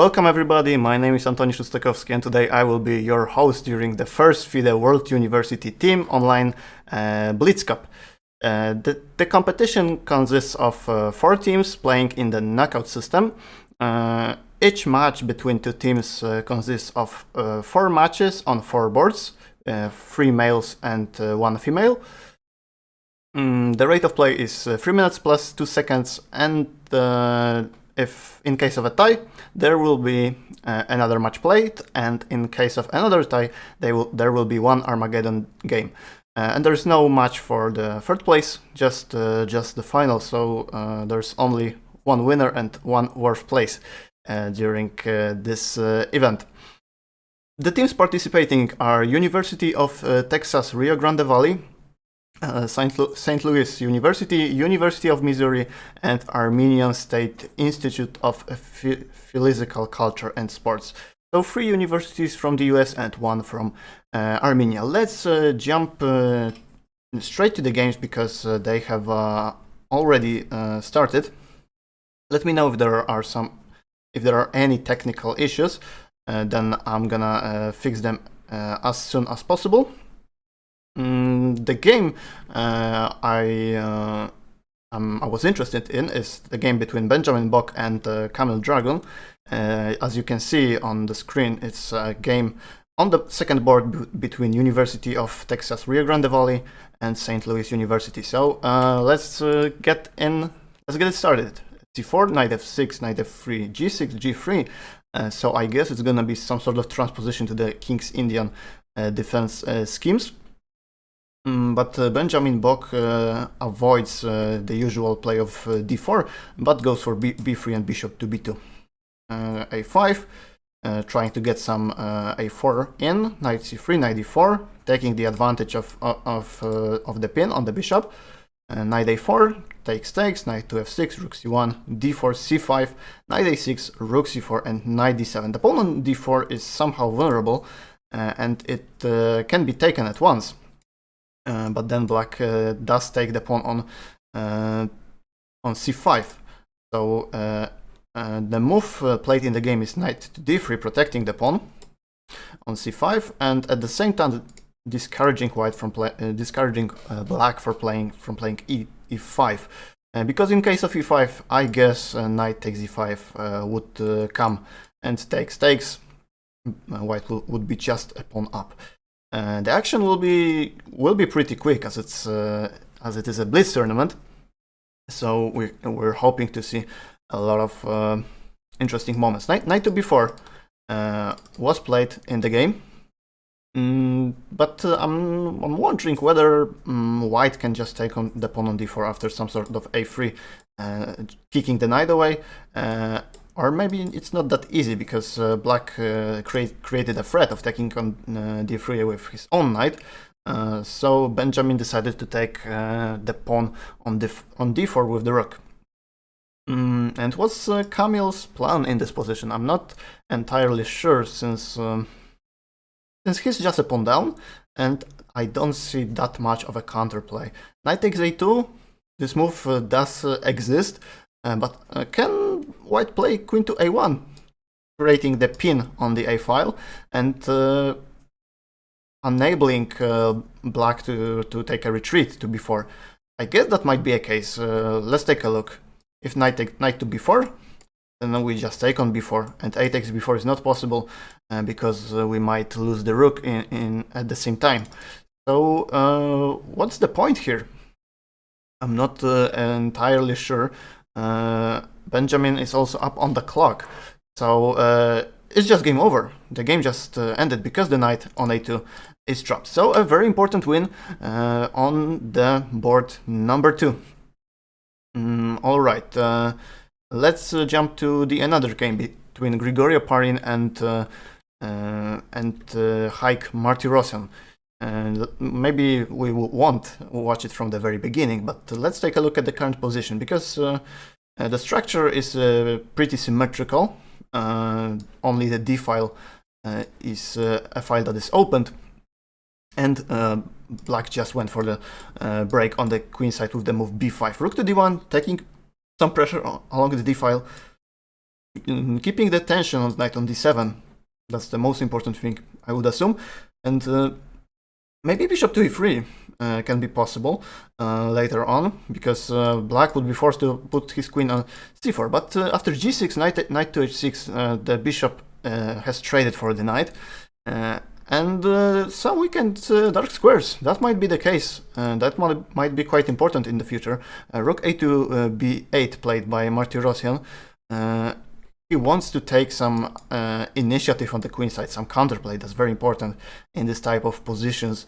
Welcome everybody, my name is Antoni Szostakowski and today I will be your host during the first FIDE World University Team Online Blitz Cup. The competition consists of 4 teams playing in the knockout system. Each match between 2 teams consists of 4 matches on 4 boards, 3 males and 1 female. The rate of play is 3 minutes plus 2 seconds, and if in case of a tie, there will be another match played, and in case of another tie, there will be one Armageddon game. And there's no match for the third place, just the final. So there's only one winner and one worst place during this event. The teams participating are University of Texas Rio Grande Valley, St. Louis University, University of Missouri, and Armenian State Institute of Physical Culture and Sports. So 3 universities from the US and 1 from Armenia. Let's jump straight to the games because they have already started. Let me know if there are any technical issues. Then I'm gonna fix them as soon as possible. The game I was interested in is the game between Benjamin Bach and Camel Dragon. As you can see on the screen, it's a game on the second board between University of Texas Rio Grande Valley and St. Louis University. So let's get it started. c4, knight f6, knight f3, g6, g3. So I guess it's gonna be some sort of transposition to the King's Indian defense schemes. But Benjamin Bach avoids the usual play of d4, but goes for b3 and bishop to b2. a5, trying to get some a4 in, knight c3, knight d4, taking the advantage of the pin on the bishop. Knight a4, takes, knight to f6, rook c1, d4, c5, knight a6, rook c4, and knight d7. The pawn on d4 is somehow vulnerable, and it can be taken at once. But then black does take the pawn on c5. So the move played in the game is knight to d3, protecting the pawn on c5, and at the same time discouraging white from discouraging black from playing e5. Because in case of e5, I guess knight takes e5 would come and takes. White would be just a pawn up. The action will be pretty quick as it is a Blitz tournament, so we're hoping to see a lot of interesting moments. Knight to b4 was played in the game, but I'm wondering whether white can just take on the pawn on d4 after some sort of a3, kicking the knight away. Or maybe it's not that easy because black created a threat of taking on d3 with his own knight. So Benjamin decided to take the pawn on d4 with the rook. And what's Camille's plan in this position? I'm not entirely sure, since he's just a pawn down, and I don't see that much of a counterplay. Knight takes a2. This move does exist. But can white play queen to a1, creating the pin on the a file and enabling black to take a retreat to b4? I guess that might be a case. Let's take a look. If knight to b4, then we just take on b4, and a takes b4 is not possible because we might lose the rook in at the same time. So what's the point here? I'm not entirely sure. Benjamin is also up on the clock, so it's just game over. The game just ended because the knight on a2 is dropped. So a very important win on the board number 2. Alright, let's jump to another game between Grigory Oparin and Haik Martyrosyan. And maybe we won't watch it from the very beginning, but let's take a look at the current position, because the structure is pretty symmetrical. Only the d file is a file that is opened, and black just went for the break on the queen side with the move b5. Rook to d1, taking some pressure along the d file. keeping the tension on knight on d7. That's the most important thing, I would assume. And maybe bishop to e3 can be possible later on, because black would be forced to put his queen on c4. But after g6, knight to h6, the bishop has traded for the knight. And some weekend dark squares, that might be the case. That might be quite important in the future. Rook a2 b8 played by Martyrosyan. He wants to take some initiative on the queen side, some counterplay. That's very important in this type of positions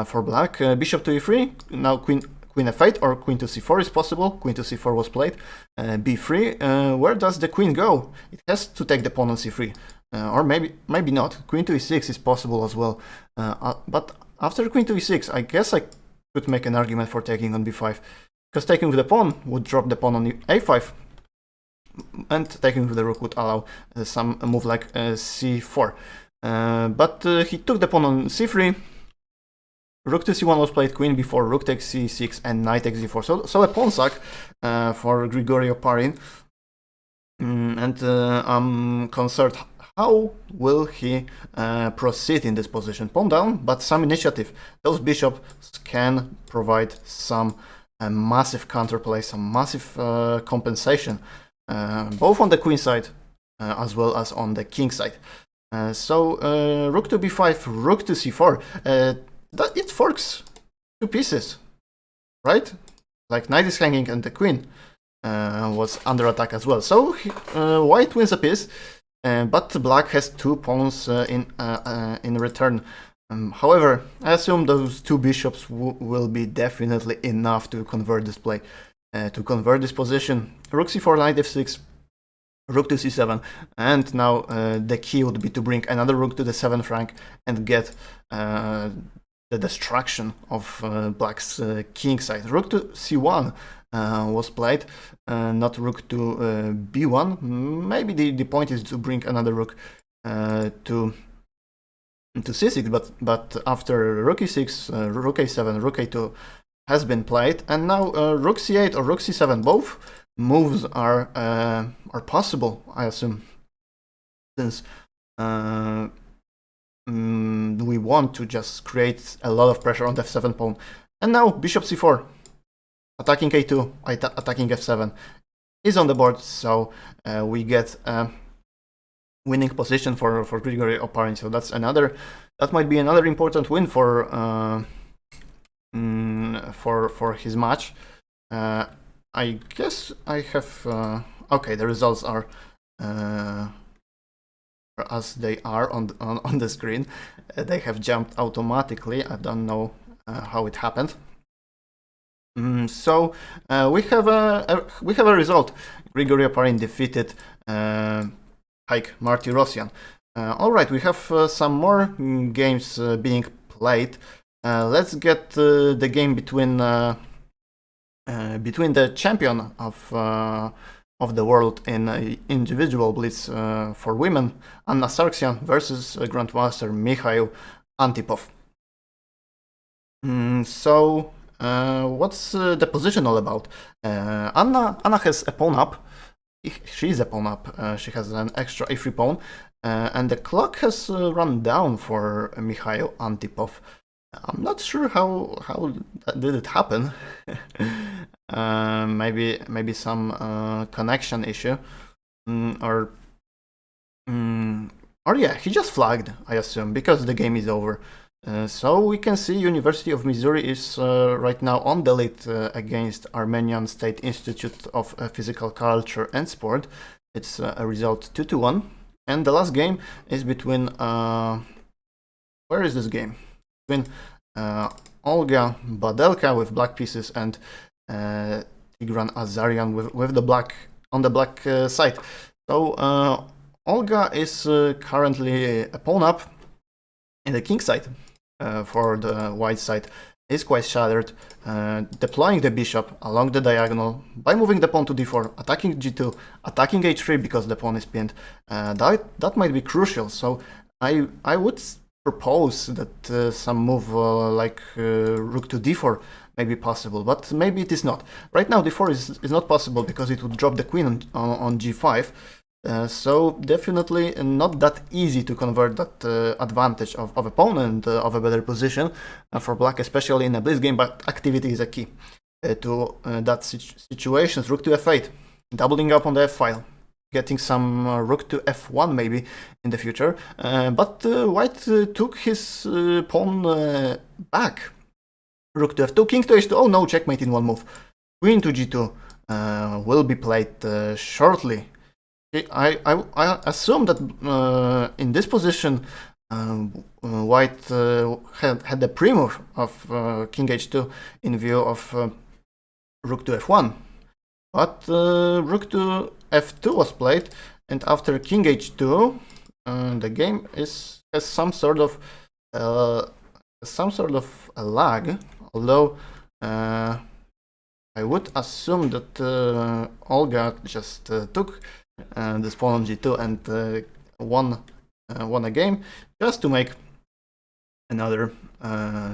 for black. Bishop to e3, now queen f8 or queen to c4 is possible. Queen to c4 was played. b3, where does the queen go? It has to take the pawn on c3. Or maybe not. Queen to e6 is possible as well. But after queen to e6, I guess I could make an argument for taking on b5. Because taking with the pawn would drop the pawn on a5. And taking with the rook would allow some move like c4. But he took the pawn on c3. Rook to c1 was played, queen b4, rook takes c6, and knight takes d4. So a pawn sack for Grigory Oparin. And I'm concerned, how will he proceed in this position? Pawn down, but some initiative. Those bishops can provide some massive counterplay, some massive compensation, both on the queen side as well as on the king side. So rook to b5, rook to c4. It forks two pieces, right? Like knight is hanging and the queen was under attack as well. So white wins a piece, but black has two pawns in return. However, I assume those two bishops will be definitely enough to convert this play, to convert this position. Rook c4, knight f6, rook to c7, and now the key would be to bring another rook to the 7th rank and get the destruction of black's king side. Rook to c1 was played, not rook to b1. Maybe the point is to bring another rook to c6, but after rook e6, rook a7, rook a2 has been played, and now rook c8 or rook c7, both moves are possible, I assume, since we want to just create a lot of pressure on the f7 pawn. And now bishop c4, attacking a2, attacking f7 is on the board, so we get a winning position for Grigory Oparin. So that might be another important win for his match. I guess I have okay. The results are as they are on the screen. They have jumped automatically. I don't know how it happened. So we have a result. Grigory Oparin defeated Martyrosyan. All right, we have some more games being played. Let's get the game between the champion of the world in individual blitz for women, Anna Sarksyan, versus Grandmaster Mikhail Antipov. So what's the position all about? Anna has a pawn up. She's a pawn up. She has an extra a3 pawn, and the clock has run down for Mikhail Antipov. I'm not sure how did it happen. Maybe some connection issue, or yeah, he just flagged, I assume, because the game is over. So we can see University of Missouri is right now on the lead against Armenian State Institute of Physical Culture and Sport. It's a result 2-1, and the last game is between where is this game? Between Olga Badelka with black pieces and Tigran Azarian with the black on the black side. So Olga is currently a pawn up, and the king side for the white side is quite shattered, deploying the bishop along the diagonal by moving the pawn to d4, attacking g2, attacking h3 because the pawn is pinned. That might be crucial. So I would propose that some move like rook to d4 may be possible, but maybe it is not. Right now d4 is not possible because it would drop the queen on g5. So definitely not that easy to convert that advantage of opponent of a better position for black, especially in a blitz game, but activity is a key to that situations. Rook to f8, doubling up on the f file, getting some rook to f1 maybe in the future, but white took his pawn back. Rook to f2, king to h2, oh no, checkmate in one move. Queen to g2 will be played shortly. I assume that in this position white had the pre-move of king h2 in view of rook to f1, but rook to f2 was played, and after king h2 the game has some sort of a lag, although I would assume that Olga just took this pawn on g2 and won a game just to make another,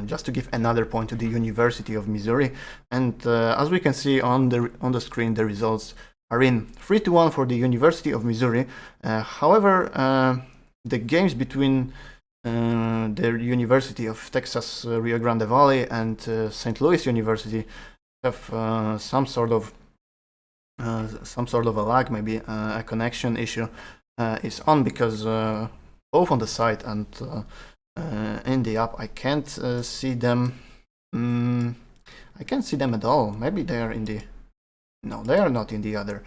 just to give another point to the University of Missouri. And as we can see on the screen, the results are in 3-1 for the University of Missouri. However, the games between the University of Texas Rio Grande Valley and St. Louis University have some sort of a lag, maybe a connection issue is on, because both on the side and in the app I can't see them. I can't see them at all. Maybe they are in the... No, they are not in the other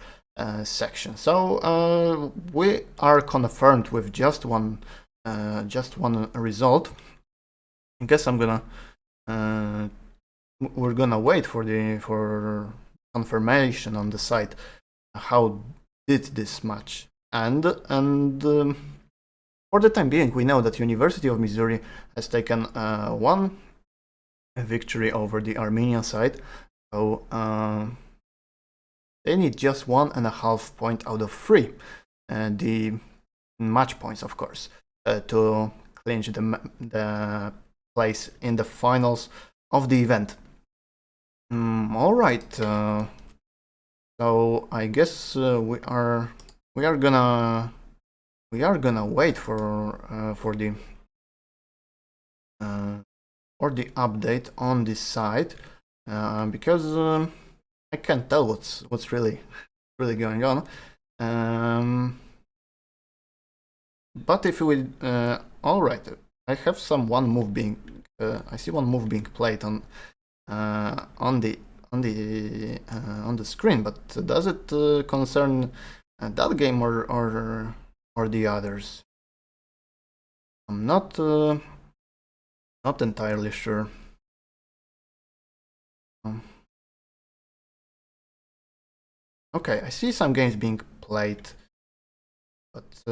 section. So we are confirmed with just one result. I guess we're gonna wait for confirmation on the site how did this match end, and for the time being we know that University of Missouri has taken one victory over the Armenian side, so they need just 1.5 point out of 3, the match points of course, to clinch the place in the finals of the event. All right, so I guess we are gonna wait for the update on this side, because I can't tell what's really going on. But if we all right, I have one move being I see one move being played on the screen, but does it concern that game or the others? I'm not entirely sure. Okay, I see some games being played, but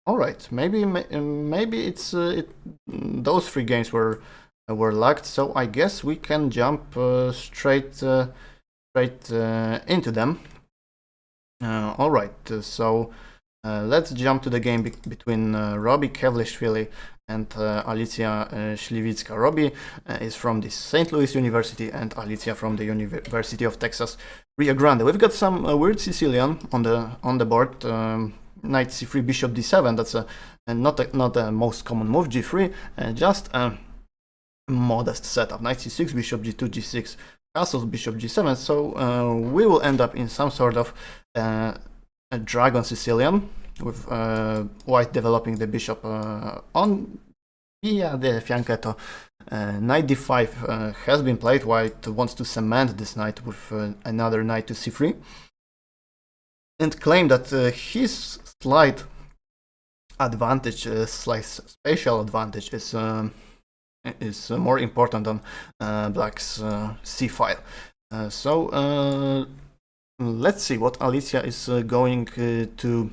all right, maybe it's those 3 games were lagged, so I guess we can jump straight into them. All right, so let's jump to the game between Robbie Kevlishvili and Alicja Śliwicka. Robbie is from the St. Louis University and Alicja from the University of Texas Rio Grande. We've got some weird Sicilian on the board. Knight c3, bishop d7. That's not a most common move. G3, just a modest setup. Knight c6, bishop g2, g6, castles, bishop g7. So we will end up in some sort of a dragon Sicilian, with white developing the bishop on via the fianchetto. Knight d5 has been played. White wants to cement this knight with another knight to c3 and claim that his slight advantage, slight spatial advantage, is more important than black's c file. So let's see what Alicja is going to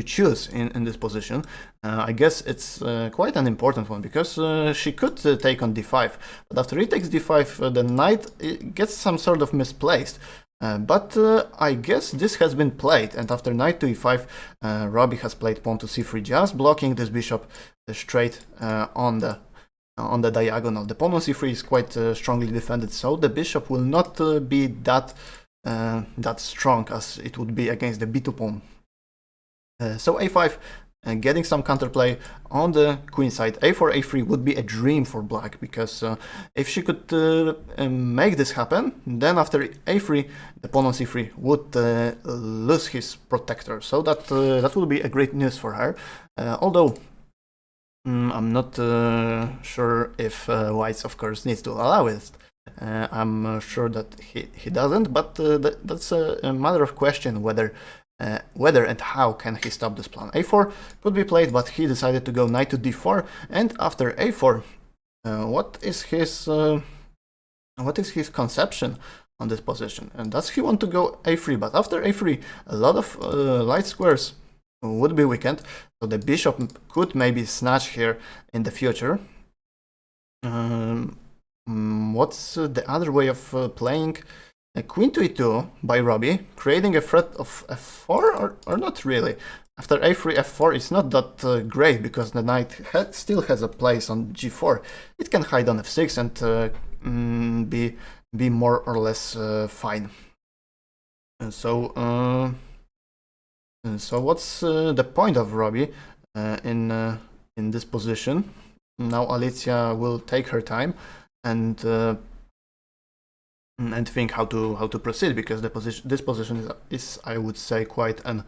choose in this position. I guess it's quite an important one, because she could take on d5, but after he takes d5 the knight gets some sort of misplaced. But I guess this has been played, and after knight to e5 Robbie has played pawn to c3, just blocking this bishop straight on the diagonal. The pawn on c3 is quite strongly defended, so the bishop will not be that that strong as it would be against the b2 pawn. So a5, getting some counterplay on the queen side. a4, a3 would be a dream for black, because if she could make this happen, then after a3, the pawn on c3 would lose his protector. So that would be a great news for her. Although I'm not sure if whites, of course, needs to allow it. I'm sure that he doesn't, but that's a matter of question whether and how can he stop this plan. a4 could be played, but he decided to go knight to d4, and after a4, what is his conception on this position? And does he want to go a3? But after a3, a lot of light squares would be weakened, so the bishop could maybe snatch here in the future. What's the other way of playing? Queen to e2 by Robbie, creating a threat of f4, or not really. After a3, f4 is not that great, because the knight still has a place on g4. It can hide on f6 and be more or less fine. So what's the point of Robbie in this position? Now Alicja will take her time and think how to proceed, because this position is I would say quite an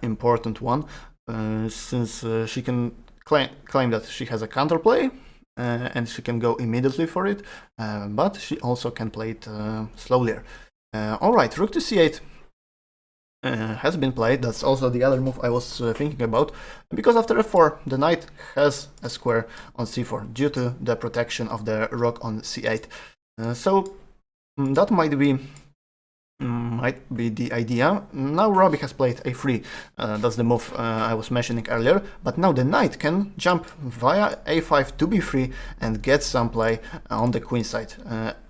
important one, since she can claim that she has a counterplay and she can go immediately for it, but she also can play it slowly. Alright, rook to c8 has been played. That's also the other move I was thinking about, because after f4 the knight has a square on c4 due to the protection of the rook on c8. So that might be the idea. Now Robbie has played a3. That's the move I was mentioning earlier. But now the knight can jump via a5 to b3 and get some play on the queen side,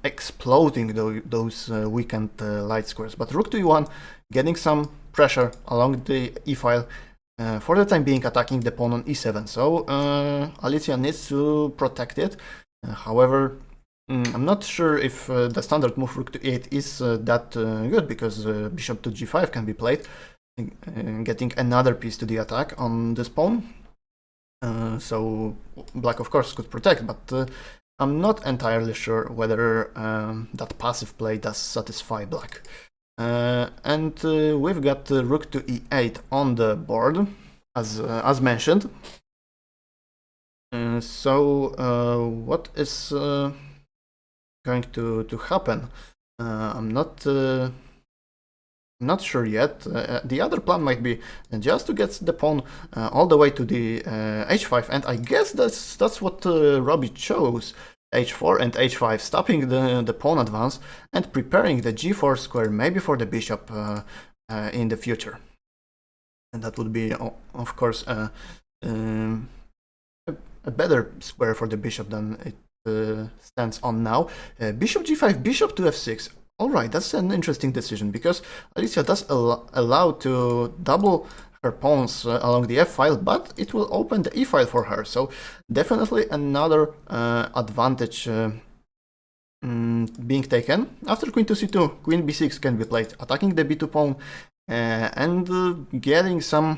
exploding those weakened light squares. But rook to e1, getting some pressure along the e-file, for the time being attacking the pawn on e7. So Alicja needs to protect it. However, I'm not sure if the standard move rook to e8 is that good, because bishop to g5 can be played, getting another piece to the attack on this pawn. So black, of course, could protect, but I'm not entirely sure whether that passive play does satisfy black. And we've got rook to e8 on the board, as mentioned. So what is going to happen? I'm not sure yet. The other plan might be just to get the pawn all the way to the h5, and I guess that's what Robbie chose. h4 and h5, stopping the pawn advance and preparing the g4 square maybe for the bishop in the future. And that would be, of course, a better square for the bishop than it stands on now. Bishop g5, bishop to f6. Alright, that's an interesting decision, because Alicja does allow to double her pawns along the f-file, but it will open the e-file for her. So definitely another advantage being taken. After queen to c2, queen b6 can be played, attacking the b2 pawn and getting some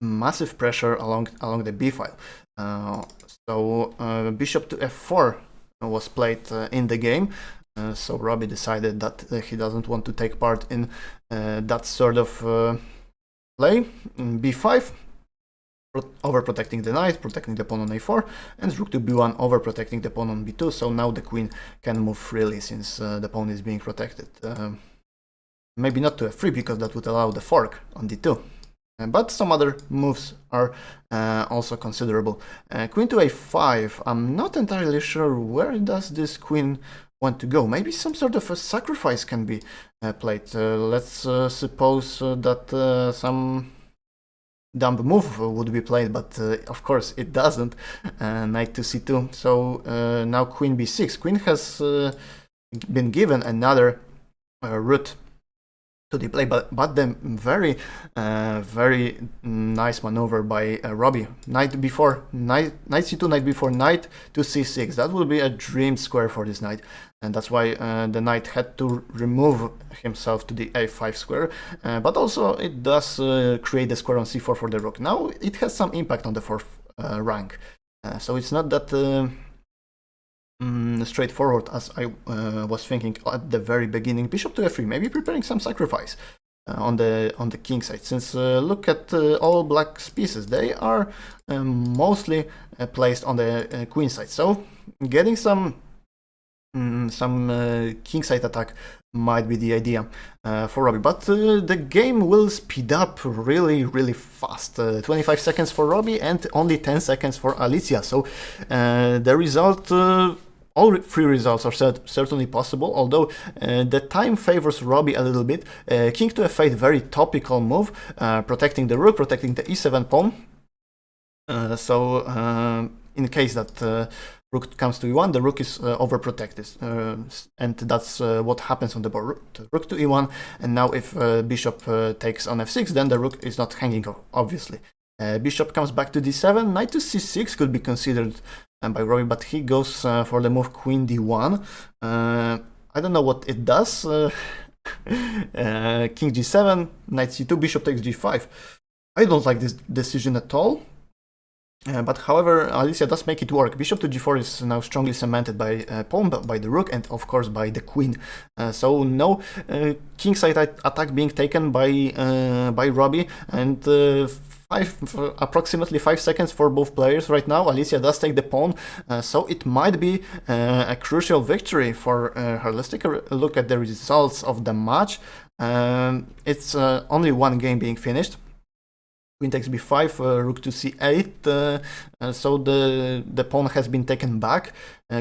massive pressure along the b file. So bishop to f4 was played in the game. So Robbie decided that he doesn't want to take part in that sort of play. b5, overprotecting the knight, protecting the pawn on a4, and rook to b1, overprotecting the pawn on b2. So now the queen can move freely, since the pawn is being protected. Maybe not to f3, because that would allow the fork on d2. But some other moves are also considerable. Queen to a5, I'm not entirely sure where does this queen want to go. Maybe some sort of a sacrifice can be played. Let's suppose that some dumb move would be played, but of course it doesn't. Knight to c2, so now queen b6. Queen has been given another route to the play, but the very nice maneuver by Robbie. Knight c2, knight before, knight to c6. That will be a dream square for this knight, and that's why the knight had to remove himself to the a5 square. But also it does create the square on c4 for the rook. Now it has some impact on the fourth rank, so it's not that straightforward as I was thinking at the very beginning. Bishop to f3, maybe preparing some sacrifice on the king side. Since look at all black's pieces, they are mostly placed on the queen side. So getting some kingside attack might be the idea for Robbie, but the game will speed up really fast. 25 seconds for Robbie and only 10 seconds for Alicia. So the result, all three results are certainly possible, although the time favors Robbie a little bit. King to f8, very topical move, protecting the rook, protecting the e7 pawn. So in case that rook comes to e1, the rook is overprotected, and that's what happens on the board. Rook to e1, and now if bishop takes on f6, then the rook is not hanging, obviously. Bishop comes back to d7, knight to c6 could be considered by Robbie, but he goes for the move queen d1. I don't know what it does. King g7, knight c2, bishop takes g5. I don't like this decision at all. But however, Alicia does make it work. Bishop to g4 is now strongly cemented by pawn, by the rook, and of course by the queen. So no kingside attack being taken by Robbie, and approximately 5 seconds for both players right now. Alicia does take the pawn, so it might be a crucial victory for her. Let's take a look at the results of the match. It's only one game being finished. Queen takes b5, rook to c8, so the pawn has been taken back.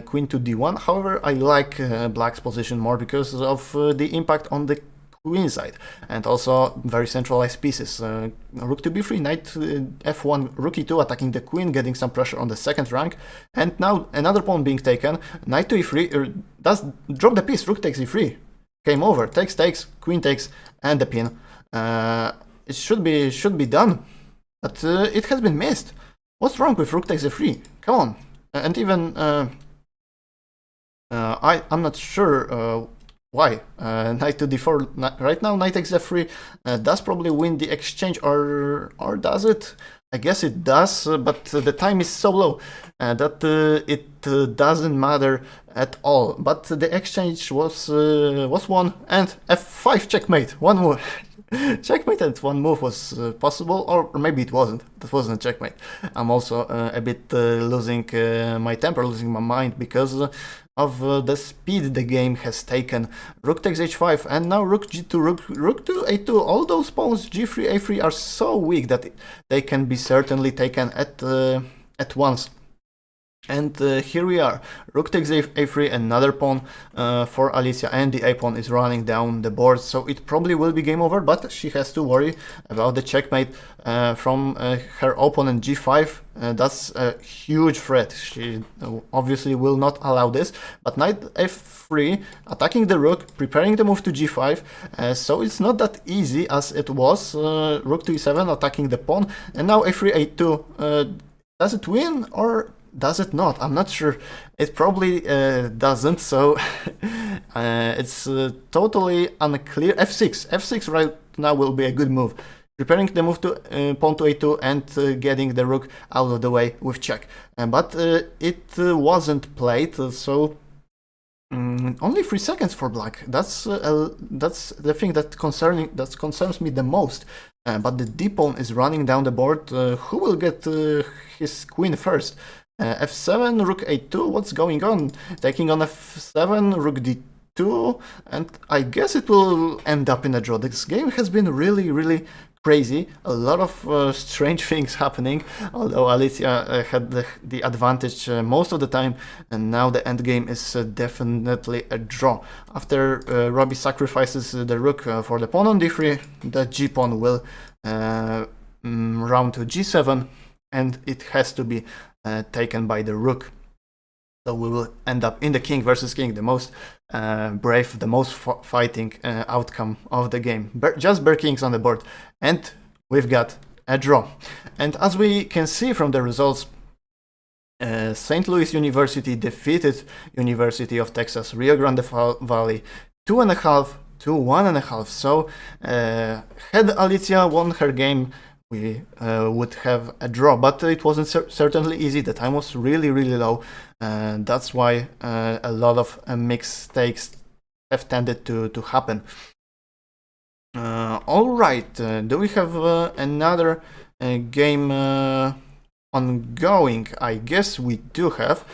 Queen to d1. However, I like black's position more because of the impact on the queen side, and also very centralized pieces. Rook to b3, knight f1, rook e2, attacking the queen, getting some pressure on the second rank. And now another pawn being taken. Knight to e3, does drop the piece, rook takes e3. Game over, takes, queen takes, and the pin. It should be done, but it has been missed. What's wrong with rook takes f3? Come on. And even I'm not sure why. Knight to d4 right now. Knight takes f3 does probably win the exchange, or does it? I guess it does, but the time is so low that it doesn't matter at all. But the exchange was won, and f5 checkmate. One more. Checkmate and one move was possible, or maybe it wasn't. That wasn't a checkmate. I'm also a bit losing my temper, losing my mind because of the speed the game has taken. Rook takes h5, and now rook g2, rook to a2. All those pawns g3, a3 are so weak that they can be certainly taken at once. And here we are. Rook takes a3, another pawn for Alicia, and the a-pawn is running down the board, so it probably will be game over, but she has to worry about the checkmate from her opponent g5. That's a huge threat. She obviously will not allow this, but knight f3, attacking the rook, preparing the move to g5, so it's not that easy as it was. Rook to e7, attacking the pawn, and now a3, a2. Does it win, or does it not? I'm not sure. It probably doesn't, so it's totally unclear. f6 right now will be a good move. Preparing the move to pawn to a2 and getting the rook out of the way with check. But it wasn't played, so only 3 seconds for black. That's the thing that concerns me the most. But the d-pawn is running down the board. Who will get his queen first? f7, rook a2, what's going on? Taking on f7, rook d2, and I guess it will end up in a draw. This game has been really crazy. A lot of strange things happening, although Alicia had the advantage most of the time, and now the endgame is definitely a draw. After Robbie sacrifices the rook for the pawn on d3, the g-pawn will round to g7, and it has to be taken by the rook. So we will end up in the king versus king, the most brave, the most fighting outcome of the game. Just bare kings on the board, and we've got a draw. And as we can see from the results, St. Louis University defeated University of Texas Rio Grande Valley 2.5 to 1.5. So had Alicia won her game, we would have a draw, but it wasn't certainly easy. The time was really low, and that's why a lot of mistakes have tended to happen. All right, do we have another game ongoing? I guess we do have.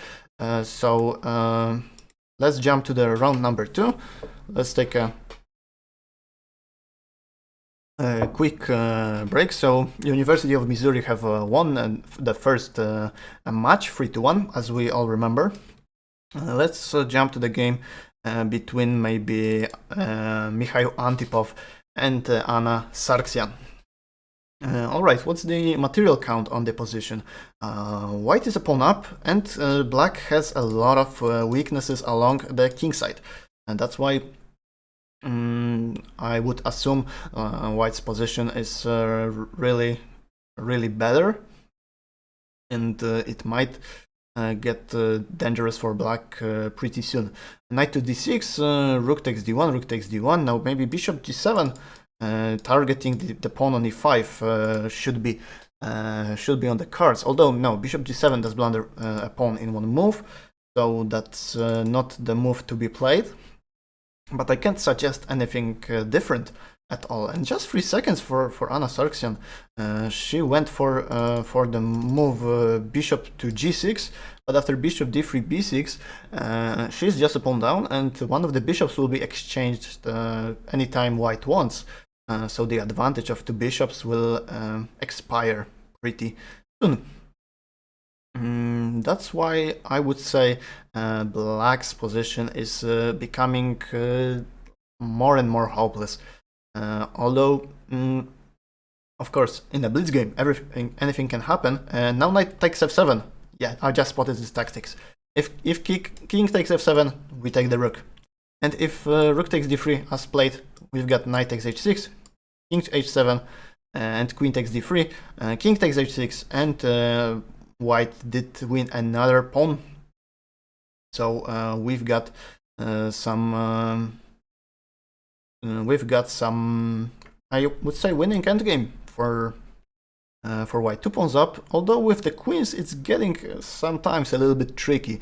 So let's jump to the round number 2. Let's take a quick break. So University of Missouri have won the first match 3-1, as we all remember. Let's jump to the game between maybe Mikhail Antipov and Anna Sarksyan. Alright, what's the material count on the position? White is a pawn up, and black has a lot of weaknesses along the king side, and that's why I would assume white's position is really better, and it might get dangerous for black pretty soon. Knight to d6, rook takes d1, rook takes d1. Now maybe bishop g7, targeting the pawn on e5 should be on the cards. Although no, bishop g7 does blunder a pawn in one move, so that's not the move to be played. But I can't suggest anything different at all. And just 3 seconds for Anna Sarksyan. She went for the move bishop to g6, but after bishop d3 b6, she's just a pawn down, and one of the bishops will be exchanged anytime white wants. So the advantage of 2 bishops will expire pretty soon. That's why I would say black's position is becoming more and more hopeless. Although, of course, in a blitz game, anything can happen. Now knight takes f7. Yeah, I just spotted his tactics. If king takes f7, we take the rook. And if rook takes d3 as played, we've got knight takes h6, king h7, and queen takes d3, king takes h6, and white did win another pawn. So we've got some, I would say, winning endgame for white. 2 pawns up, although with the queens it's getting sometimes a little bit tricky,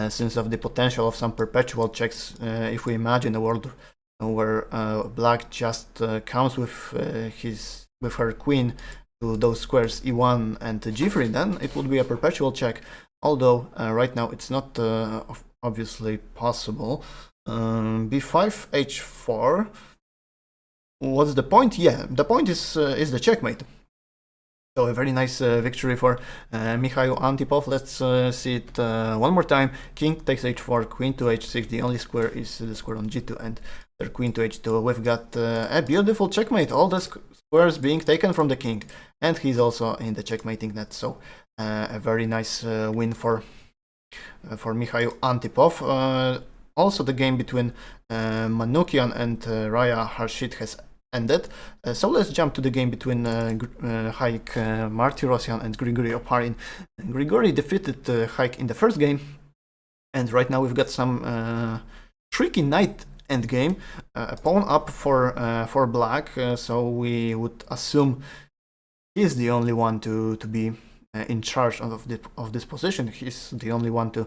since of the potential of some perpetual checks. If we imagine a world where black just comes with her queen to those squares e1 and g3, then it would be a perpetual check, although right now it's not obviously possible. b5 h4. What's the point? Yeah, the point is the checkmate. So a very nice victory for Mikhail Antipov. Let's see it one more time. King takes h4, queen to h6. The only square is the square on g2, and their queen to h2. We've got a beautiful checkmate. All the squares being taken from the king, and he's also in the checkmating net. So a very nice win for Mikhail Antipov. Also, the game between Manukyan and Raya Harshit has ended. So let's jump to the game between Haik Martyrosyan and Grigory Oparin. Grigory defeated Haik in the first game, and right now we've got some tricky knight endgame, a pawn up for black. So we would assume he's the only one to be in charge of this position. He's the only one to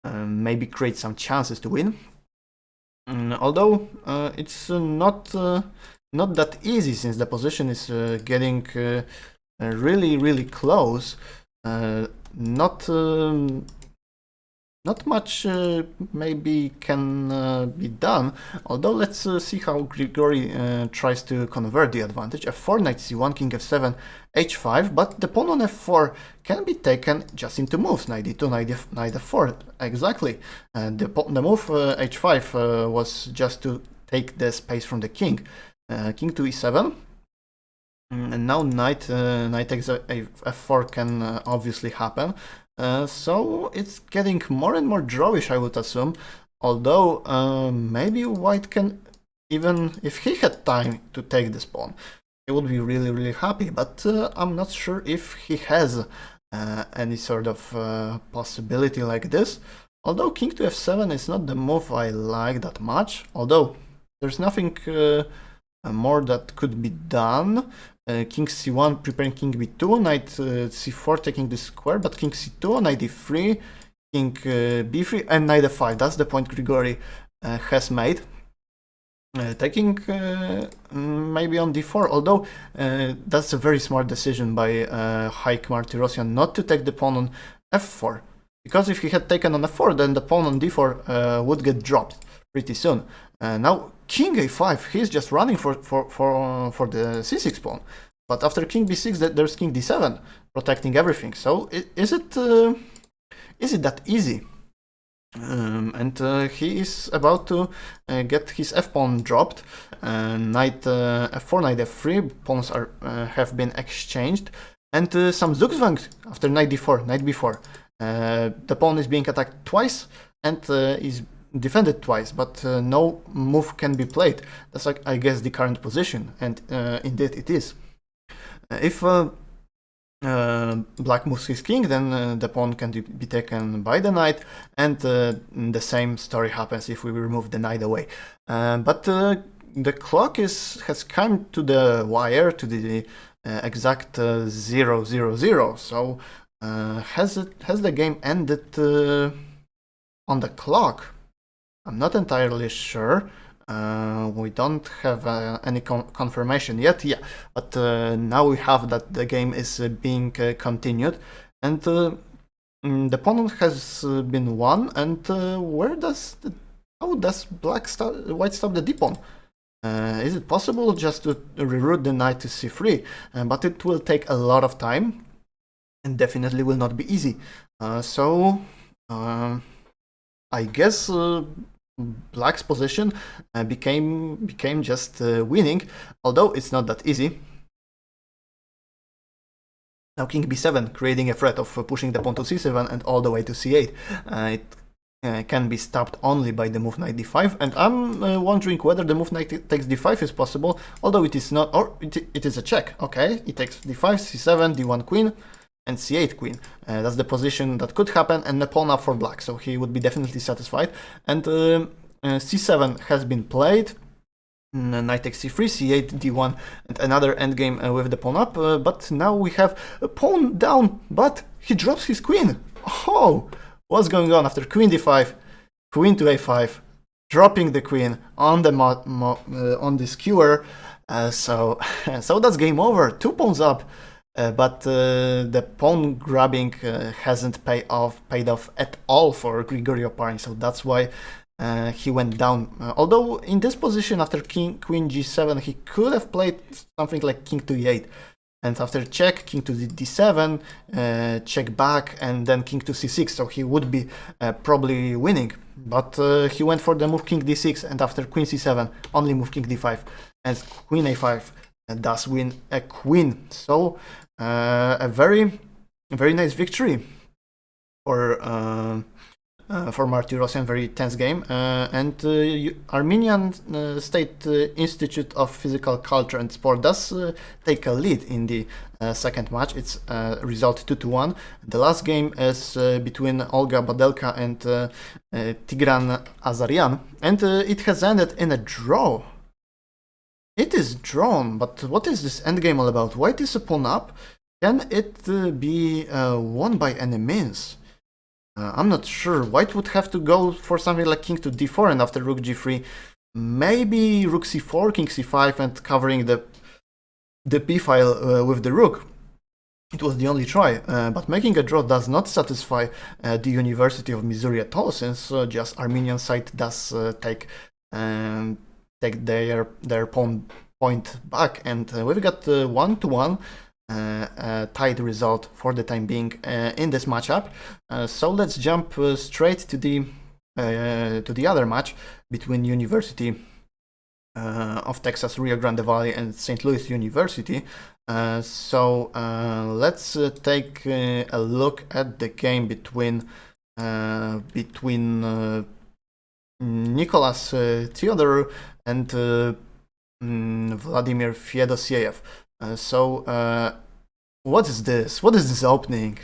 maybe create some chances to win. Although it's not that easy, since the position is getting really close. Not much maybe can be done, although let's see how Grigory tries to convert the advantage. f4, knight c1, king f7, h5, but the pawn on f4 can be taken just into moves. Knight d2, knight f4, exactly. The move h5 was just to take the space from the king. King to e7, and now knight takes f4 can obviously happen. So it's getting more and more drawish, I would assume. Although maybe white can, even if he had time to take this pawn, he would be really happy. But I'm not sure if he has any sort of possibility like this. Although king to f7 is not the move I like that much. Although there's nothing more that could be done. King c1 preparing king b2, knight c4 taking the square, but king c2, knight d3, king b3, and knight f5. That's the point Grigori has made. Taking maybe on d4, although that's a very smart decision by Haik Martyrosyan not to take the pawn on f4. Because if he had taken on f4, then the pawn on d4 would get dropped pretty soon. Now king a5, he's just running for the c6 pawn. But after king b6, there's king d7, protecting everything. So is it that easy? And he is about to get his f-pawn dropped. Knight f4, knight f3, pawns are have been exchanged. And some Zugzwang after knight d4, knight b4. The pawn is being attacked twice and is defended twice, but no move can be played. That's like, I guess, the current position, and indeed it is. If black moves his king, then the pawn can be taken by the knight, and the same story happens if we remove the knight away. But the clock has come to the wire, to the exact 0:00. So has the game ended on the clock? I'm not entirely sure. We don't have any confirmation yet, yeah, but now we have that the game is being continued, and the pawn has been won. And how does white stop the d-pawn? Is it possible just to reroute the knight to c3? But it will take a lot of time, and definitely will not be easy. So I guess black's position became just winning, although it's not that easy. Now king b7, creating a threat of pushing the pawn to c7 and all the way to c8. It can be stopped only by the move knight d5, and I'm wondering whether the move knight takes d5 is possible, although it is not, or it is a check. Okay, it takes d5, c7, d1 queen, and c8 queen. That's the position that could happen, and the pawn up for black, so he would be definitely satisfied. And c7 has been played, knight takes c3, c8, d1, and another endgame with the pawn up, but now we have a pawn down, but he drops his queen. Oh, what's going on after queen d5, queen to a5, dropping the queen on the on the skewer, so that's game over, 2 pawns up. But the pawn grabbing hasn't paid off at all for Grigori Oparin, so that's why he went down. Although in this position, after queen g7, he could have played something like king to e8, and after check, king to d7, check back, and then king to c6. So he would be probably winning. But he went for the move king d6, and after queen c7, only move king d5, and queen a5 does win a queen. So a very nice victory for Martyrosyan, very tense game. And Armenian State Institute of Physical Culture and Sport does take a lead in the second match. It's result 2-1. The last game is between Olga Badelka and Tigran Azarian, and it has ended in a draw. It is drawn, but what is this endgame all about? White is a pawn up. Can it be won by any means? I'm not sure. White would have to go for something like king to d4, and after rook g3, maybe rook c4, king c5, and covering the b-file with the rook. It was the only try, but making a draw does not satisfy the University of Missouri at all, since just Armenian side does take their pawn point back, and we've got 1-1 tied result for the time being in this matchup. So let's jump straight to the other match between University of Texas, Rio Grande Valley, and St. Louis University. So let's take a look at the game between Nicholas Theodor and Vladimir Fedosiev. What is this? What is this opening?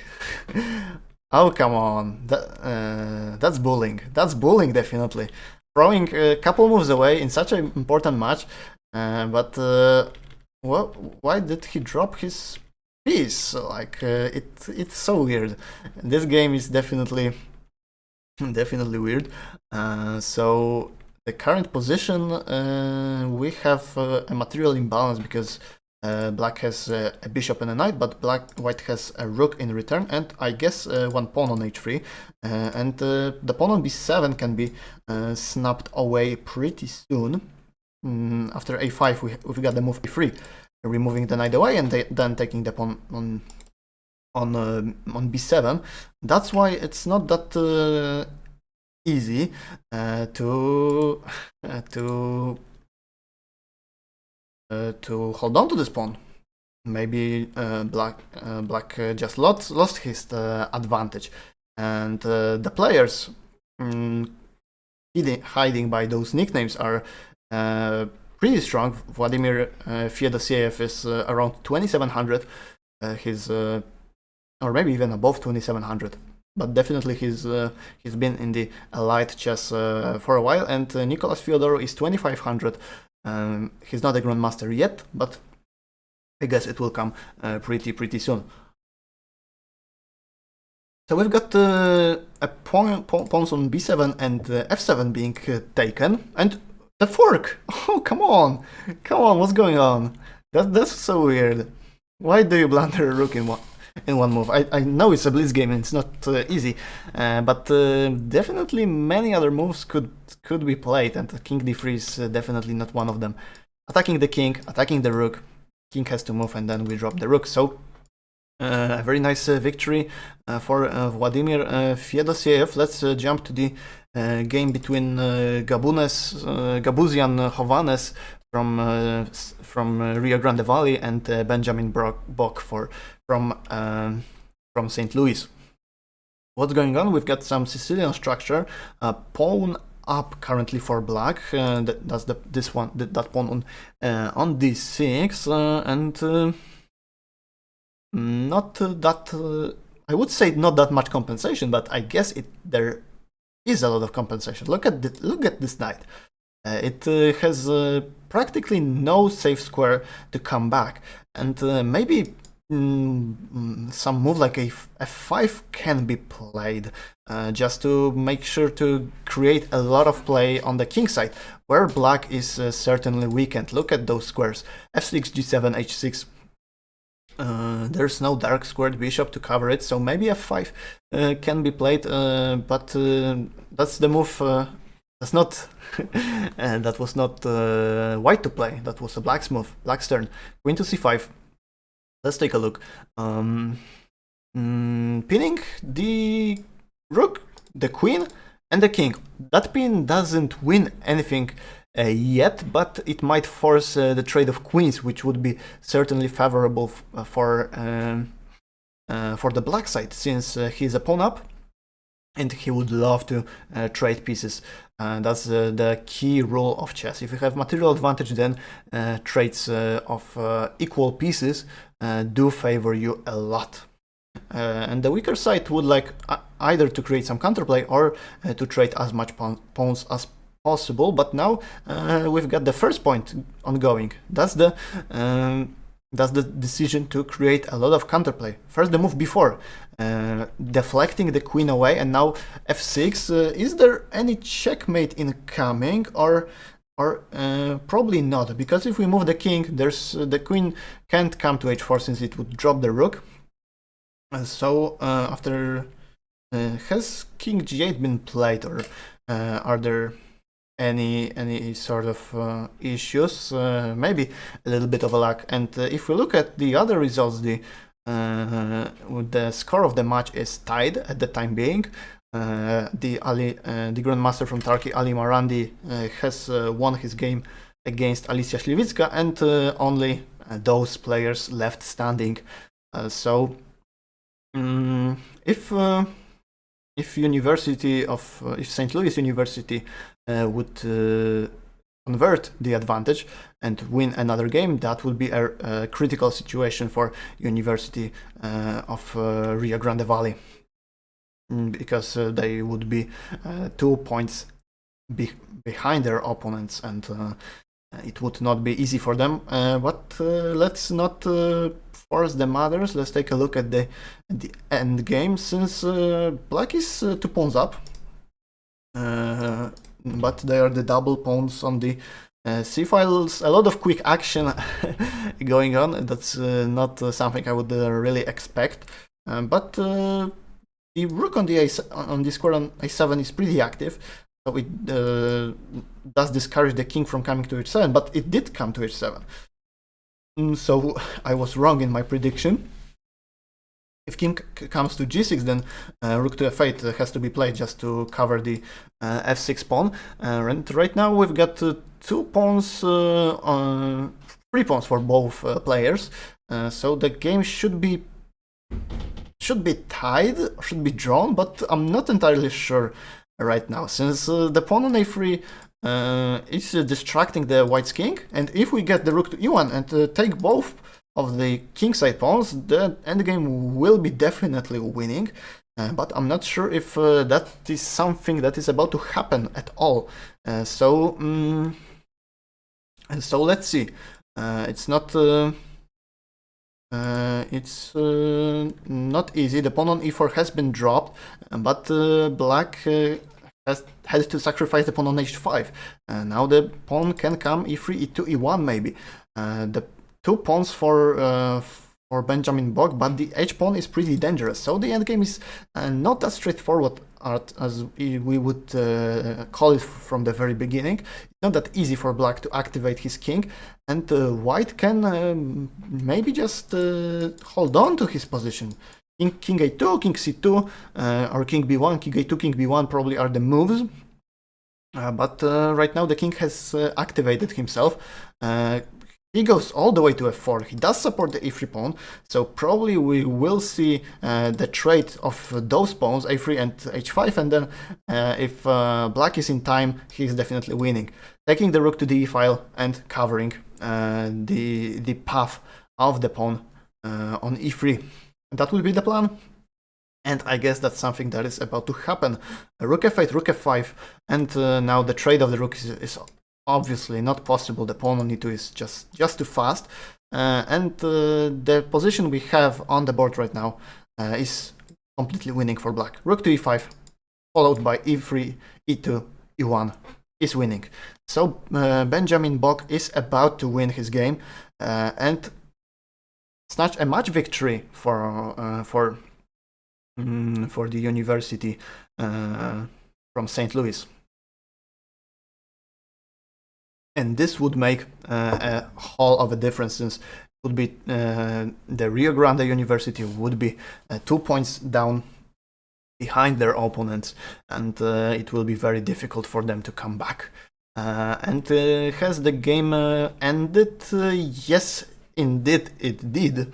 Oh, come on. That's bullying. That's bullying, definitely. Throwing a couple moves away in such an important match, but why did he drop his piece? Like, it's so weird. This game is definitely weird. So the current position, we have a material imbalance because Black has a bishop and a knight, but White has a rook in return, and I guess one pawn on h3, and the pawn on b7 can be snapped away pretty soon. After a5, we've got the move e3, removing the knight away, and then taking the pawn on b7. That's why it's not that easy to hold on to this pawn. Maybe Black just lost his advantage, and the players hiding by those nicknames are pretty strong. Vladimir Fedosiev is around 2700. He's or maybe even above 2700. But definitely he's been in the elite chess for a while, and Nicholas Fyodorov is 2500. He's not a grandmaster yet, but I guess it will come pretty soon. So we've got pawns on b7 and f7 being taken, and the fork. Oh, come on, what's going on? That's so weird. Why do you blunder a rook in one move? I know it's a blitz game and it's not easy, but definitely many other moves could be played, and king d3 is definitely not one of them. Attacking the king, attacking the rook, king has to move, and then we drop the rook. So a very nice victory for Vladimir Fedosiev. Let's jump to the game between Gabuzyan Hovanes from Rio Grande Valley and Benjamin Bach from St. Louis. What's going on? We've got some Sicilian structure. Pawn up currently for Black. That's that pawn on d6, and not that I would say not that much compensation, but I guess there is a lot of compensation. Look at this knight. It has practically no safe square to come back, and maybe some move like a f5 can be played just to make sure to create a lot of play on the king side, where Black is certainly weakened. Look at those squares: f6, g7, h6. There's no dark squared bishop to cover it, so maybe f5 can be played, but that's the move. That's not that was not White to play. That was a Black's move. Black's turn. Queen to c5. Let's take a look. Pinning the rook, the queen, and the king. That pin doesn't win anything yet, but it might force the trade of queens, which would be certainly favorable for the Black side, since he's a pawn up, and he would love to trade pieces. That's the key rule of chess. If you have material advantage, then trades of equal pieces do favor you a lot. And the weaker side would like either to create some counterplay or to trade as much pawns as possible. But now we've got the first point ongoing. That's the decision to create a lot of counterplay. First, the move before, deflecting the queen away, and now f6. Is there any checkmate incoming, or probably not? Because if we move the king, the queen can't come to h4 since it would drop the rook. So after has king g8 been played, or are there any sort of issues? Maybe a little bit of a lack. And if we look at the other results, the score of the match is tied at the time being. The grandmaster from Turkey, Ali Marandi, has won his game against Alicja Śliwicka, and only those players left standing. So if St. Louis University would convert the advantage and win another game, that would be a critical situation for University of Rio Grande Valley, because they would be 2 points behind their opponents, and it would not be easy for them. But let's not force the matters. Let's take a look at the end game, since Black is 2 pawns up, but they are the double pawns on the c-files. A lot of quick action going on. That's not something I would really expect. But the rook on the on the square on a7 is pretty active, so it does discourage the king from coming to h7, but it did come to h7. So I was wrong in my prediction. If king comes to g6, then rook to f8 has to be played just to cover the f6 pawn. And right now we've got 2 pawns, 3 pawns for both players. So the game should be tied, should be drawn, but I'm not entirely sure right now, since the pawn on a3 is distracting the white's king, and if we get the rook to e1 and take both of the kingside pawns, the endgame will be definitely winning, but I'm not sure if that is something that is about to happen at all. So let's see. It's not easy. The pawn on e4 has been dropped, but Black has had to sacrifice the pawn on h5. Now the pawn can come e3, e2, e1 maybe. The 2 pawns for Benjamin Bach, but the h-pawn is pretty dangerous. So the endgame is not as straightforward as we would call it from the very beginning. It's not that easy for Black to activate his king, and White can maybe just hold on to his position. King a2, king c2, or king b1, king a2, king b1 probably are the moves. But right now the king has activated himself. He goes all the way to f4. He does support the e3 pawn, so probably we will see the trade of those pawns, a3 and h5, and then if Black is in time, he's definitely winning. Taking the rook to the e file and covering the path of the pawn on e3. That will be the plan, and I guess that's something that is about to happen. Rook f8, rook f5, and now the trade of the rook is obviously not possible. The pawn on e2 is just too fast, and the position we have on the board right now is completely winning for Black. Rook to e5, followed by e3, e2, e1 is winning. So Benjamin Bach is about to win his game and snatch a match victory for the University from St. Louis. And this would make a whole of a difference, since it would be the Rio Grande University would be 2 points down behind their opponents, and it will be very difficult for them to come back. And has the game ended? Yes, indeed it did.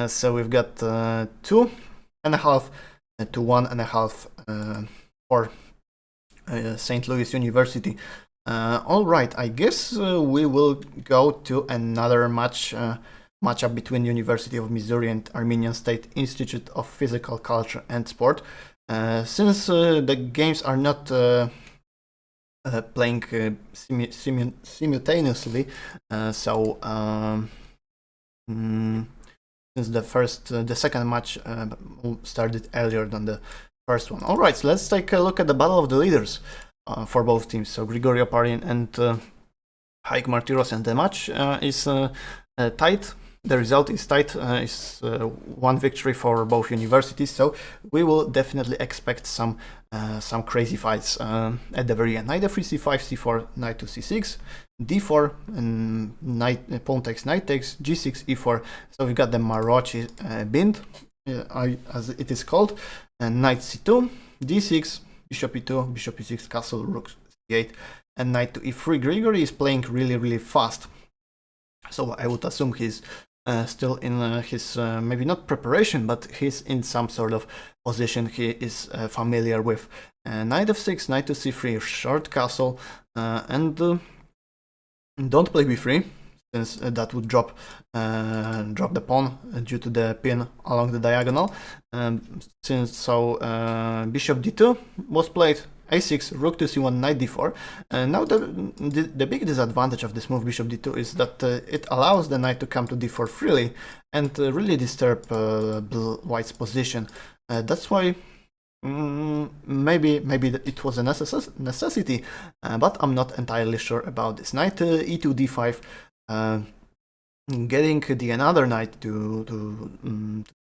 So we've got 2.5 to 1.5 for St. Louis University. Alright, I guess we will go to another matchup between University of Missouri and Armenian State Institute of Physical Culture and Sport. Since the games are not playing simultaneously, so since the second match started earlier than the first one. Alright, so let's take a look at the battle of the leaders for both teams. So Grigory Oparin and Haik Martyrosyan. The match is tight. The result is tight. Is one victory for both universities. So we will definitely expect some crazy fights at the very end. Knight f3, c5, c4, knight to c6, d4, and knight pawn takes, knight takes, g6, e4. So we've got the Maroczy bind, as it is called, and knight c2, d6. Bishop e2, bishop e6, castle, rook c8, and knight to e3. Grigory is playing really fast, so I would assume he's still in his maybe not preparation, but he's in some sort of position he is familiar with. Knight f6, knight to c3, short castle, and don't play b3, since that would drop the pawn due to the pin along the diagonal. Bishop d2 was played, a6, rook to c1, knight d4. Now the big disadvantage of this move, bishop d2, is that it allows the knight to come to d4 freely and really disturb white's position. That's why maybe it was a necessity, but I'm not entirely sure about this. Knight e2, d5, getting the another knight to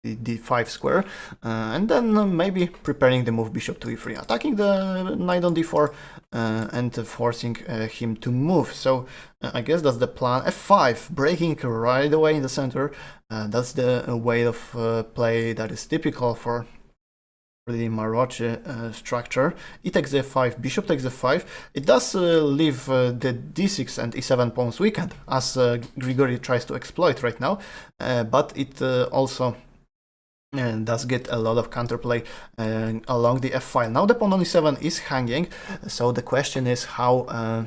the d5 square, and then maybe preparing the move bishop to e3, attacking the knight on d4 and forcing him to move. So I guess that's the plan. f5, breaking right away in the center. That's the way of play that is typical for the Martyrosyan structure. E takes f5, bishop takes f5. It does leave the d6 and e7 pawns weakened, as Grigory tries to exploit right now, but it also does get a lot of counterplay along the f file. Now the pawn on e7 is hanging, so the question is how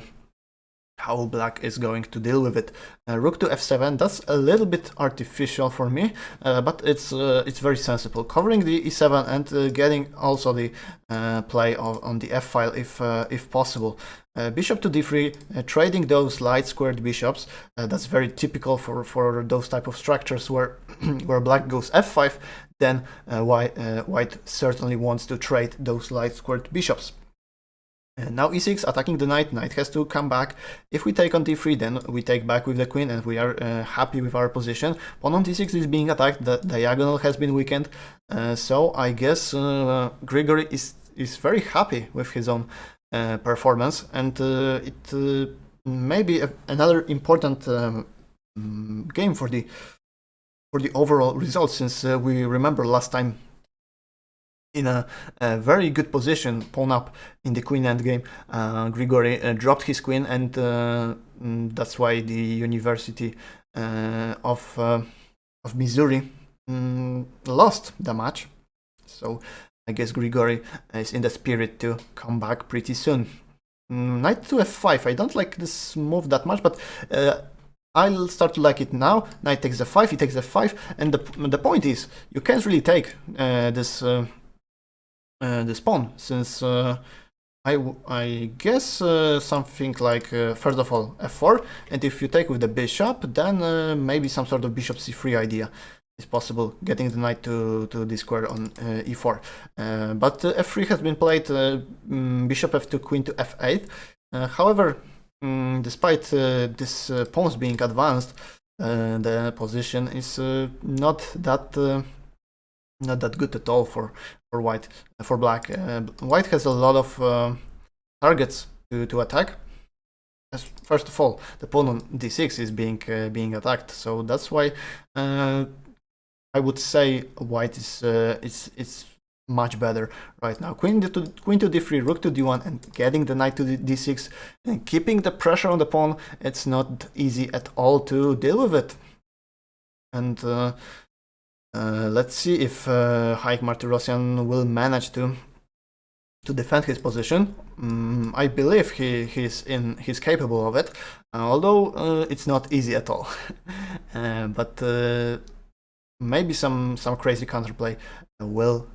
black is going to deal with it. Rook to f7, that's a little bit artificial for me, but it's very sensible, covering the e7 and getting also the play on the f file if possible. Bishop to d3, trading those light squared bishops. That's very typical for those type of structures where where black goes f5, then white certainly wants to trade those light squared bishops. Now e6, attacking the knight. Knight has to come back. If we take on d3, then we take back with the queen and we are happy with our position. Pawn on d6 is being attacked, the diagonal has been weakened, so I guess Grigory is very happy with his own performance, and it may be another important game for the overall result, since we remember last time in a very good position, pawn up in the queen endgame, Grigory dropped his queen, and that's why the University of Missouri lost the match. So I guess Grigory is in the spirit to come back pretty soon. Knight to f5, I don't like this move that much, but I'll start to like it now. Knight takes f5, he takes f5, and the point is, you can't really take this pawn, since I guess something like first of all f4, and if you take with the bishop, then maybe some sort of bishop c3 idea is possible, getting the knight to d square on e4. But f3 has been played, bishop f2, queen to f8. However, despite this pawns being advanced, the position is not that good at all for black. White has a lot of targets to attack. First of all, the pawn on d6 is being attacked, so that's why I would say white is much better right now. Queen to d3, rook to d1, and getting the knight to d6 and keeping the pressure on the pawn. It's not easy at all to deal with it. And let's see if Haik Martyrosyan will manage to defend his position. I believe he's capable of it, although it's not easy at all. But maybe some crazy counterplay will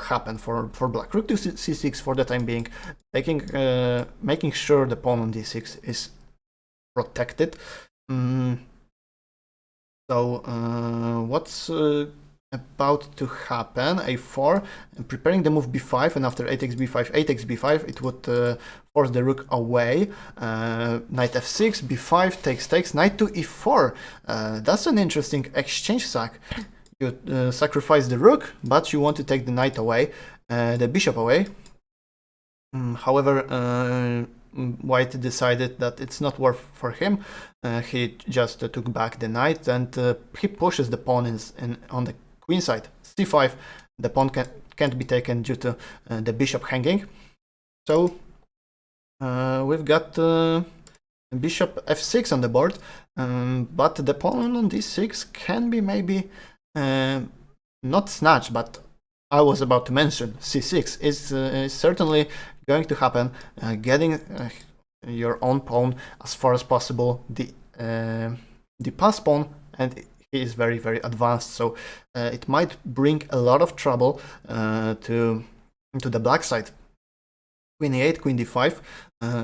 happen for black. Rook to c6 for the time being, making sure the pawn on d6 is protected. So what's about to happen? a4, preparing the move b5, and after a takes b5, a takes b5, it would force the rook away. Knight f6, b5, takes, knight to e4. That's an interesting exchange sack. You sacrifice the rook, but you want to take the knight away, the bishop away. However, white decided that it's not worth for him. He just took back the knight, and he pushes the pawn on the queen side. c5, the pawn can't be taken due to the bishop hanging. So we've got bishop f6 on the board, but the pawn on d6 can be maybe not snatched, but I was about to mention c6 is certainly going to happen. Getting your own pawn as far as possible, the pass pawn, and he is very, very advanced, so it might bring a lot of trouble to the black side. Queen e8, queen d5.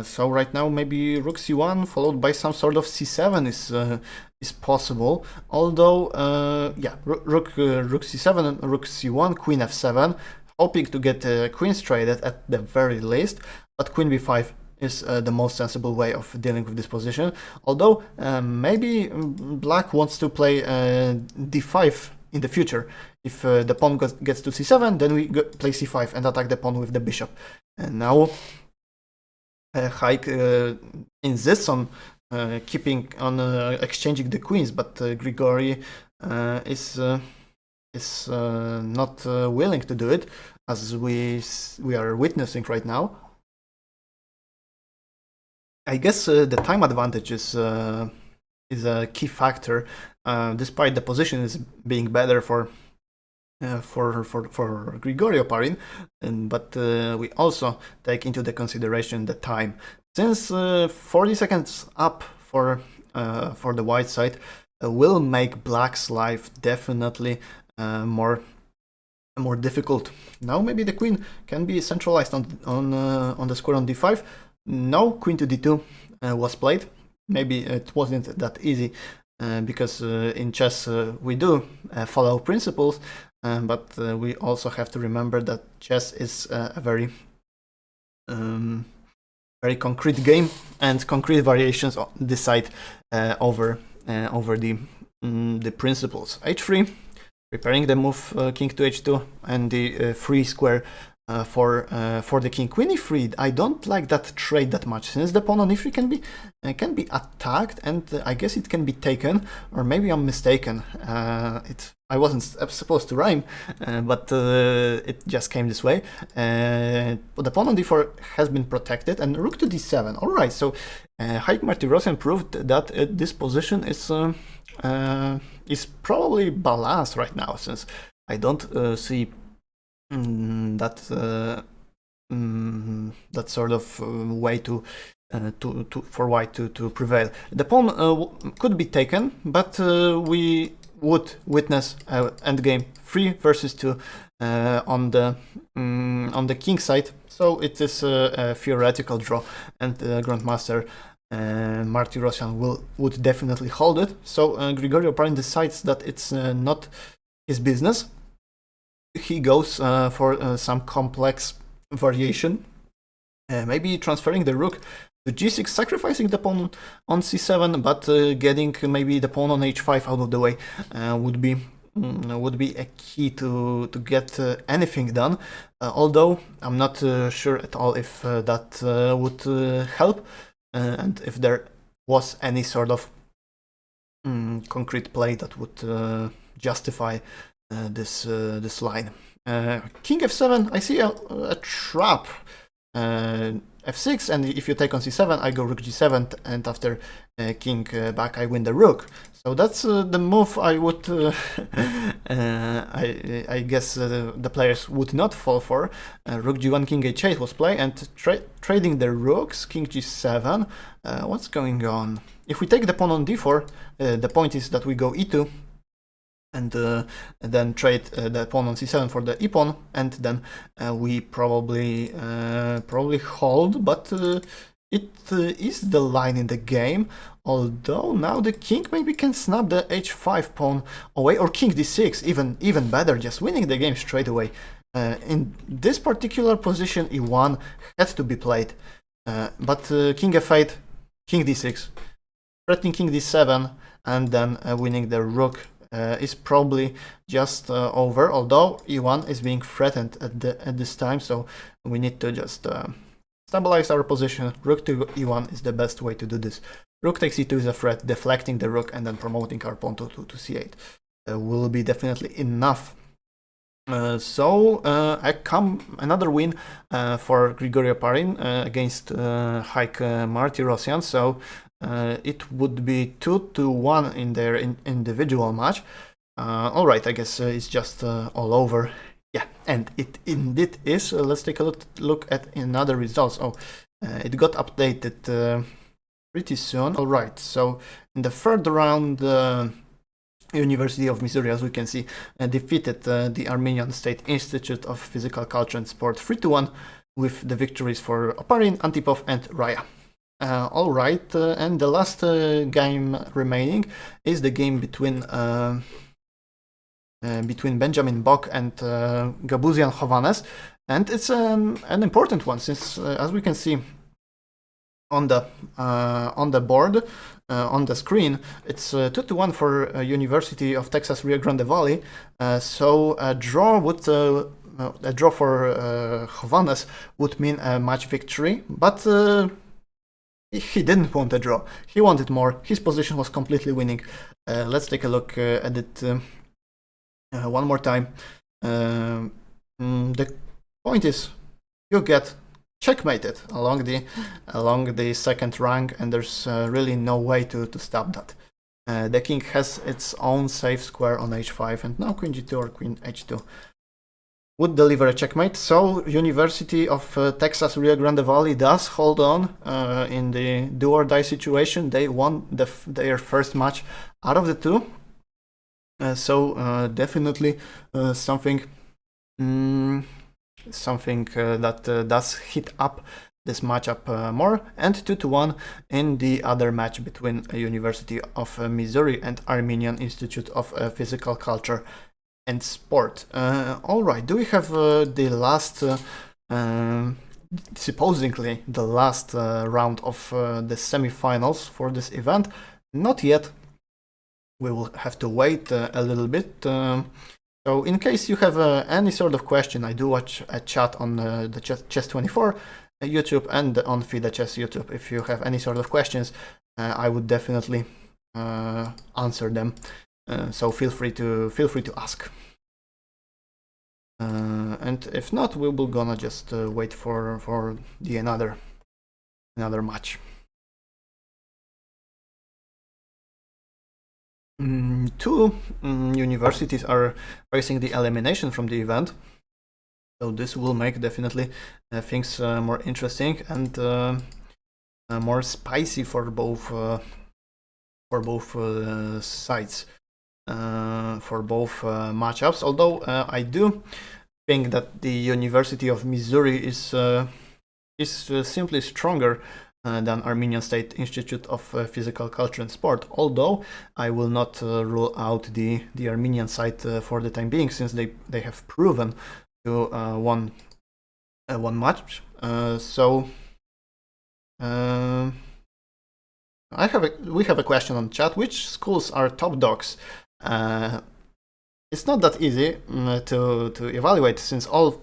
So right now maybe rook c1 followed by some sort of c7 is possible. Although yeah, rook c7 and rook c1, queen f7, hoping to get queens traded at the very least. But queen b5 is the most sensible way of dealing with this position. Although maybe black wants to play d5 in the future. If the pawn gets to c7, then we play c5 and attack the pawn with the bishop. And now Haik insists on keeping on exchanging the queens, but Grigori is not willing to do it, as we are witnessing right now. I guess the time advantage is a key factor, despite the position is being better for Grigori Oparin, but we also take into the consideration the time. Since 40 seconds up for the white side will make black's life definitely more difficult. Now maybe the queen can be centralized on the square on d5. No, queen to d2 was played. Maybe it wasn't that easy because in chess we do follow principles. But we also have to remember that chess is a very concrete game, and concrete variations decide over the principles. h3, preparing the move king to h2 and the free square for the king. Queen e3, I don't like that trade that much, since the pawn on e3 can be attacked, and I guess it can be taken, or maybe I'm mistaken. I wasn't supposed to rhyme, but it just came this way. The pawn on d4 has been protected, and rook to d7. All right, so Haik Martyrosyan proved that this position is probably balanced right now, since I don't see that sort of way for white to prevail. The pawn could be taken, but we would witness endgame 3 versus 2 on the king side. So it is a theoretical draw, and Grandmaster Martyrosyan would definitely hold it. So Grigori Oparin decides that it's not his business. He goes for some complex variation, maybe transferring the rook to g6, sacrificing the pawn on c7, but getting maybe the pawn on h5 out of the way would be a key to get anything done. Although I'm not sure at all if that would help, and if there was any sort of concrete play that would justify this line. King f7, I see a trap. F6, and if you take on c7, I go rook g7, and after king back, I win the rook. So that's the move I would, I guess the players would not fall for. Rook g1, king h8 was played, and trading the rooks, king g7. What's going on? If we take the pawn on d4, the point is that we go e2, and then trade the pawn on c7 for the e-pawn, and then we probably hold, but it is the line in the game. Although now the king maybe can snap the h5 pawn away, or king d6, even better, just winning the game straight away. In this particular position, e1 had to be played, but king f8, king d6, threatening king d7, and then winning the rook is probably just over, although e1 is being threatened at this time, so we need to just stabilize our position. Rook to e1 is the best way to do this. Rook takes e2 is a threat, deflecting the rook and then promoting our pawn to c8 will be definitely enough Another win for Grigory Oparin against Haik Martyrosyan. So it would be 2-1 in their individual match. All right, I guess it's just all over. Yeah, and it indeed is. Let's take a look at another results. Oh, it got updated pretty soon. All right, so in the third round, University of Missouri, as we can see, defeated the Armenian State Institute of Physical Culture and Sport 3-1 with the victories for Oparin, Antipov and Raya. All right, and the last game remaining is the game between Benjamin Bach and Gabuzian Chovanes, and it's an important one since, as we can see on the board, on the screen, it's 2-1 for University of Texas Rio Grande Valley. So a draw for Chovanes would mean a match victory, but he didn't want a draw. He wanted more. His position was completely winning. Let's take a look at it one more time. The point is, you get checkmated along the second rank, and there's really no way to stop that. The king has its own safe square on h5, and now queen g2 or queen h2 would deliver a checkmate. So University of Texas Rio Grande Valley does hold on in the do or die situation. They won their first match out of the two. So definitely something that does hit up this matchup more, and 2-1 in the other match between University of Missouri and Armenian Institute of Physical Culture and Sport. All right, do we have the last, supposedly the last round of the semifinals for this event? Not yet. We will have to wait a little bit. So in case you have any sort of question, I do watch a chat on the Chess24 YouTube and on FIDE Chess YouTube. If you have any sort of questions, I would definitely answer them. So feel free to ask. And if not, we will gonna just wait for the another match. Two universities are facing the elimination from the event, so this will make definitely things more interesting and more spicy for both sides, for both matchups. Although I do think that the University of Missouri is simply stronger than Armenian State Institute of Physical Culture and Sport, although I will not rule out the Armenian side for the time being, since they have proven to won one match. We have a question on chat. Which schools are top dogs? It's not that easy to evaluate, since all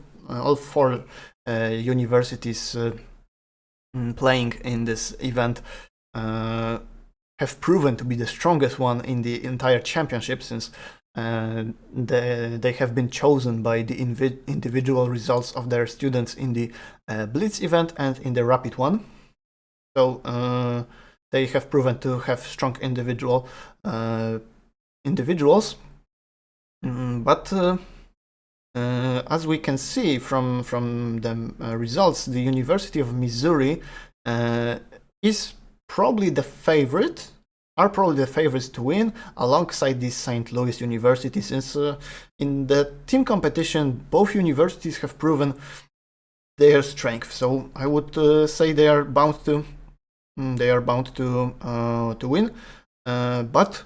four universities playing in this event have proven to be the strongest one in the entire championship, since they have been chosen by the individual results of their students in the Blitz event and in the Rapid one. So they have proven to have strong individuals, but as we can see from the results, the University of Missouri is probably the favorite, favorites to win, alongside the St. Louis University, since in the team competition both universities have proven their strength. So I would say they are bound to win, but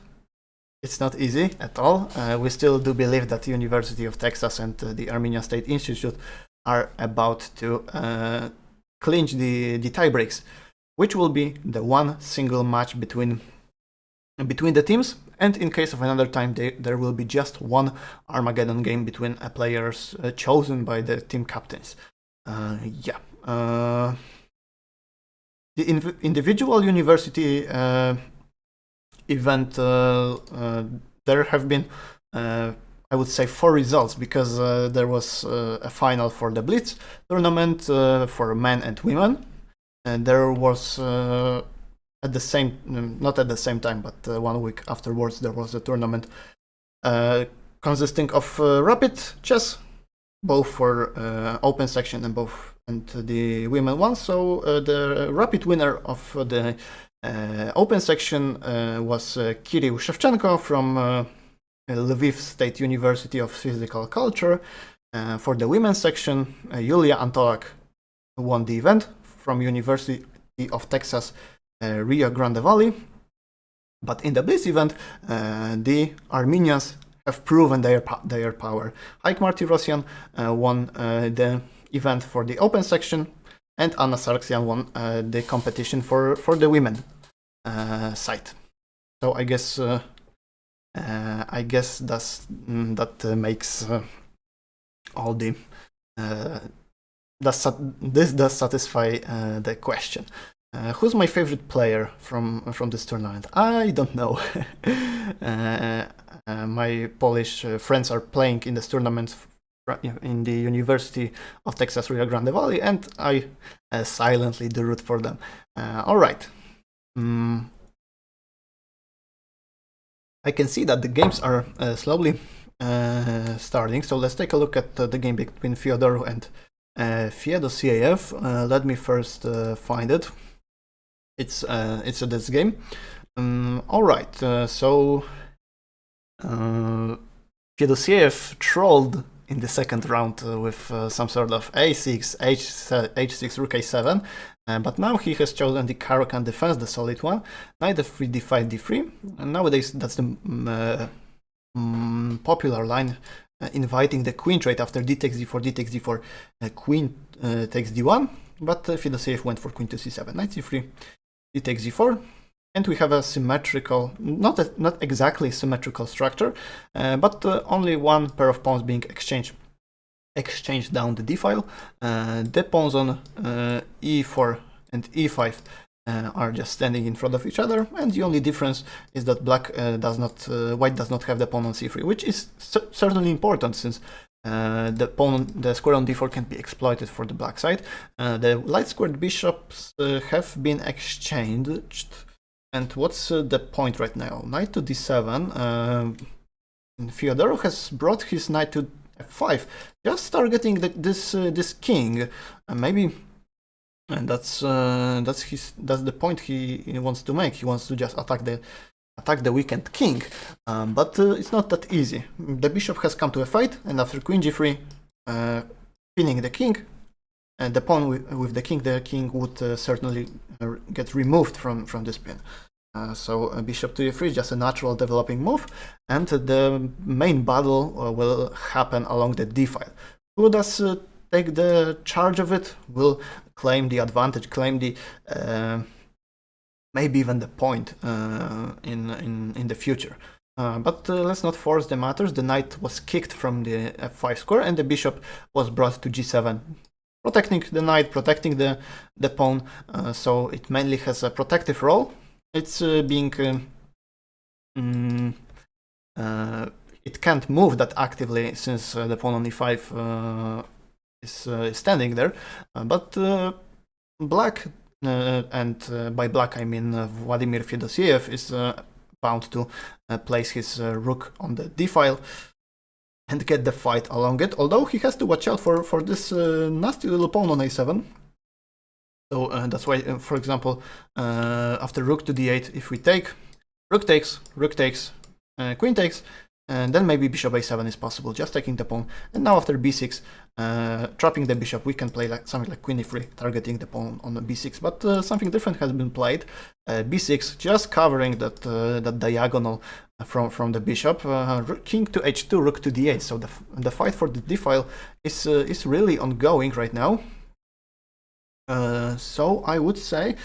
it's not easy at all. We still do believe that the University of Texas and the Armenian State Institute are about to clinch the tiebreaks, which will be the one single match between the teams. And in case of another time, there will be just one Armageddon game between players chosen by the team captains. The individual university event, there have been I would say 4 results, because there was a final for the Blitz tournament for men and women, and there was at the same, not at the same time, but 1 week afterwards, there was a tournament consisting of rapid chess, both for open section and the women one. So the rapid winner of the open section was Kirill Shevchenko from Lviv State University of Physical Culture. For the women's section, Yulia Antolak won the event from University of Texas Rio Grande Valley. But in the Blitz event, the Armenians have proven their power. Martyrosyan won the event for the open section, and Anna Sarksyan won the competition for the women side. So I guess that makes all the this does satisfy the question. Who's my favorite player from this tournament? I don't know. My Polish friends are playing in this tournament in the University of Texas Rio Grande Valley, and I silently do root for them. All right. I can see that the games are slowly starting, so let's take a look at the game between Fyodor and Fedosiev. Let me first find it. It's this game. All right, so Fedosiev trolled in the second round with some sort of a6, h6, rook a7, but now he has chosen the Caro-Kann defense, the solid one, knight f3, d5, d3, and nowadays that's the popular line, inviting the queen trade after d takes d4, d takes d4, queen takes d1, but Fedosiev went for queen to c7, knight c3, d takes d4, and we have a symmetrical, not exactly symmetrical structure, but only one pair of pawns being exchanged down the d file. The pawns on e4 and e5 are just standing in front of each other, and the only difference is that white does not have the pawn on c3, which is certainly important, since the square on d4 can be exploited for the black side. The light squared bishops have been exchanged. And what's the point right now? Knight to d7. Fyodor has brought his knight to f5, just targeting this king. Maybe, and that's the point he wants to make. He wants to just attack the weakened king, but it's not that easy. The bishop has come to f8, and after queen g3, pinning the king, and the pawn with the king would certainly get removed from this pin. So bishop to e3 is just a natural developing move, and the main battle will happen along the d file. Who does take the charge of it? Will claim the advantage, claim the maybe even the point in the future. But let's not force the matters. The knight was kicked from the f5 square, and the bishop was brought to g7. Protecting the knight, protecting the pawn, so it mainly has a protective role. It's being it can't move that actively, since the pawn on e5 is standing there. But black, and by black I mean Vladimir Fedosiev, is bound to place his rook on the d file and get the fight along it, although he has to watch out for this nasty little pawn on a7. So that's why, for example, after rook to d8, if we take, rook takes, queen takes, and then maybe bishop a7 is possible, just taking the pawn. And now after b6, trapping the bishop, we can play something like queen e3, targeting the pawn on the b6. But something different has been played. b6, just covering that diagonal from the bishop. King to h2, rook to d8. So the fight for the d file is really ongoing right now. So I would say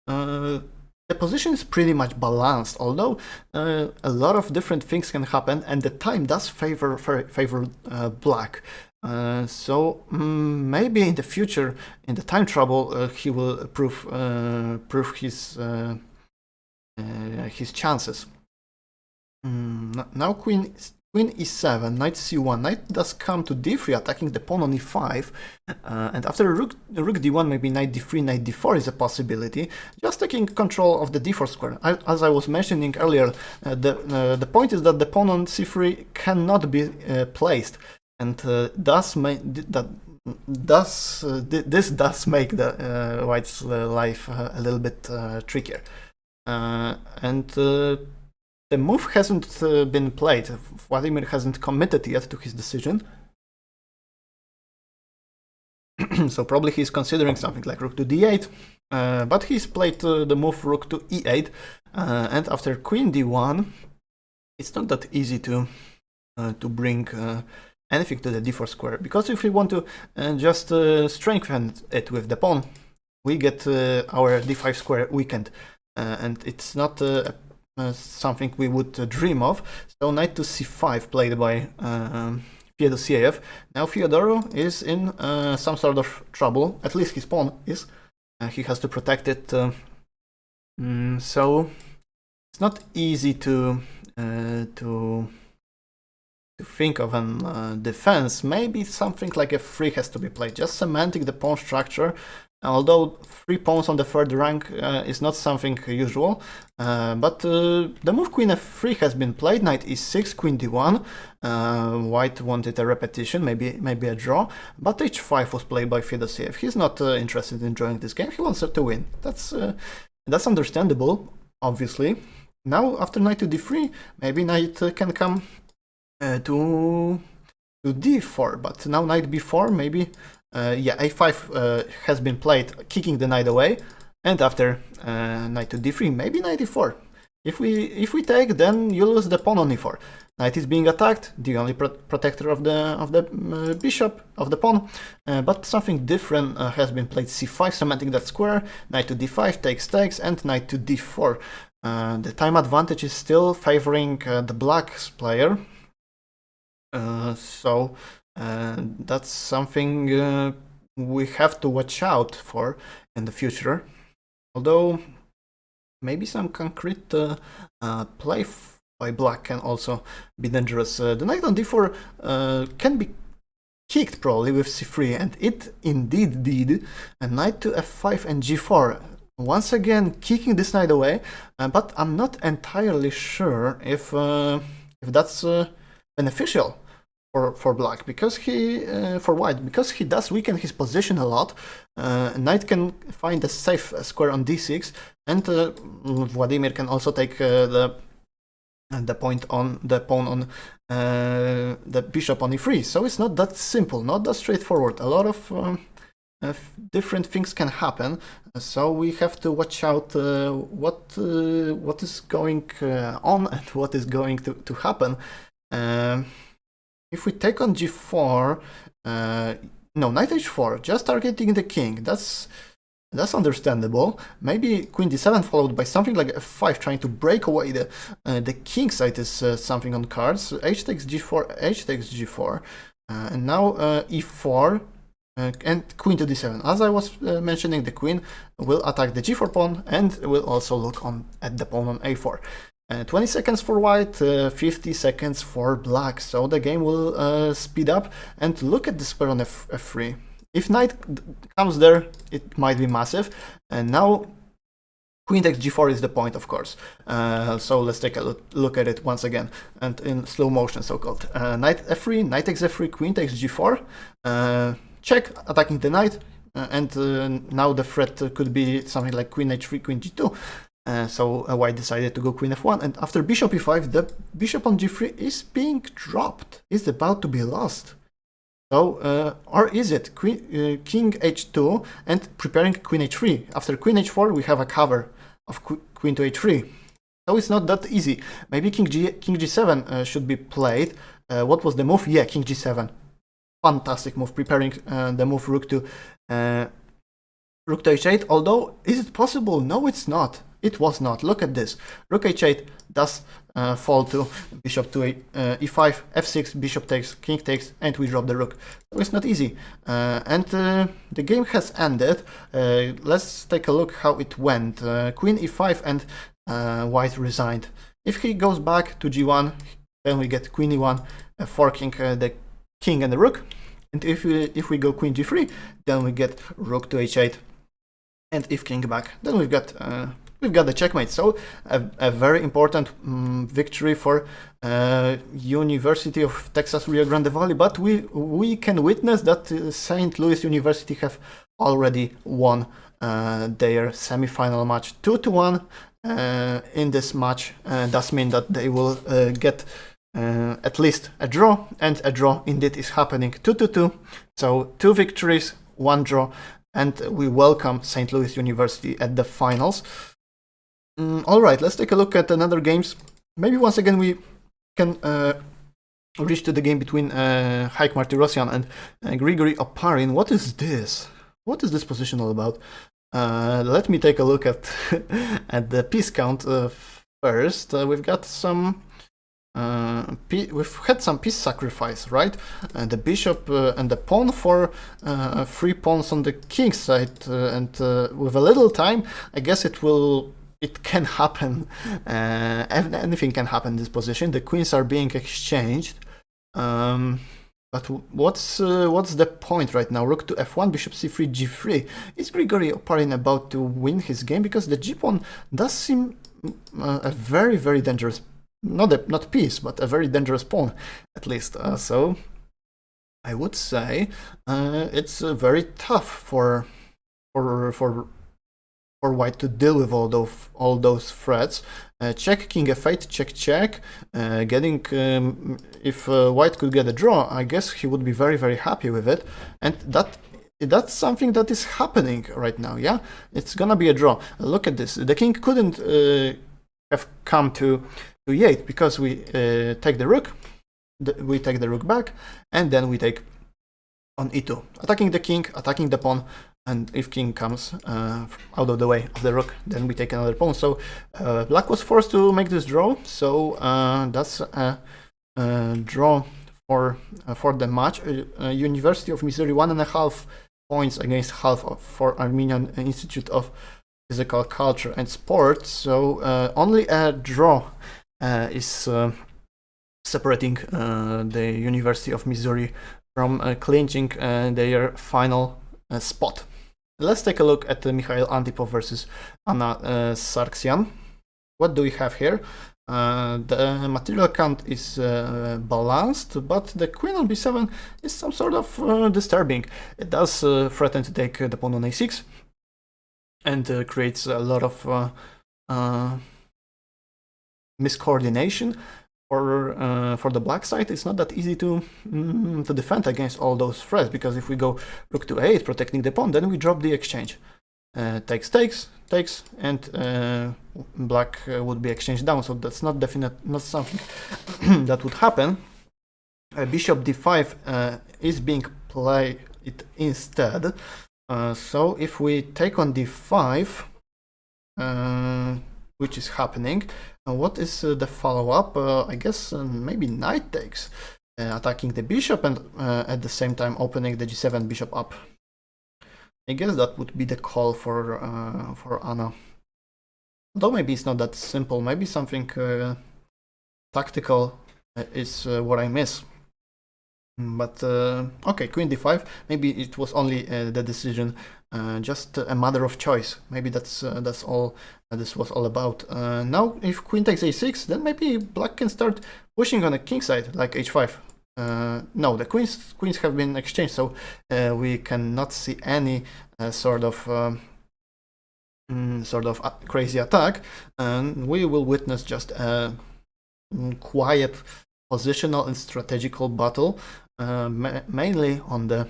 the position is pretty much balanced, although a lot of different things can happen, and the time does favor black. So maybe in the future, in the time trouble, he will prove his chances. Now queen Queen e7, knight c1, knight does come to d3, attacking the pawn on e5, and after rook d1, maybe knight d3, knight d4 is a possibility, just taking control of the d4 square. As I was mentioning earlier, the point is that the pawn on c3 cannot be placed, and this does make the white's life a little bit trickier. The move hasn't been played. Vladimir hasn't committed yet to his decision. So probably he's considering something like rook to d8, but he's played the move rook to e8, and after queen d1, it's not that easy to bring anything to the d4 square, because if we want to just strengthen it with the pawn, we get our d5 square weakened, and it's not something we would dream of. So knight to c5 played by Feodosiev. Now Fyodor is in some sort of trouble, at least his pawn is. He has to protect it, so it's not easy to think of a defense. Maybe something like f3 has to be played, just cementing the pawn structure. Although 3 pawns on the third rank is not something usual, but the move queen f3 has been played, knight e6, queen d1. White wanted a repetition, maybe a draw, but h5 was played by Feodosiev. He's not interested in drawing this game, he wants to win. That's understandable, obviously. Now after knight to d3, maybe knight can come to d4, but now knight b4, maybe. Yeah, a5 has been played, kicking the knight away, and after knight to d3, maybe knight e4. If we take, then you lose the pawn on e4. Knight is being attacked, the only protector of the bishop, of the pawn, but something different has been played. c5, cementing that square, knight to d5, takes, and knight to d4. The time advantage is still favoring the black player, so that's something we have to watch out for in the future. Although maybe some concrete play by black can also be dangerous. The knight on d4 can be kicked probably with c3, and it indeed did. And knight to f5 and g4, once again kicking this knight away, but I'm not entirely sure if that's beneficial for black, because for white, because he does weaken his position a lot. Knight can find a safe square on d6, and Vladimir can also take the pawn on the bishop on e3. So it's not that simple, not that straightforward. A lot of different things can happen. So we have to watch out what is going on and what is going to happen. If we take on g4, no, knight h4, just targeting the king, that's understandable. Maybe queen d7 followed by something like f5, trying to break away the king side is something on cards. H takes g4, h takes g4, and now e4 and queen to d7. As I was mentioning, the queen will attack the g4 pawn and will also look at the pawn on a4. 20 seconds for white, 50 seconds for black, so the game will speed up. And look at the square on f3. If knight comes there, it might be massive. And now queen takes g4 is the point, of course. So let's take a look at it once again, and in slow motion, so-called. Knight f3, knight takes f3, queen takes g4. Check, attacking the knight, and now the threat could be something like queen h3, queen g2. So white decided to go queen f1, and after bishop e5, the bishop on g3 is being dropped, is about to be lost. So, or is it king h2 and preparing queen h3? After queen h4, we have a cover of queen to h3. So it's not that easy. Maybe king g7 should be played. What was the move? Yeah, king g7. Fantastic move, preparing the move rook to h8. Although, is it possible? No, it's not. It was not. Look at this. Rook h8 does fall to bishop to e5, f6, bishop takes, king takes, and we drop the rook. So it's not easy. And the game has ended. Let's take a look how it went. Queen e5 and white resigned. If he goes back to g1, then we get queen e1, forking the king and the rook. And if we go queen g3, then we get rook to h8, and if king back, then we've got the checkmate. So a very important victory for University of Texas Rio Grande Valley. But we can witness that St. Louis University have already won their semi-final match 2-1 in this match. Does mean that they will get at least a draw, and a draw indeed is happening, 2-2. So 2 victories, 1 draw, and we welcome St. Louis University at the finals. Alright, let's take a look at another games. Maybe once again we can reach to the game between Haik Martyrosyan and Grigory Oparin. What is this? What is this position all about? Let me take a look at at the piece count first. We've got some we've had some piece sacrifice, right? The bishop and the pawn for 3 pawns on the king side, and with a little time, I guess it can happen. Anything can happen in this position. The queens are being exchanged. But what's the point right now? Rook to f1, bishop c3, g3. Is Grigory Oparin about to win his game? Because the g-pawn does seem a very, very dangerous, not piece, but a very dangerous pawn, at least. So I would say it's very tough for white to deal with all those threats. Check king f8, check. Getting if white could get a draw, I guess he would be very, very happy with it, and that's something that is happening right now. Yeah, it's gonna be a draw. Look at this. The king couldn't have come to e8 because we take the rook. We take the rook back, and then we take on e2, attacking the king, attacking the pawn. And if king comes out of the way of the rook, then we take another pawn. So black was forced to make this draw. So that's a draw for the match. University of Missouri 1.5 points against half for Armenian Institute of Physical Culture and Sport. So only a draw is separating the University of Missouri from clinching their final spot. Let's take a look at Mikhail Antipov versus Anna Sarksyan. What do we have here? The material count is balanced, but the queen on b7 is some sort of disturbing. It does threaten to take the pawn on a6 and creates a lot of miscoordination. For the black side, it's not that easy to defend against all those threats, because if we go rook to a8, protecting the pawn, then we drop the exchange. Takes, and black would be exchanged down, so that's not something that would happen. Bishop d5 is being played instead. So if we take on d5, which is happening, what is the follow-up? I guess maybe knight takes, attacking the bishop and at the same time opening the g7 bishop up. I guess that would be the call for Anna. Though maybe it's not that simple. Maybe something tactical is what I miss. But okay, queen d5. Maybe it was only the decision, just a matter of choice. Maybe that's all this was all about. Now, if queen takes a6, then maybe black can start pushing on the king side, like h5. No, the queens have been exchanged, so we cannot see any sort of crazy attack, and we will witness just a quiet positional and strategical battle, mainly on the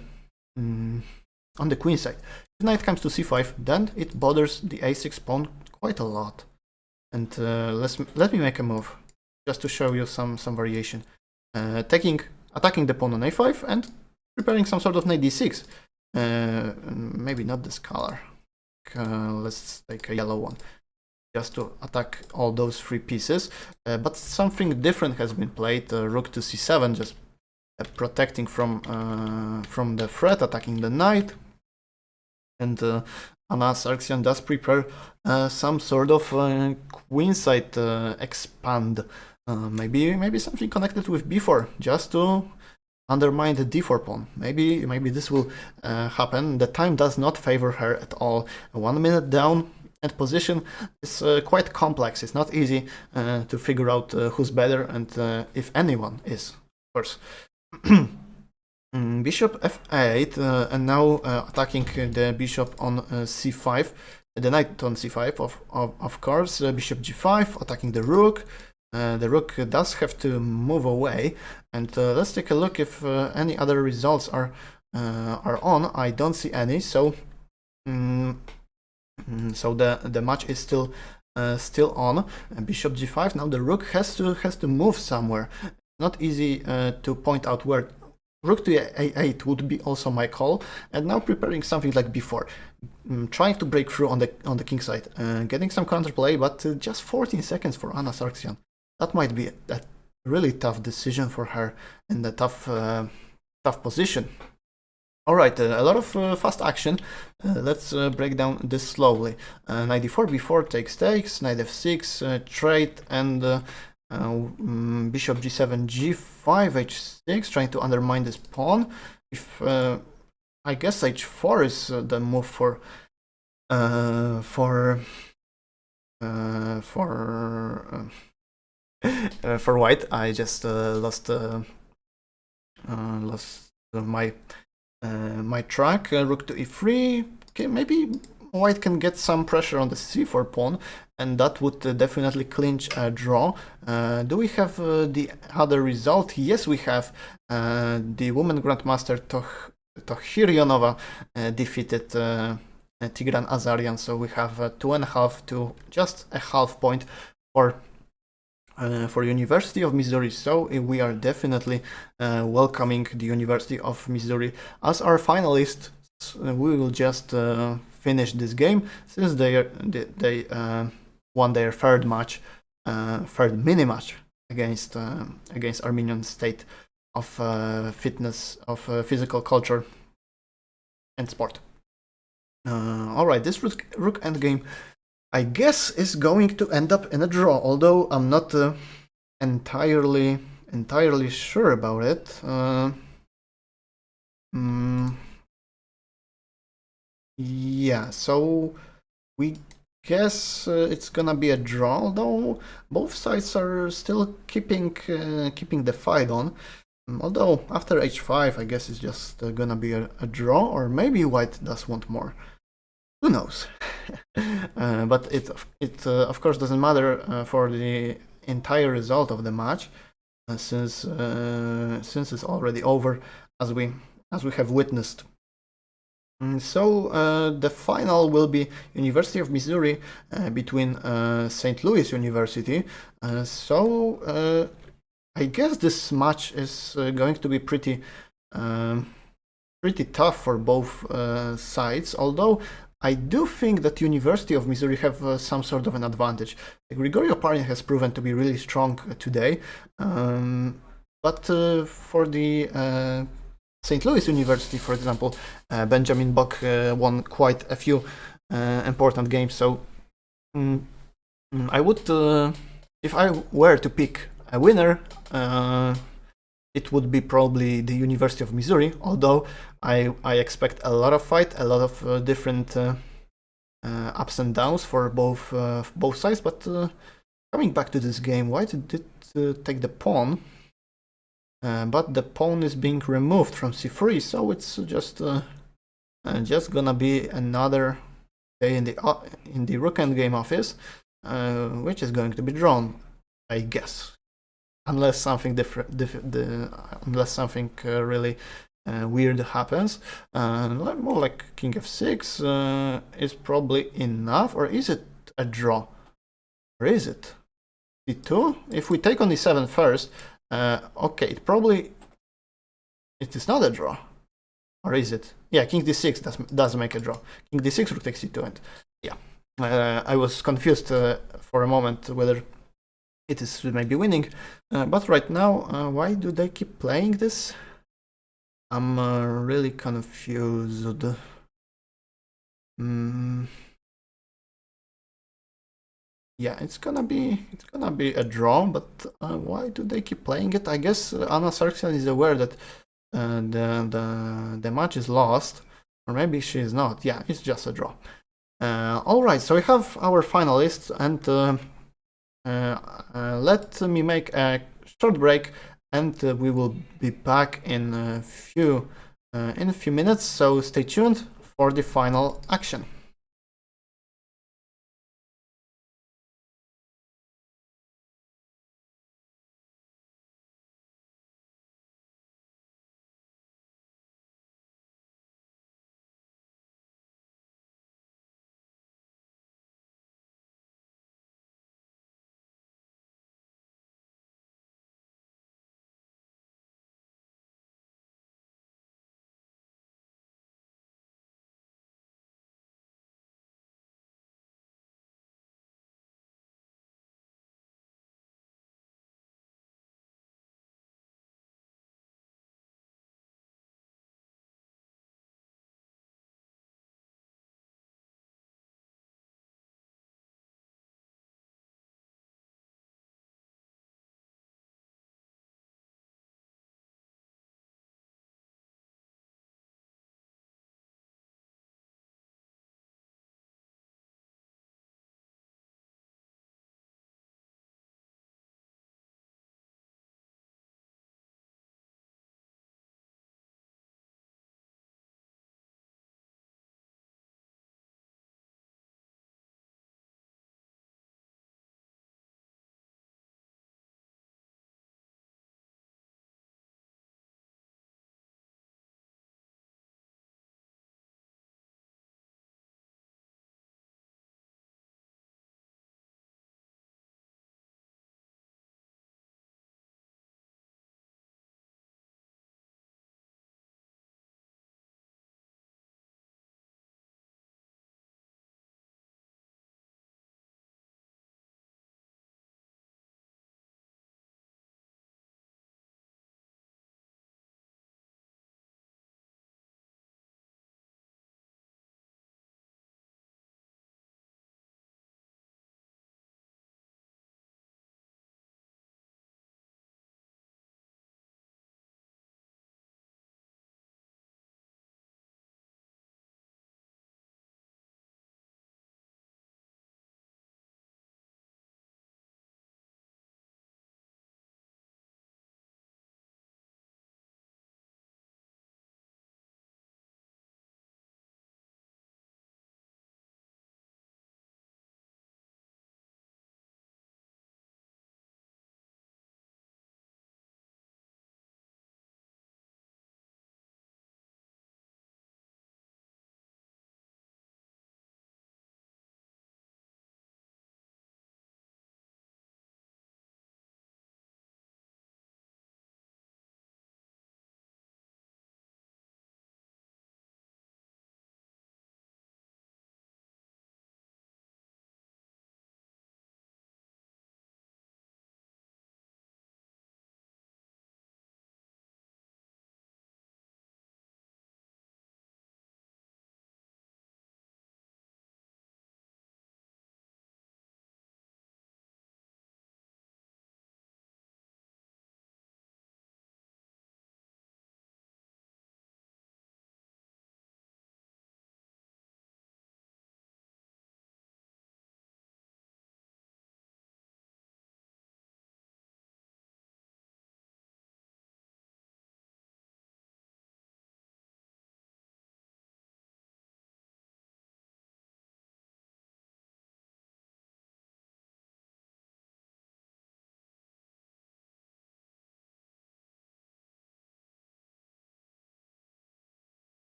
queen side. If knight comes to c5, then it bothers the a6 pawn quite a lot. And let me make a move just to show you some variation. Attacking the pawn on a5 and preparing some sort of knight d6. Maybe not this color. Let's take a yellow one, just to attack all those 3 pieces. But something different has been played. Rook to c7, just protecting from the threat, attacking the knight. And Anna Sarksyan does prepare some sort of queenside expand Maybe something connected with b4, just to undermine the d4 pawn. Maybe this will happen. The time does not favor her at all. 1 minute down, and position is quite complex. It's not easy to figure out who's better and if anyone is, of course. Bishop f8, and now attacking the bishop on c5, the knight on c5, of course. Bishop g5, attacking the rook. The rook does have to move away, and let's take a look if any other results are on. I don't see any, so so the match is still on. Bishop g5. Now the rook has to move somewhere. Not easy to point out where. Rook to a8 would be also my call, and now preparing something like b4, trying to break through on the king side, getting some counterplay, but just 14 seconds for Anna Sarksyan. That might be a really tough decision for her in the tough position. All right, a lot of fast action. Let's break down this slowly. Knight d4, b4 takes, knight f6, trade, and bishop g7, g5, h6, trying to undermine this pawn. If I guess h4 is the move for white. I just lost my track. Rook to e3. Okay, maybe white can get some pressure on the c4 pawn, and that would definitely clinch a draw. Do we have the other result? Yes, we have. The woman grandmaster Tohirionova defeated Tigran Azarian, so we have 2.5 to just a half point for University of Missouri. So we are definitely welcoming the University of Missouri as our finalists. We will just finish this game, since they won their third mini match against Armenian State of Fitness, of Physical Culture and Sport. All right, this rook endgame, I guess, is going to end up in a draw, although I'm not entirely sure about it. Yeah, so we guess it's gonna be a draw, although both sides are still keeping the fight on. Although after h5, I guess it's just gonna be a draw, or maybe white does want more. Who knows? But it of course doesn't matter for the entire result of the match, since it's already over, as we have witnessed. So the final will be University of Missouri between St. Louis University. So I guess this match is going to be pretty tough for both sides, although I do think that University of Missouri have some sort of an advantage. Grigory Oparin has proven to be really strong today, but for the St. Louis University, for example, Benjamin Bach won quite a few important games. So I would, if I were to pick a winner, it would be probably the University of Missouri, although I expect a lot of fight, a lot of different ups and downs for both sides. But coming back to this game, white did take the pawn, but the pawn is being removed from c3, so it's just gonna be another day in the rook endgame office, which is going to be drawn, I guess. Unless something unless something really weird happens. More like king f6 is probably enough, or is it a draw? Or is it c2? If we take on e7 first, okay, it is not a draw. Or is it? Yeah, king d6 does make a draw. King d6 rook takes c2, and yeah, I was confused for a moment whether it is maybe winning, but right now, why do they keep playing this? I'm really confused. yeah, it's gonna be a draw. But why do they keep playing it? I guess Anna Sarksyan is aware that the match is lost, or maybe she is not. Yeah, it's just a draw. All right, so we have our finalists, and let me make a short break, and we will be back in a few minutes. So stay tuned for the final action.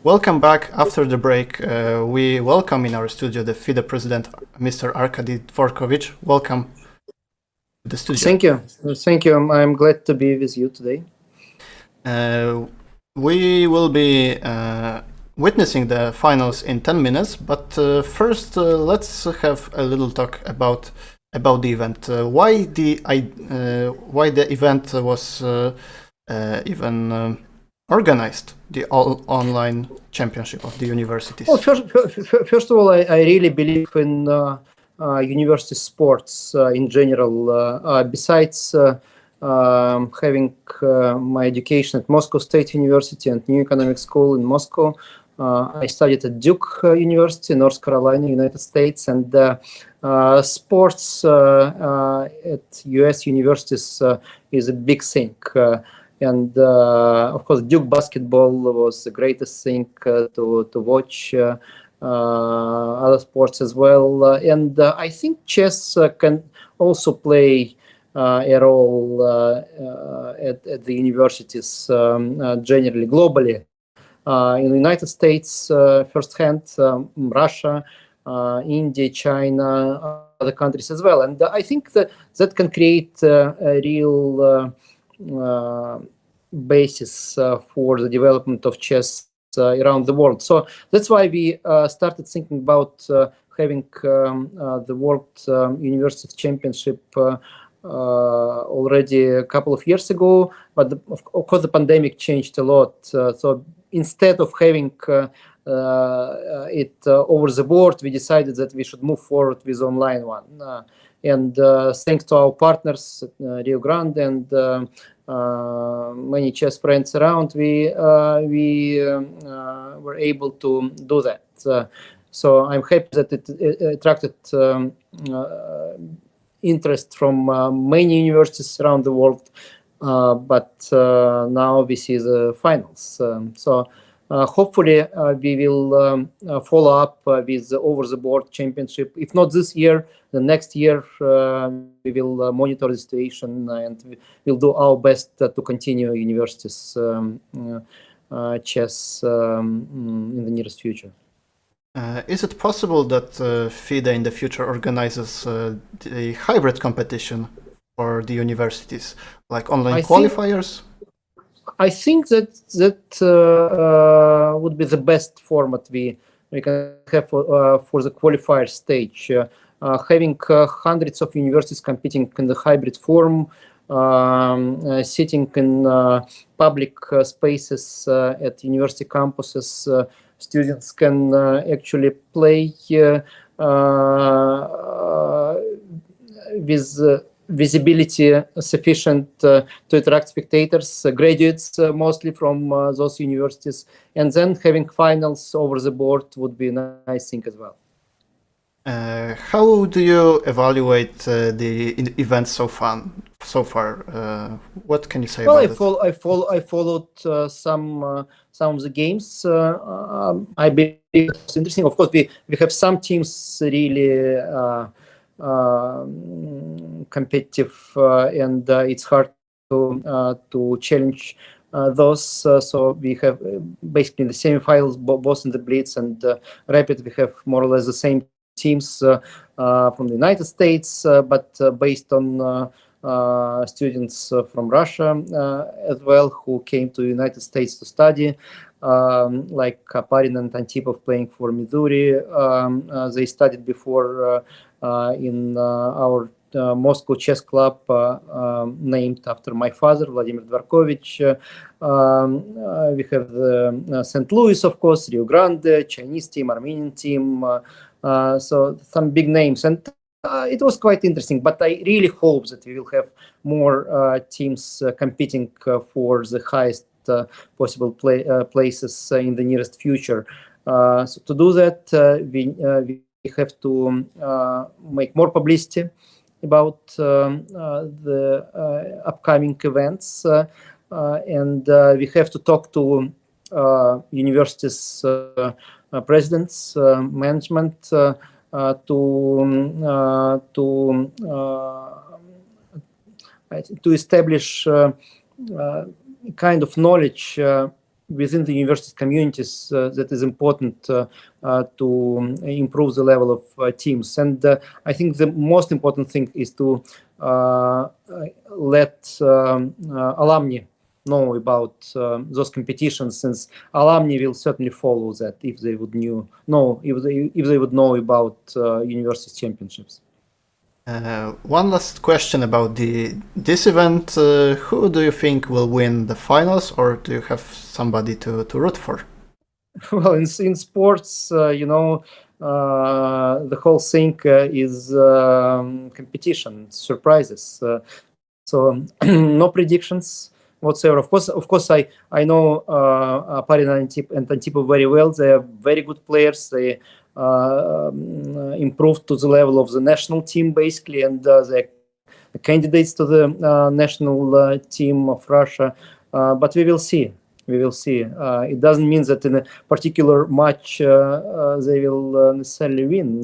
Welcome back after the break. We welcome in our studio the FIDE President, Mr. Arkady Dvorkovich. Welcome to the studio. Thank you. Thank you. I'm glad to be with you today. We will be witnessing the finals in 10 minutes, but first let's have a little talk about the event. Why the event was even organized, the online championship of the universities? Well, first of all, I really believe in university sports in general. Besides having my education at Moscow State University and New Economic School in Moscow, I studied at Duke University, North Carolina, United States, and sports at US universities is a big thing. And of course, Duke basketball was the greatest thing to watch. Other sports as well, and I think chess can also play a role at the universities generally, globally. In the United States, firsthand, Russia, India, China, other countries as well, and I think that can create a real basis for the development of chess around the world. So that's why we started thinking about having the World University Championship already a couple of years ago, but of course the pandemic changed a lot. So instead of having it over the board, we decided that we should move forward with online one. And thanks to our partners, Rio Grande and many chess friends around, we were able to do that. So I'm happy that it attracted interest from many universities around the world. But now we see the finals. So hopefully we will follow up with the over-the-board championship. If not this year, the next year we will monitor the situation and we'll do our best to continue universities chess in the nearest future. Is it possible that FIDE in the future organizes the hybrid competition for the universities, like online qualifiers? I think that would be the best format we can have for the qualifier stage. Having hundreds of universities competing in the hybrid form, sitting in public spaces at university campuses, students can actually play with visibility sufficient to attract spectators, graduates mostly from those universities, and then having finals over the board would be a nice thing as well. How do you evaluate the event so far? What can you say about it? I followed some of the games. I believe it's interesting. Of course, we have some teams really competitive, and it's hard to challenge those. So we have basically in the semifinals, both in the Blitz and Rapid, we have more or less the same teams from the United States, but based on students from Russia as well, who came to the United States to study, like Oparin and Antipov playing for Missouri. They studied before in our Moscow chess club, named after my father, Vladimir Dvorkovich. We have the St. Louis, of course, Rio Grande, Chinese team, Armenian team. So some big names, and it was quite interesting. But I really hope that we will have more teams competing for the highest possible places in the nearest future. So to do that, we have to make more publicity about the upcoming events, and we have to talk to universities' presidents, management, to establish kind of knowledge within the university communities that is important to improve the level of teams. And I think the most important thing is to let alumni know about those competitions, since alumni will certainly follow that if they would if they would know about university championships. One last question about this event. Who do you think will win the finals, or do you have somebody to root for? Well, in sports, the whole thing is competition, surprises. So no predictions whatsoever. Of course, I know Oparin and Antipov very well. They are very good players. They improved to the level of the national team, basically, and they're candidates to the national team of Russia. But we will see. We will see. It doesn't mean that in a particular match they will necessarily win.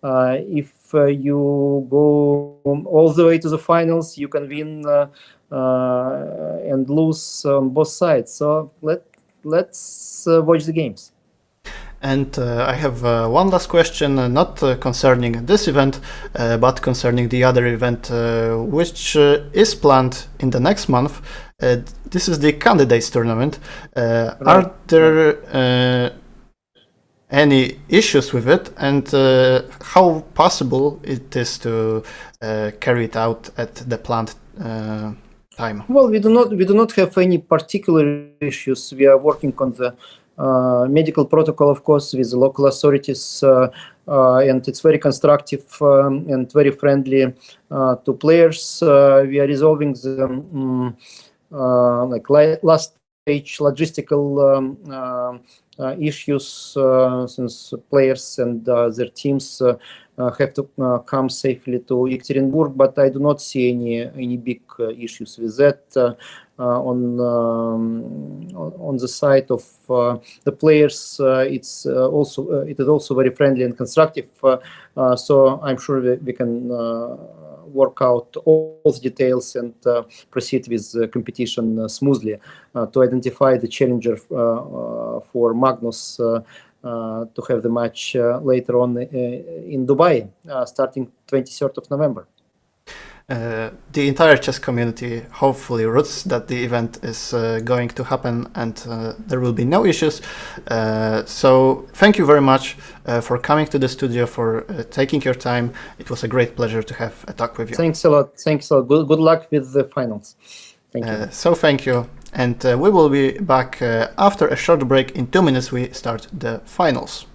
If you go all the way to the finals, you can win and lose on both sides. So let's watch the games. And I have one last question, not concerning this event, but concerning the other event, which is planned in the next month. This is the Candidates Tournament. Right. Are there any issues with it, and how possible it is to carry it out at the planned time? Well, we do not have any particular issues. We are working on the medical protocol, of course, with the local authorities, and it's very constructive and very friendly to players. We are resolving the last stage logistical issues, since players and their teams have to come safely to Ekaterinburg, but I do not see any big issues with that. On the side of the players, it is also very friendly and constructive. So I'm sure we can work out all the details and proceed with the competition smoothly to identify the challenger for Magnus to have the match later on in Dubai, starting 23rd of November. The entire chess community hopefully roots that the event is going to happen and there will be no issues. So thank you very much for coming to the studio, for taking your time. It was a great pleasure to have a talk with you. Thanks a lot. Thanks a lot. Good luck with the finals. Thank you. So thank you. And we will be back after a short break. In 2 minutes we start the finals.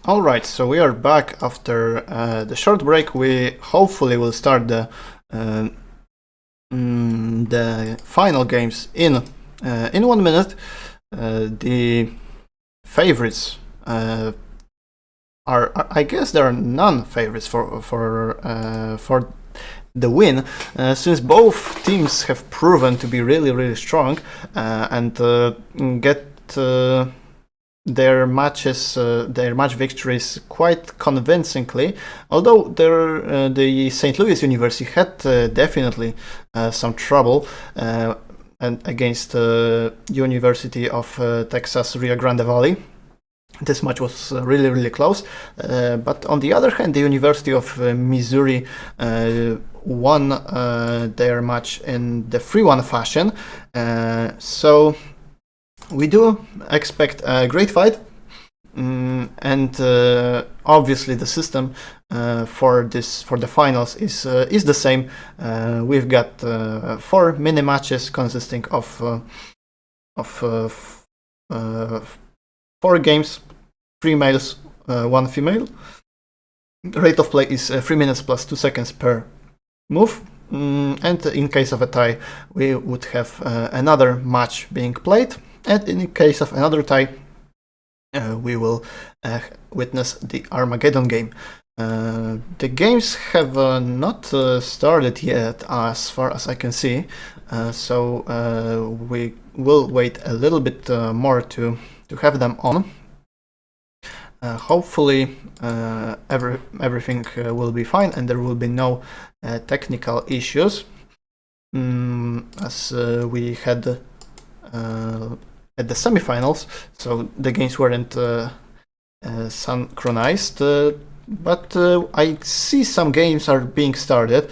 All right, so we are back after the short break. We hopefully will start the final games in 1 minute. The favorites are, I guess, there are none favorites for the win, since both teams have proven to be really strong and get their match victories quite convincingly. Although the St. Louis University had definitely some trouble and against University of Texas Rio Grande Valley. This match was really close, but on the other hand, the University of Missouri won their match in the 3-1 fashion. So we do expect a great fight, and obviously the system for the finals is the same. We've got 4 mini matches consisting of 4 games, 3 males, 1 female. Rate of play is 3 minutes plus 2 seconds per move. And in case of a tie, we would have another match being played. And in case of another tie, we will witness the Armageddon game. The games have not started yet, as far as I can see, so we will wait a little bit more to have them on. Hopefully everything will be fine and there will be no technical issues, as we had at the semifinals, so the games weren't synchronized, but I see some games are being started,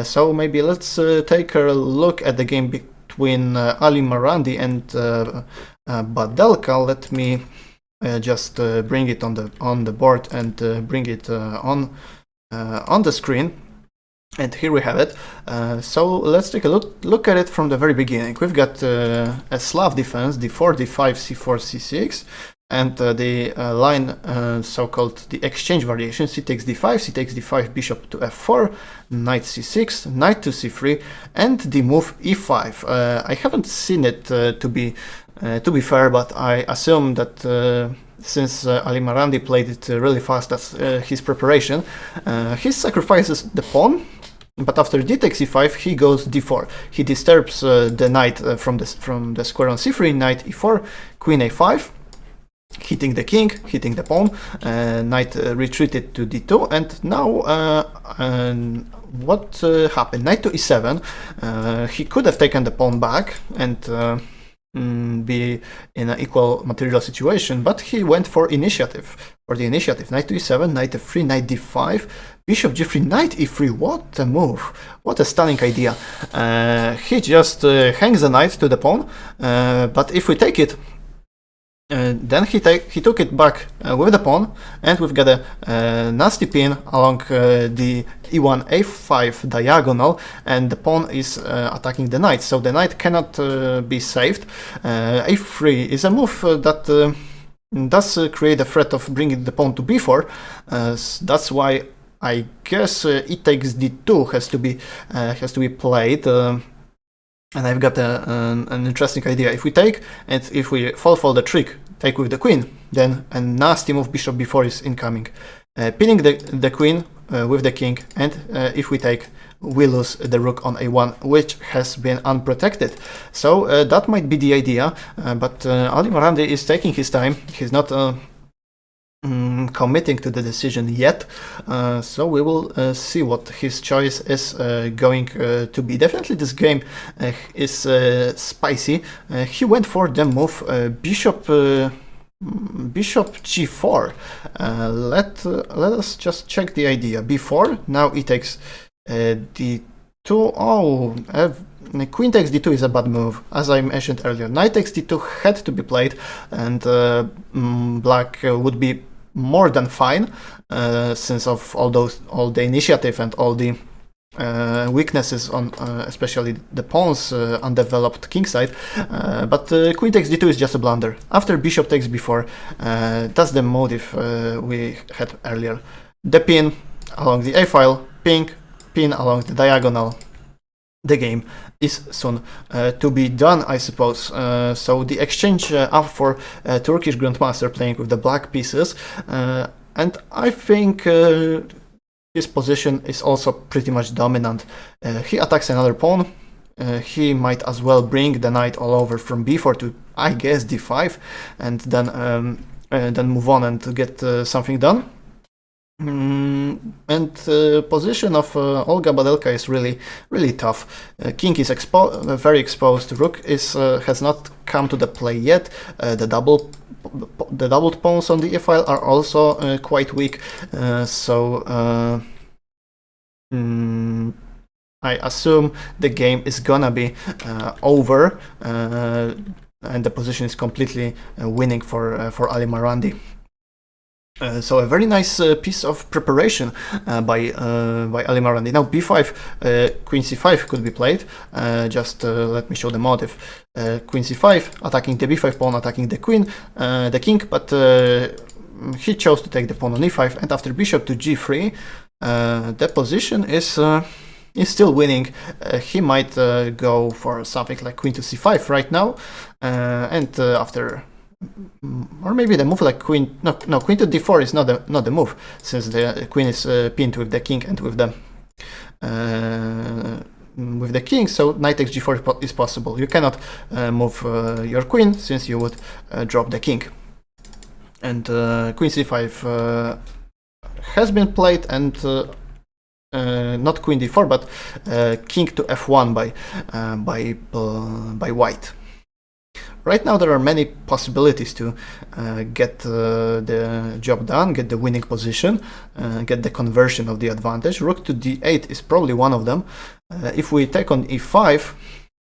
so maybe let's take a look at the game between Ali Marandi and Badelka. Let me just bring it on the board and bring it on the screen. And here we have it. So let's take a look at it from the very beginning. We've got a Slav defense, d4, d5, c4, c6, and the line, so-called the exchange variation, c takes d5, bishop to f4, knight c6, knight to c3, and the move e5. I haven't seen it to be fair, but I assume that since Ali Marandi played it really fast as his preparation, he sacrifices the pawn, but after d takes e5 he goes d4. He disturbs the knight from the square on c3, knight e4, queen a5, hitting the king, hitting the pawn, knight retreated to d2, and now what happened? Knight to e7. He could have taken the pawn back and be in an equal material situation, but he went for initiative. Knight to e7, knight f3, knight d5, bishop g3, knight e3. What a move! What a stunning idea! He just hangs the knight to the pawn, but if we take it, then he took it back with the pawn, and we've got a nasty pin along the e1 a5 diagonal, and the pawn is attacking the knight, so the knight cannot be saved. a3 is a move that does create a threat of bringing the pawn to b4. That's why I guess e takes d2 has to be played. And I've got an interesting idea. If we take, and if we fall for the trick, take with the queen, then a nasty move bishop b4 is incoming. Pinning the queen with the king, and if we take, we lose the rook on a1, which has been unprotected. So that might be the idea, but Ali Marandi is taking his time. He's not committing to the decision yet, so we will see what his choice is going to be. Definitely this game is spicy. He went for the move bishop g4. Let us just check the idea. b4, now e takes d2. Oh, queen takes d2 is a bad move, as I mentioned earlier. Knight takes d2 had to be played, and black would be more than fine, since of all the initiative and all the weaknesses on especially the pawn's undeveloped king side, but queen takes d2 is just a blunder. After bishop takes b4, that's the motive we had earlier. The pin along the a file, pin along the diagonal. The game is soon to be done, I suppose. So the exchange up for Turkish grandmaster playing with the black pieces, and I think his position is also pretty much dominant. He attacks another pawn. He might as well bring the knight all over from b4 to, I guess, d5, and then move on and get something done. And position of Olga Badelka is really tough. King is very exposed. Rook has not come to the play yet. The doubled pawns on the e-file are also quite weak. So I assume the game is gonna be over, and the position is completely winning for Ali Marandi. So a very nice piece of preparation by Ali Marandi. Now b5, queen c5 could be played. Just let me show the motive. Queen c5 attacking the b5 pawn, attacking the queen, the king, but he chose to take the pawn on e5, and after bishop to g3, the position is still winning. He might go for something like queen to c5 right now, and after, or maybe the move like queen. No, queen to d4 is not the move, since the queen is pinned with the king and with the king. So knight takes g4 is possible. You cannot move your queen, since you would drop the king. And queen c5 has been played, and not queen d4, but king to f1 by white. Right now there are many possibilities to get the job done, get the winning position, get the conversion of the advantage. Rook to d8 is probably one of them. If we take on e5,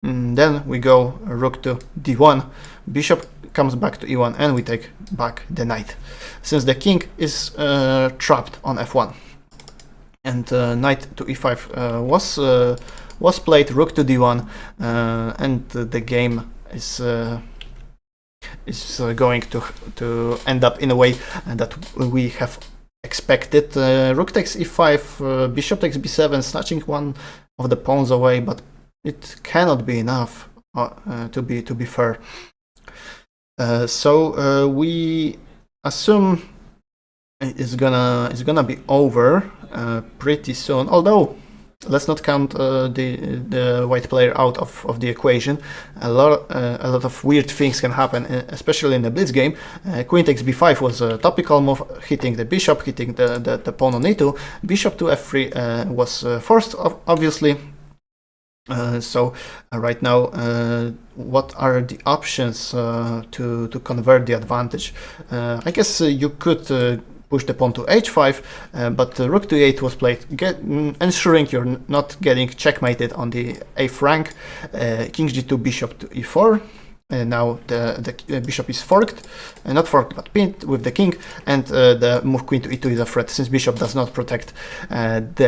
then we go rook to d1, bishop comes back to e1, and we take back the knight, since the king is trapped on f1. And knight to e5 was played, rook to d1, and the game is going to end up in a way that we have expected. Rook takes e5, bishop takes b7, snatching one of the pawns away, but it cannot be enough to be fair. So we assume it's gonna be over pretty soon. Although let's not count the white player out of the equation. A lot of weird things can happen, especially in the Blitz game. Queen takes b5 was a topical move, hitting the bishop, hitting the pawn on e2. Bishop to f3 was forced, obviously. So right now, what are the options to convert the advantage? I guess you could push the pawn to h5, but rook to e8 was played, ensuring you're not getting checkmated on the a rank. King g2, bishop to e4. Now the bishop is forked, not forked but pinned with the king, and the move queen to e2 is a threat, since bishop does not protect the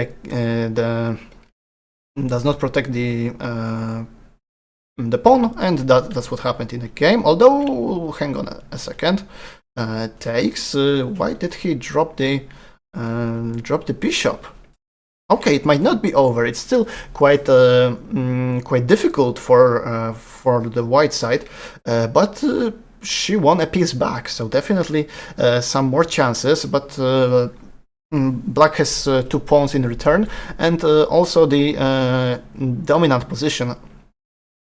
pawn, and that's what happened in the game. Although, hang on a second. Takes. Why did he drop the bishop? Okay, it might not be over. It's still quite difficult for the white side, but she won a piece back. So definitely some more chances. But black has 2 pawns in return, and also the dominant position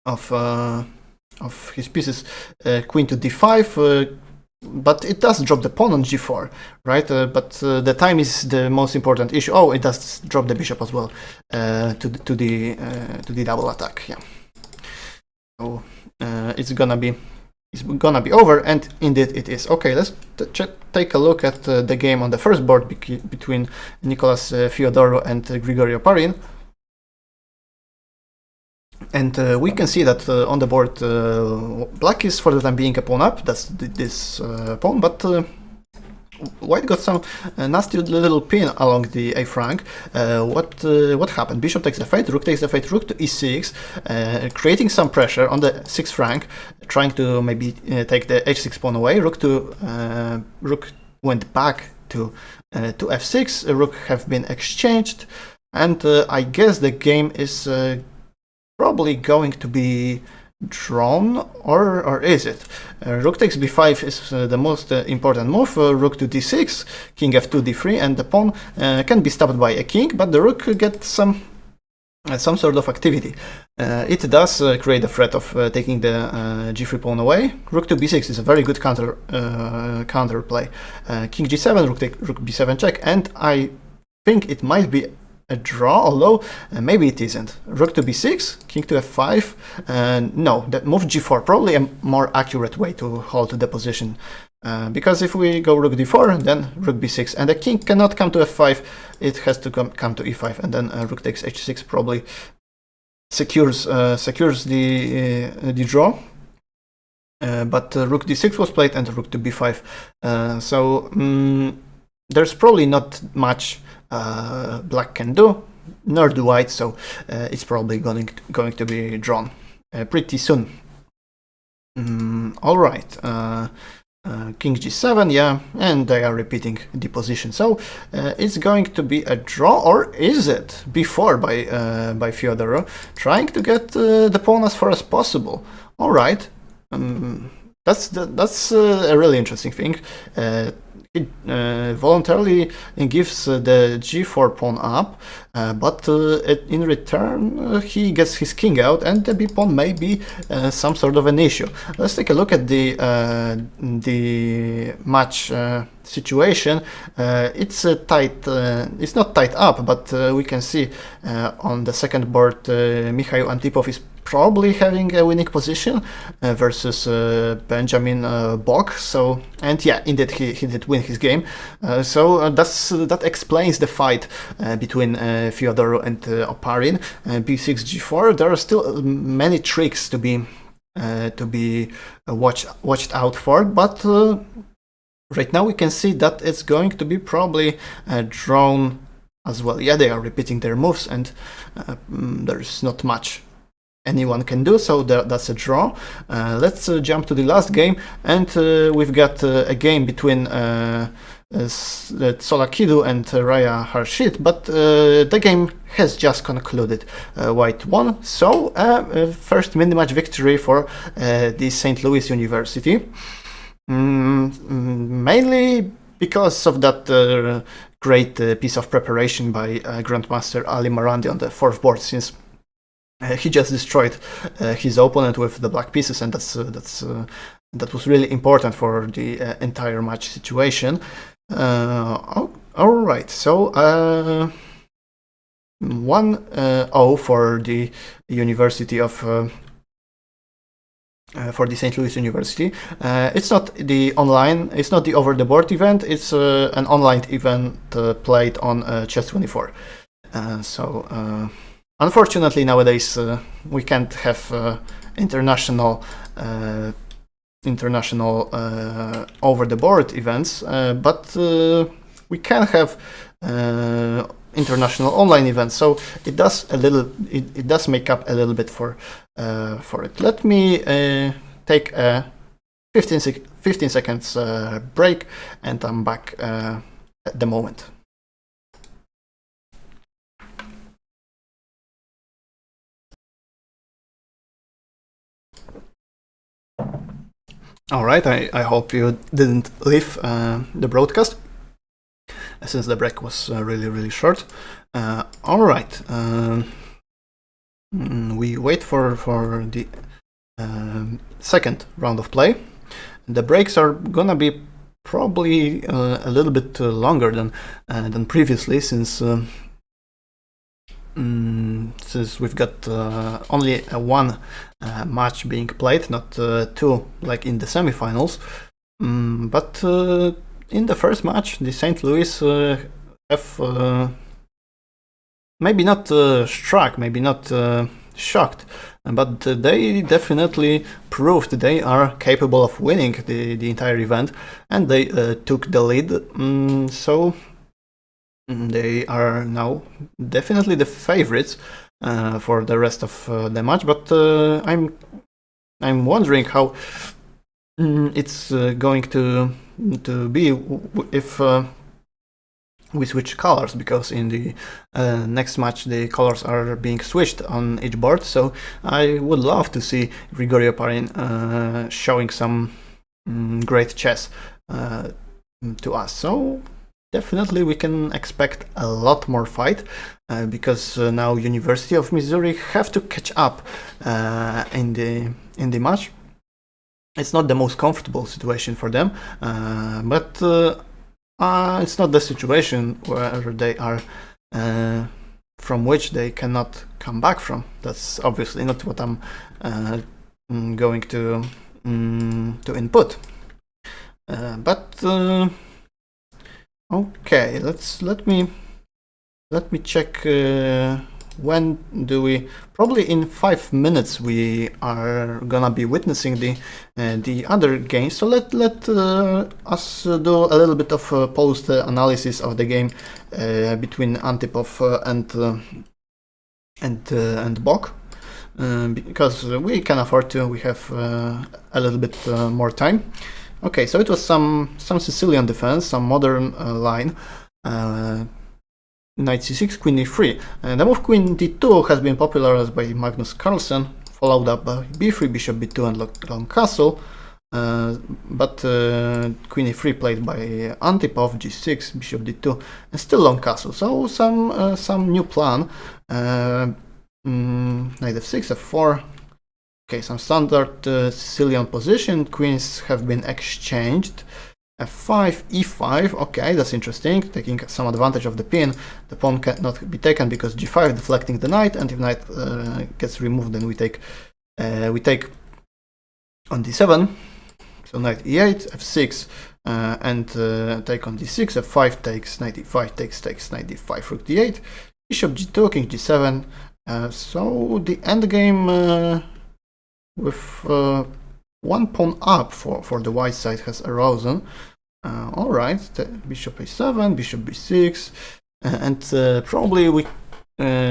of his pieces, queen to d5. But it does drop the pawn on g4, right? But the time is the most important issue. Oh, it does drop the bishop as well to the double attack. Yeah. So it's gonna be over, and indeed it is. Okay, let's take a look at the game on the first board between Nicolas Fyodorov and Grigory Oparin. And we can see that on the board, black is for the time being a pawn up. That's this pawn, but white got some nasty little pin along the a rank. What happened? Bishop takes f8, rook takes f8, rook to e6, creating some pressure on the 6th rank, trying to maybe take the h6 pawn away. Rook went back to f6. Rook have been exchanged, and I guess the game is probably going to be drawn, or is it? Rook takes b5 is the most important move. Rook to d6, king f2, d3, and the pawn can be stopped by a king, but the rook gets some sort of activity. It does create the threat of taking the g3 pawn away. Rook to b6 is a very good counter play. King g7, rook b7 check, and I think it might be a draw, although maybe it isn't. Rook to b6, king to f5, no, that move g4, probably a more accurate way to hold the position, because if we go rook d4, then rook b6, and the king cannot come to f5, it has to come to e5, and then rook takes h6 probably secures the draw. But rook d6 was played, and rook to b5, so there's probably not much black can do, nor do white, so it's probably going to be drawn pretty soon. All right, King g7, yeah, and they are repeating the position. So it's going to be a draw, or is it? Before by Fyodor, trying to get the pawn as far as possible. All right, that's a really interesting thing. He voluntarily gives the g4 pawn up, but in return he gets his king out, and the b pawn may be some sort of an issue. Let's take a look at the match situation. It's tight. It's not tight up, but we can see on the second board Mikhail Antipov is probably having a winning position versus Benjamin Bach. So, and yeah, indeed he did win his game. That explains the fight between Fyodor and Oparin. B6 G4. There are still many tricks to be watched out for, but right now we can see that it's going to be probably drawn as well. Yeah, they are repeating their moves, and there's not much anyone can do, so that's a draw. Let's jump to the last game, and we've got a game between Solakidu and Raya Harshit, but the game has just concluded. White won, so first mini-match victory for the St. Louis University. Mainly because of that great piece of preparation by Grandmaster Ali Marandi on the fourth board, since he just destroyed his opponent with the black pieces, and that was really important for the entire match situation. All right, so 1-0 for the University of for the St. Louis University. It's not the online, it's not the over the board event. It's an online event played on Chess24. Unfortunately, nowadays we can't have international over the board events, but we can have international online events. So it does it does make up a little bit for it. Let me take a 15 seconds break, and I'm back at the moment. All right, I hope you didn't leave the broadcast, since the break was really short. All right, we wait for the second round of play. The breaks are gonna be probably a little bit longer than previously, since we've got only one match being played, not two like in the semifinals. But in the first match, the St. Louis have maybe not struck, maybe not shocked, but they definitely proved they are capable of winning the entire event, and they took the lead. So they are now definitely the favorites for the rest of the match. But I'm wondering how it's going to be if we switch colors, because in the next match the colors are being switched on each board. So I would love to see Grigory Oparin showing some great chess to us. So definitely we can expect a lot more fight, because now University of Missouri have to catch up in the match. It's not the most comfortable situation for them, but it's not the situation where they are from which they cannot come back from. That's obviously not what I'm going to input. But okay, let me check. When do we? Probably in 5 minutes we are gonna be witnessing the other game. So let us do a little bit of post analysis of the game between Antipov and Bach, because we can afford to. We have a little bit more time. Okay, so it was some Sicilian defense, some modern line. Knight c6, queen e3. The move queen d2 has been popularized by Magnus Carlsen, followed up by b3, bishop b2, and long castle. But queen e3 played by Antipov, g6, bishop d2, and still long castle. So some new plan. Knight f6, f4. Okay, some standard Sicilian position. Queens have been exchanged. f5, e5. Okay, that's interesting. Taking some advantage of the pin. The pawn cannot be taken because g5 deflecting the knight, and if knight gets removed, then we take on d7. So knight e8, f6, and take on d6, f5 takes, knight e5 takes, knight d5, rook d8, bishop g2, king g7. So the endgame with one pawn up for the white side has arisen. Alright, bishop a7, bishop b6, and probably we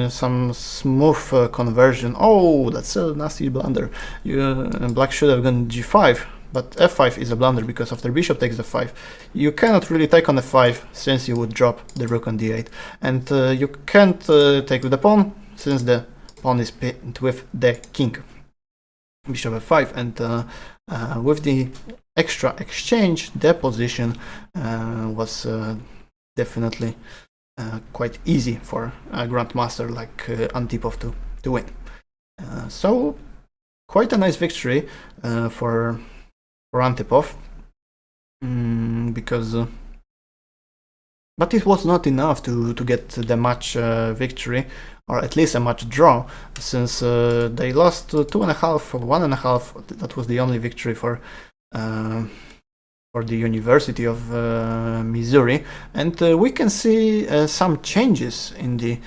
some smooth conversion. Oh, that's a nasty blunder. Black should have gone g5. But f5 is a blunder because after bishop takes f5, you cannot really take on f5 since you would drop the rook on d8, and you can't take with the pawn since the pawn is pinned with the king. Bishop f5, and with the extra exchange, the position was definitely quite easy for a grandmaster like Antipov to win. So quite a nice victory for Antipov, because but it was not enough to get the match victory, or at least a match draw, since they lost 2.5 or 1.5. That was the only victory for the University of Missouri, and we can see some changes in the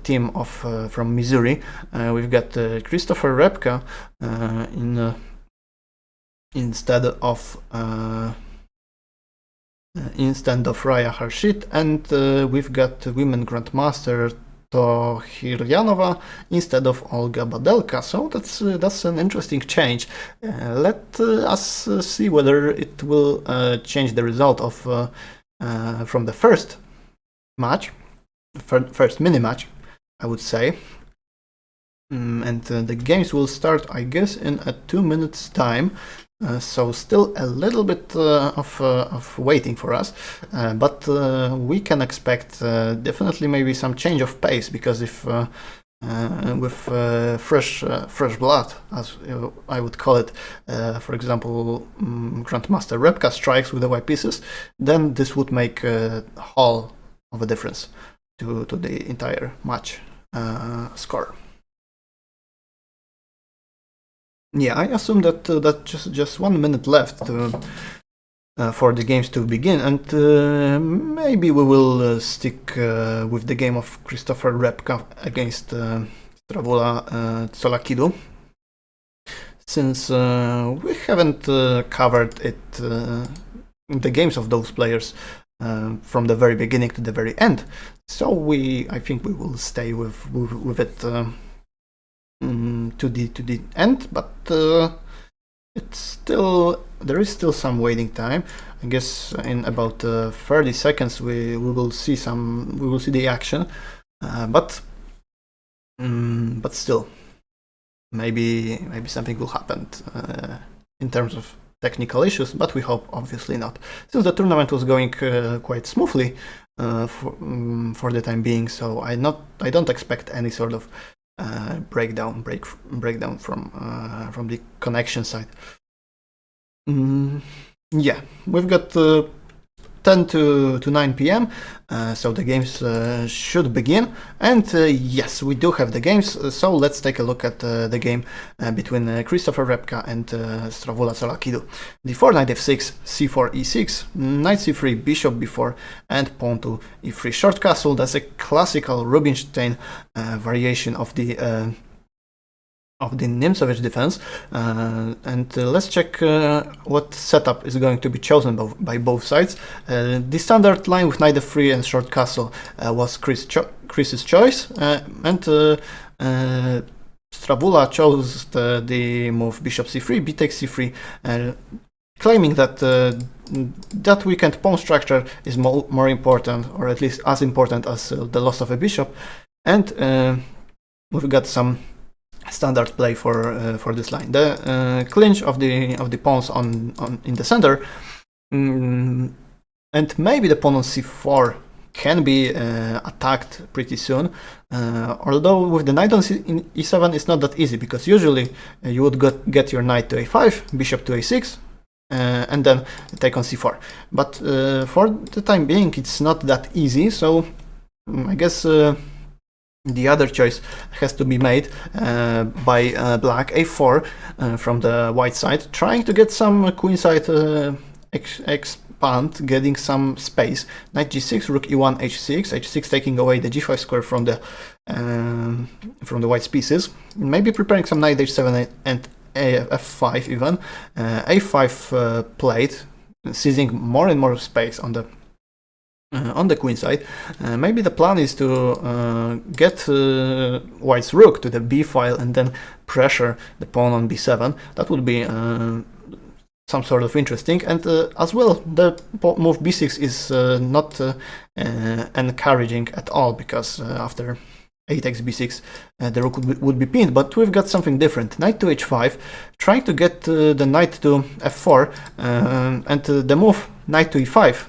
team of from Missouri. We've got Christopher Repka instead of Raya Harshit, and we've got women grandmaster Tohiryanova instead of Olga Badelka. So that's an interesting change. Let us see whether it will change the result of from the first match, first mini match, I would say. And the games will start, I guess, in a 2 minutes time. So still a little bit of waiting for us, but we can expect definitely maybe some change of pace, because if with fresh blood, as I would call it, for example, Grandmaster Repka strikes with the white pieces, then this would make a whole of a difference to the entire match score. Yeah, I assume that just 1 minute left for the games to begin, and maybe we will stick with the game of Christopher Repka against Stravula Tsolakidu, since we haven't covered it, the games of those players from the very beginning to the very end. So I think we will stay with it to the end, but there is still some waiting time. I guess in about 30 seconds we will see the action, but still maybe something will happen in terms of technical issues, but we hope obviously not, since the tournament was going quite smoothly for the time being. So I don't expect any sort of breakdown from the connection side. Yeah, we've got 10 to 9 p.m. So the games should begin, and yes, we do have the games. So let's take a look at the game between Christopher Repka and Stravula Tsolakidu. d4, knight f6, c4, e6, knight c3, bishop b4, and pawn to e3 short castle. That's a classical Rubinstein variation of the Nimzowitsch defense, and let's check what setup is going to be chosen by both sides. The standard line with knight f3 and short castle was Chris's choice, and Stravula chose the move bishop c3, b takes c3, claiming that that weakened pawn structure is more important, or at least as important as the loss of a bishop, and we've got some standard play for this line. The clinch of the pawns in the center, and maybe the pawn on c4 can be attacked pretty soon, although with the knight on e7 it's not that easy, because usually you would get your knight to a5, bishop to a6, and then take on c4. But for the time being it's not that easy, so I guess the other choice has to be made by black, a4 from the white side, trying to get some queenside expand, getting some space. Knight g6, rook e1, h6, h6 taking away the g5 square from the white's pieces. Maybe preparing some knight h7 and f5 even. a5 plate, seizing more and more space on the queen side. Maybe the plan is to get white's rook to the b file and then pressure the pawn on b7. That would be some sort of interesting, and as well the move b6 is not encouraging at all, because after a takes b6 the rook would be pinned, but we've got something different. Knight to h5, trying to get the knight to f4, and the move knight to e5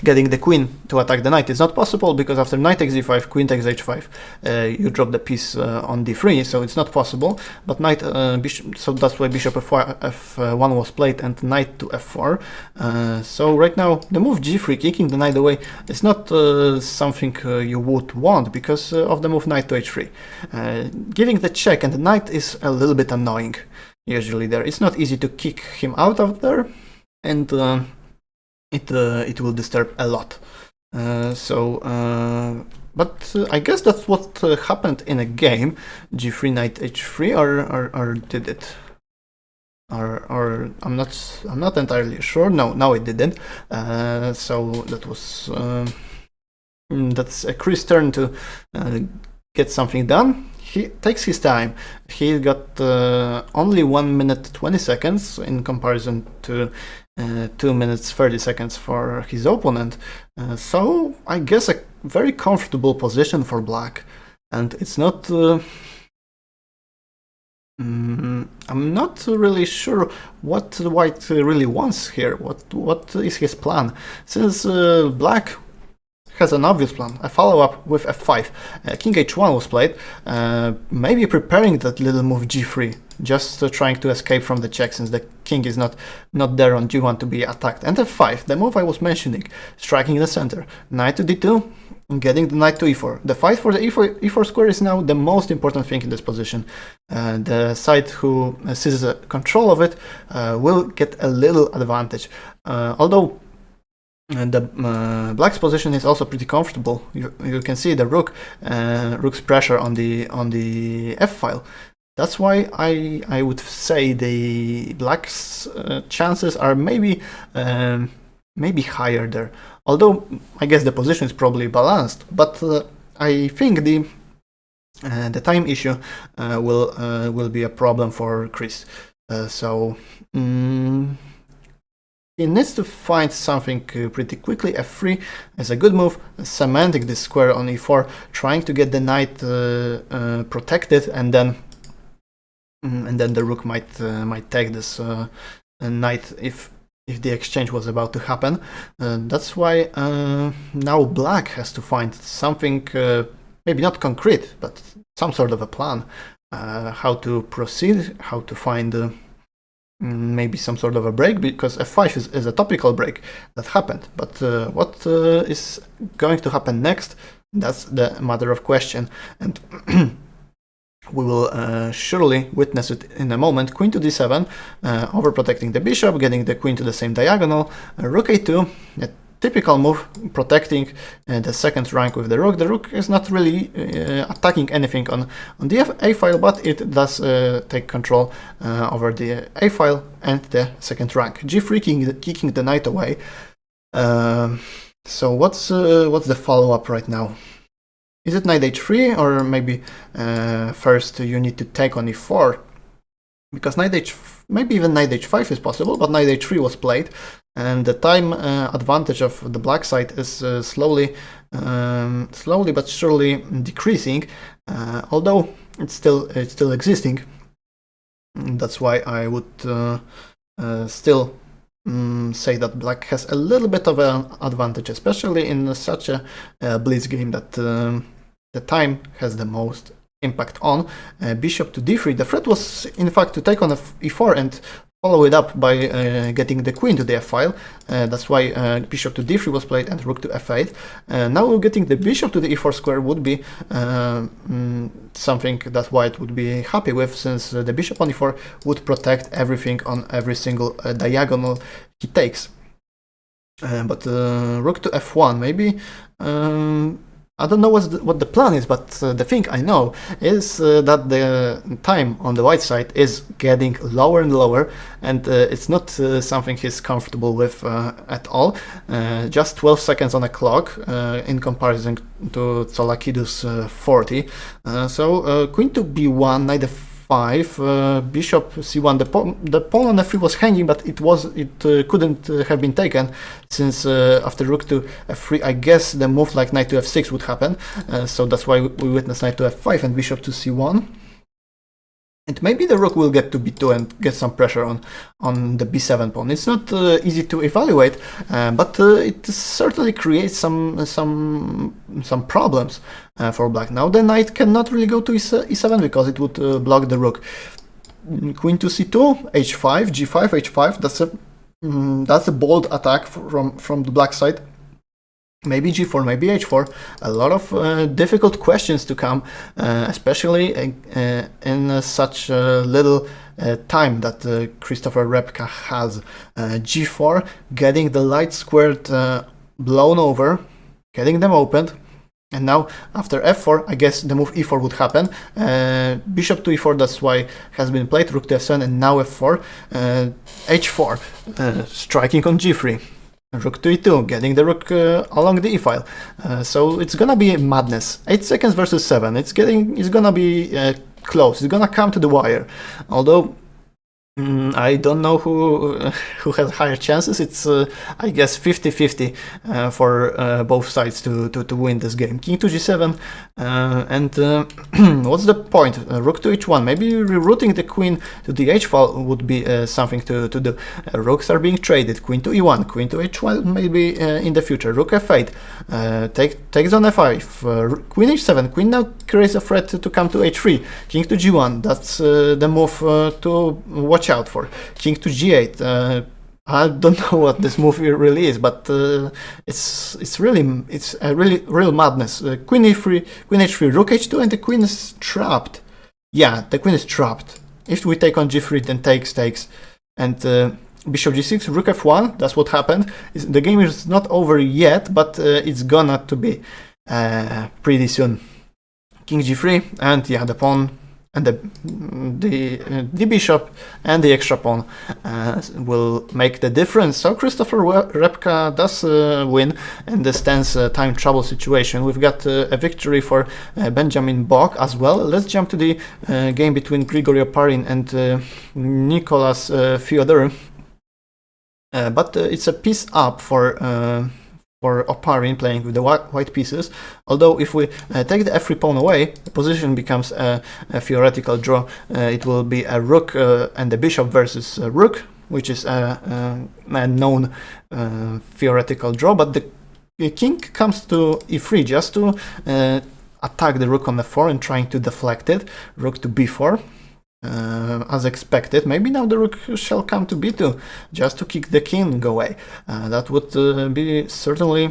getting the queen to attack the knight is not possible, because after knight takes e5, queen takes h5, you drop the piece on d3, so it's not possible. But knight bishop, so that's why bishop f1 was played and knight to f4. So right now the move g3, kicking the knight away, is not something you would want, because of the move knight to h3. Giving the check and the knight is a little bit annoying usually there. It's not easy to kick him out of there, and it will disturb a lot. But I guess that's what happened in a game. G3, knight h3, or did it? Or I'm not entirely sure. No, it didn't. So that was that's Chris' turn to get something done. He takes his time. He got only 1 minute 20 seconds in comparison to 2 minutes 30 seconds for his opponent. So I guess a very comfortable position for black, and it's not. I'm not really sure what white really wants here. What is his plan? Since black has an obvious plan, a follow-up with f5. King h1 was played, maybe preparing that little move g3, just trying to escape from the check, since the king is not there on g1 to be attacked. And f5, the move I was mentioning, striking the center. Knight to d2, getting the knight to e4. The fight for the e4 square is now the most important thing in this position. The side who seizes control of it will get a little advantage, although the black's position is also pretty comfortable. You can see the rook's pressure on the f file. That's why I would say the black's chances are maybe higher there. Although I guess the position is probably balanced, but I think the time issue will be a problem for Chris. He needs to find something pretty quickly. f3 is a good move, cementing this square on e4, trying to get the knight protected, and then the rook might take this knight if the exchange was about to happen. That's why now black has to find something, maybe not concrete, but some sort of a plan, how to proceed, how to find maybe some sort of a break, because f5 is a topical break that happened. But what is going to happen next, that's the matter of question, and we will surely witness it in a moment. Queen to d7, overprotecting the bishop, getting the queen to the same diagonal. Rook a2, a typical move, protecting the second rank with the rook. The rook is not really attacking anything on the a file, but it does take control over the a file and the second rank. g3, kicking the knight away. So what's the follow-up right now? Is it knight h3, or maybe first you need to take on e4? Because maybe even knight h5 is possible, but knight h3 was played, and the time advantage of the black side is slowly but surely decreasing, although it's still existing. That's why I would still say that black has a little bit of an advantage, especially in such a blitz game that the time has the most impact on. Bishop to d3. The threat was in fact to take on e4 and follow it up by getting the queen to the f file. That's why bishop to d3 was played and rook to f8. Now getting the bishop to the e4 square would be something that white would be happy with, since the bishop on e4 would protect everything on every single diagonal he takes. But rook to f1, maybe. I don't know what the plan is, but the thing I know is that the time on the white side is getting lower and lower, and it's not something he's comfortable with at all. Just 12 seconds on a clock in comparison to Tsolakidu's 40. So queen to b1, knight f5, bishop c1. The pawn on f3 was hanging, but it couldn't have been taken, since after rook to f3, I guess the move like knight to f6 would happen. So that's why we witnessed knight to f5 and bishop to c1. And maybe the rook will get to b2 and get some pressure on the b7 pawn. It's not easy to evaluate, but it certainly creates some problems for black. Now the knight cannot really go to e7 because it would block the rook. Queen to c2, h5, g5, h5. That's a bold attack from the black side. Maybe g4, maybe h4. A lot of difficult questions to come, especially in such little time that Christopher Repka has. G4, getting the light squared blown over, getting them opened. And now after f4, I guess the move e4 would happen. Bishop to e4, that's why has been played. Rook to f7, and now f4. h4, striking on g3. Rook to e2, getting the rook along the e-file. So it's gonna be madness. 8 seconds versus 7. It's gonna be close. It's gonna come to the wire. Although I don't know who has higher chances. It's I guess 50-50 for both sides to win this game. King to g7, and what's the point? Rook to h1. Maybe rerouting the queen to the h file would be something to do. Rooks are being traded. Queen to e1, queen to h1, maybe in the future. Rook f8, takes on f5. Queen h7. Queen now creates a threat to come to h3. King to g1. That's the move to watch out for. King to g8. I don't know what this move really is, but it's a real madness. Queen e3, queen h3, rook h2, and the queen is trapped. Yeah, the queen is trapped. If we take on g3, then takes, and bishop g6, rook f1. That's what happened. The game is not over yet, but it's gonna to be pretty soon. King g3, and yeah, the pawn and the bishop and the extra pawn will make the difference. So Christopher Repka does win in this tense time trouble situation. We've got a victory for Benjamin Bach as well. Let's jump to the game between Grigory Oparin and Nicolas Fyodor. But it's a piece up for Oparin, playing with the white pieces. Although if we take the f3 pawn away, the position becomes a theoretical draw. It will be a rook and the bishop versus rook, which is a known theoretical draw. But the king comes to e3 just to attack the rook on f4 and trying to deflect it. Rook to b4. As expected. Maybe now the rook shall come to b2 just to kick the king away. That would be certainly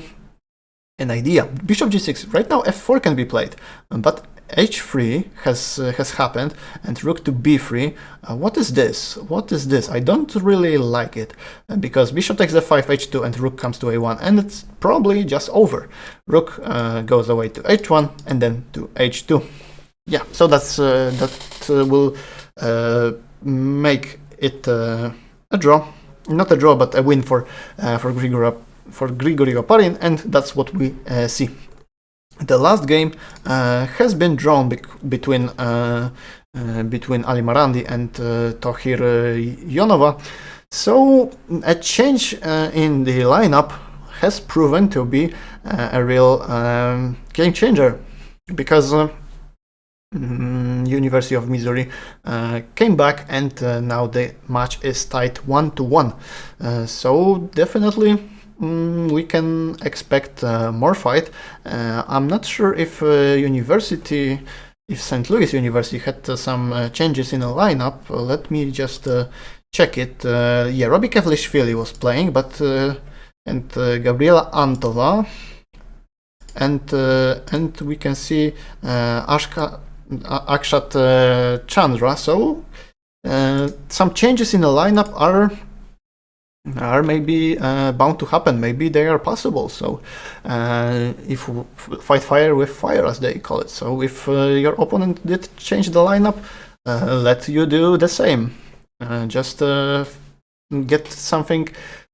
an idea. Bishop g6. Right now f4 can be played, but h3 has happened, and rook to b3. What is this? What is this? I don't really like it, because bishop takes f5, h2, and rook comes to a1, and it's probably just over. Rook goes away to h1 and then to h2. Yeah, so that will make it a draw, not a draw, but a win for for Grigory Oparin, and that's what we see. The last game has been drawn between Ali Marandi and Tohir Yonova. So a change in the lineup has proven to be a real game changer, because University of Missouri came back, and now the match is tied 1-1. So definitely we can expect more fight. I'm not sure if St. Louis University had some changes in the lineup. Let me just check it. Yeah, Robbie Kevlishvili was playing, but and Gabriela Antova, and we can see Akshat Chandra. So some changes in the lineup are maybe bound to happen. Maybe they are possible. So if fight fire with fire, as they call it. So if your opponent did change the lineup, let you do the same. Just get something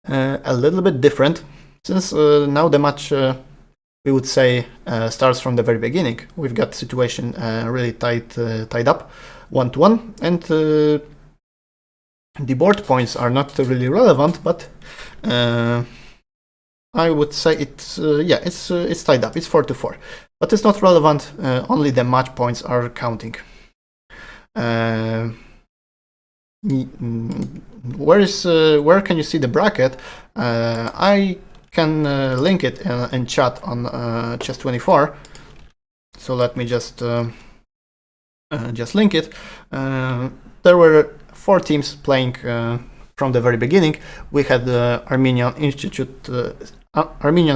a little bit different, since now the match, we would say, starts from the very beginning. We've got situation really tied up 1-1, and the board points are not really relevant, but I would say it's tied up. It's 4-4, but it's not relevant. Only the match points are counting. Where can you see the bracket? I can link it in chat on Chess24. So let me just link it. There were 4 teams playing from the very beginning. We had the Armenian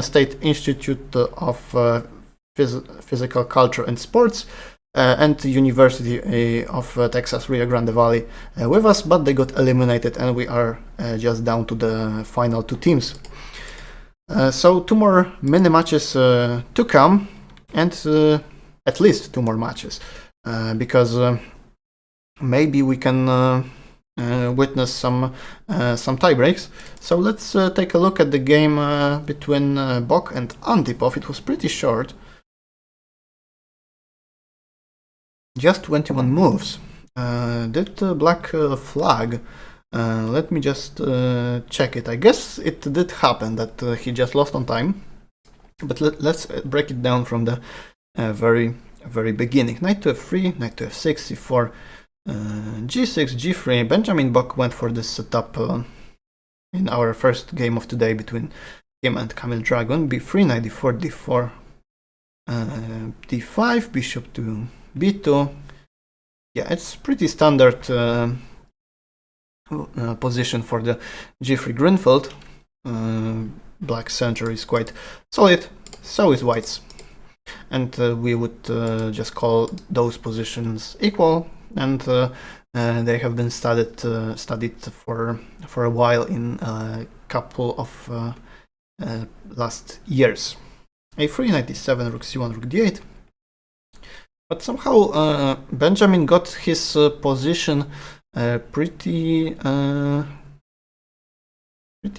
State Institute of Physical Culture and Sports, and the University of Texas Rio Grande Valley with us, but they got eliminated, and we are just down to the final 2 teams. So 2 more mini matches to come, and at least 2 more matches, because maybe we can witness some tie breaks. So let's take a look at the game between Bach and Antipov. It was pretty short. Just 21 moves. Did Black flag? Let me just check it. I guess it did happen that he just lost on time. But let's break it down from the very beginning. Knight to f3, knight to f6, c4, g6, g3. Benjamin Bach went for this setup in our first game of today between him and Kamil Dragon. b3, knight d4, d4, d5, bishop to b2. Yeah, it's pretty standard position for the g3 Greenfield. Black center is quite solid, so is white's, and we would just call those positions equal, and they have been studied for a while in a couple of last years. a3, knight d7, rook c1, rook d8. But somehow Benjamin got his position pretty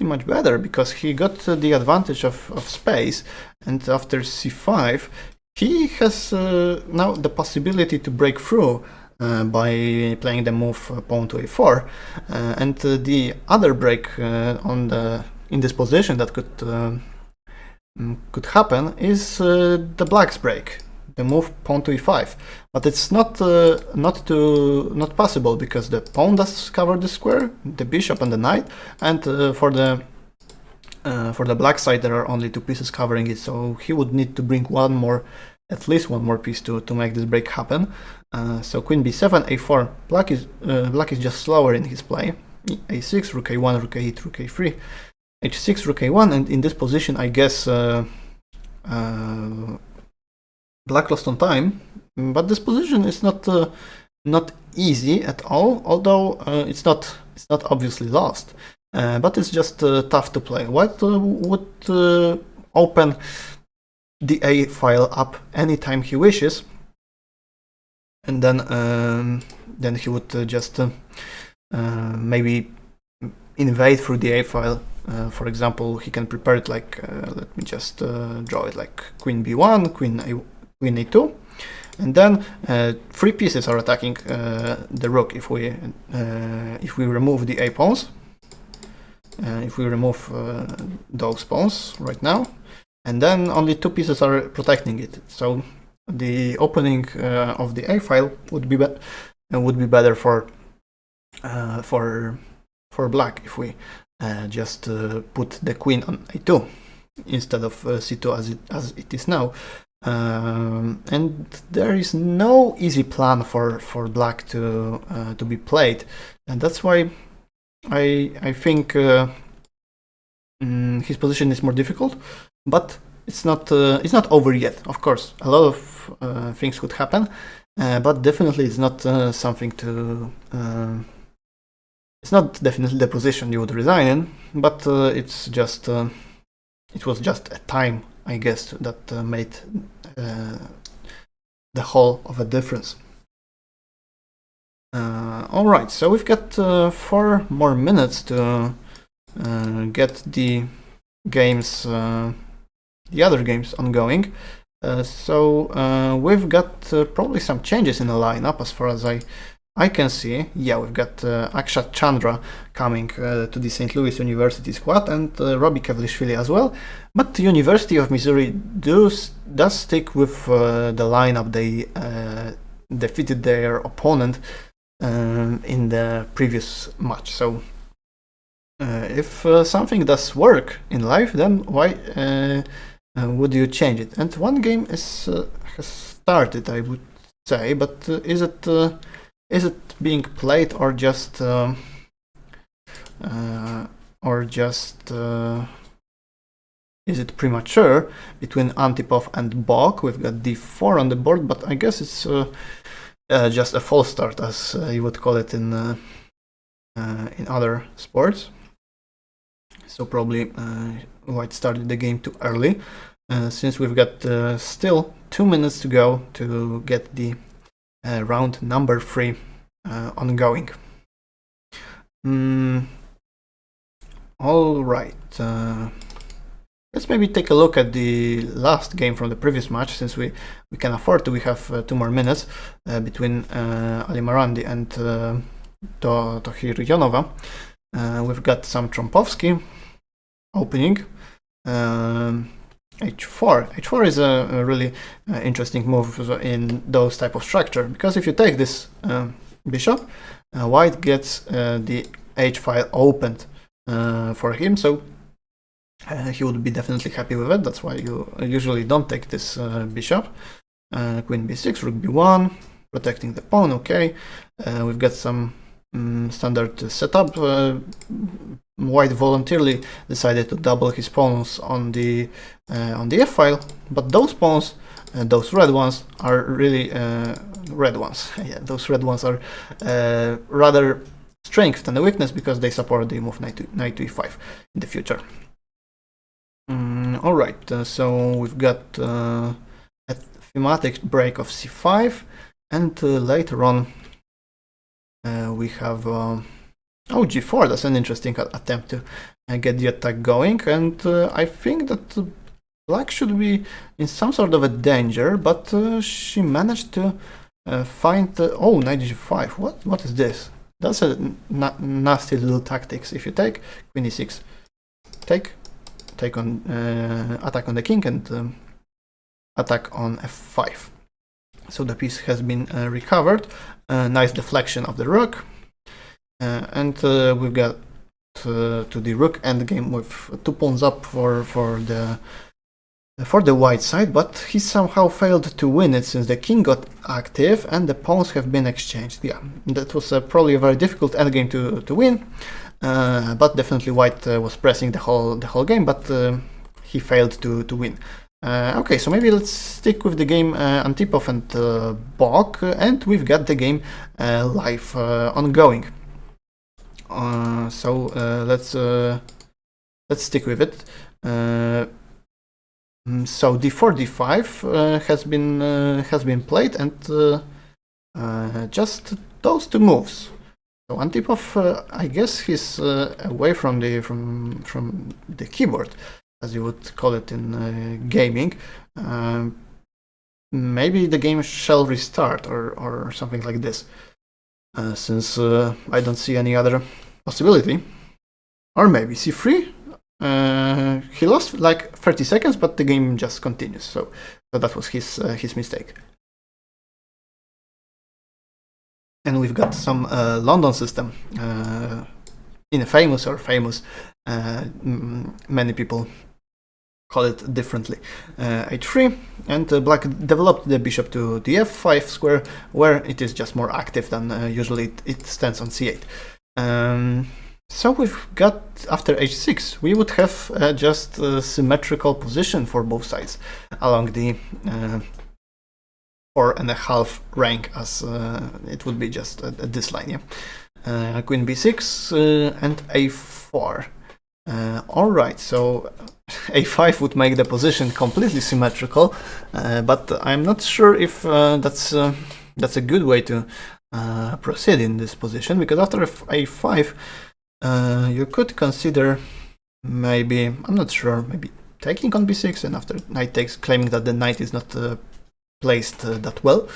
much better, because he got the advantage of space, and after c5 he has now the possibility to break through by playing the move pawn to a4, and the other break in this position that could happen is the black's break, the move pawn to e5, but it's not possible, because the pawn does cover the square, the bishop and the knight, and for the black side there are only 2 pieces covering it, so he would need to bring at least one more piece to make this break happen. So queen b7, a4. Black is just slower in his play. a6, rook a1, rook a8, rook a3, h6, rook a1, and in this position I guess Black lost on time, but this position is not easy at all, although it's not obviously lost, but it's just tough to play. White would open the A file up anytime he wishes, and then he would just maybe invade through the A file For example, he can prepare it like, let me just draw it like queen b1, queen a2, and then 3 pieces are attacking the rook if we remove the a pawns. If we remove those pawns right now, and then only 2 pieces are protecting it. So the opening of the a file would be better for black if we just put the queen on a2 instead of c2 as it is now. And there is no easy plan for black to be played, and that's why I think his position is more difficult, but it's not over yet. Of course, a lot of things could happen, but definitely it's not something to. It's not definitely the position you would resign in, but it's just it was just a time, I guess, that made the whole of a difference. All right, so we've got 4 more minutes to get the games, the other games ongoing. So we've got probably some changes in the lineup as far as I can see. Yeah, we've got Akshat Chandra coming to the St. Louis University squad, and Robbie Kevlishvili as well. But the University of Missouri does stick with the lineup they defeated their opponent in the previous match. So if something does work in life, then why would you change it? And one game has started, I would say, but is it being played or just is it premature between Antipov and Bach? We've got d4 on the board, but I guess it's just a false start, as you would call it in other sports. So probably White started the game too early, since we've got still 2 minutes to go to get the round number 3 ongoing. All right. Let's maybe take a look at the last game from the previous match, since we can afford to. We have 2 more minutes between Ali Marandi and Tohir Yonova. We've got some Trompovsky opening. h4. h4 is a really interesting move in those type of structure, because if you take this bishop, White gets the h file opened for him, so he would be definitely happy with it. That's why you usually don't take this bishop. Queen b6, rook b1, protecting the pawn. Okay, we've got some standard setup. White voluntarily decided to double his pawns on the f file, but those pawns, those red ones, are really red ones. Yeah, those red ones are rather strength than a weakness, because they support the move knight to e5 in the future. All right, so we've got a thematic break of c5, and later on we have g4. That's an interesting attempt to get the attack going, and I think that Black should be in some sort of a danger, but she managed to find knight g5. What is this? That's a nasty little tactics. If you take queen e6, take on attack on the king, and attack on f5. So the piece has been recovered. Nice deflection of the rook, and we've got to the rook endgame with 2 pawns up for the white side, but he somehow failed to win it, since the king got active and the pawns have been exchanged. Yeah, that was probably a very difficult endgame to win. But definitely White was pressing the whole game, but he failed to win. Okay, so maybe let's stick with the game Antipov and Bach, and we've got the game live ongoing. So let's stick with it. So d4, d5 has been played, and just those 2 moves. So Antipov, I guess he's away from the keyboard, as you would call it in gaming. Maybe the game shall restart or something like this, since I don't see any other possibility. Or maybe c3. He lost like 30 seconds, but the game just continues. So that was his mistake. And we've got some London system, infamous or famous. Many people call it differently. h3, and Black developed the bishop to the f5 square, where it is just more active than usually it stands on c8. So we've got, after h6, we would have just a symmetrical position for both sides along the 4.5 rank, as it would be just this line. Yeah? Queen b6 and a4. Alright, so a5 would make the position completely symmetrical, but I'm not sure if that's a good way to proceed in this position, because after a5 you could consider maybe, I'm not sure, maybe taking on b6, and after knight takes, claiming that the knight is not placed that well.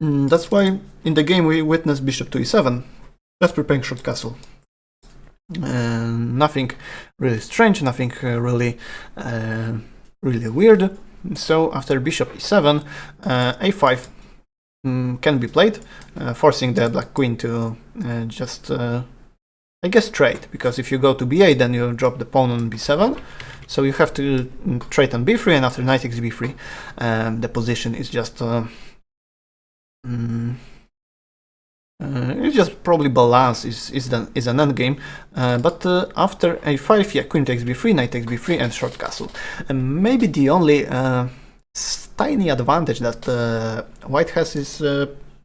That's why in the game we witnessed bishop to e7, just preparing short castle. Nothing really strange, nothing really weird. So after bishop e7, a5 can be played, forcing the black queen to just, I guess, trade, because if you go to b8, then you drop the pawn on b7. So you have to trade on b3, and after knight takes b3, the position is just it's just probably balance is an endgame. But after a5, yeah, queen takes b3, knight takes b3, and short castle. And maybe the only tiny advantage that white has is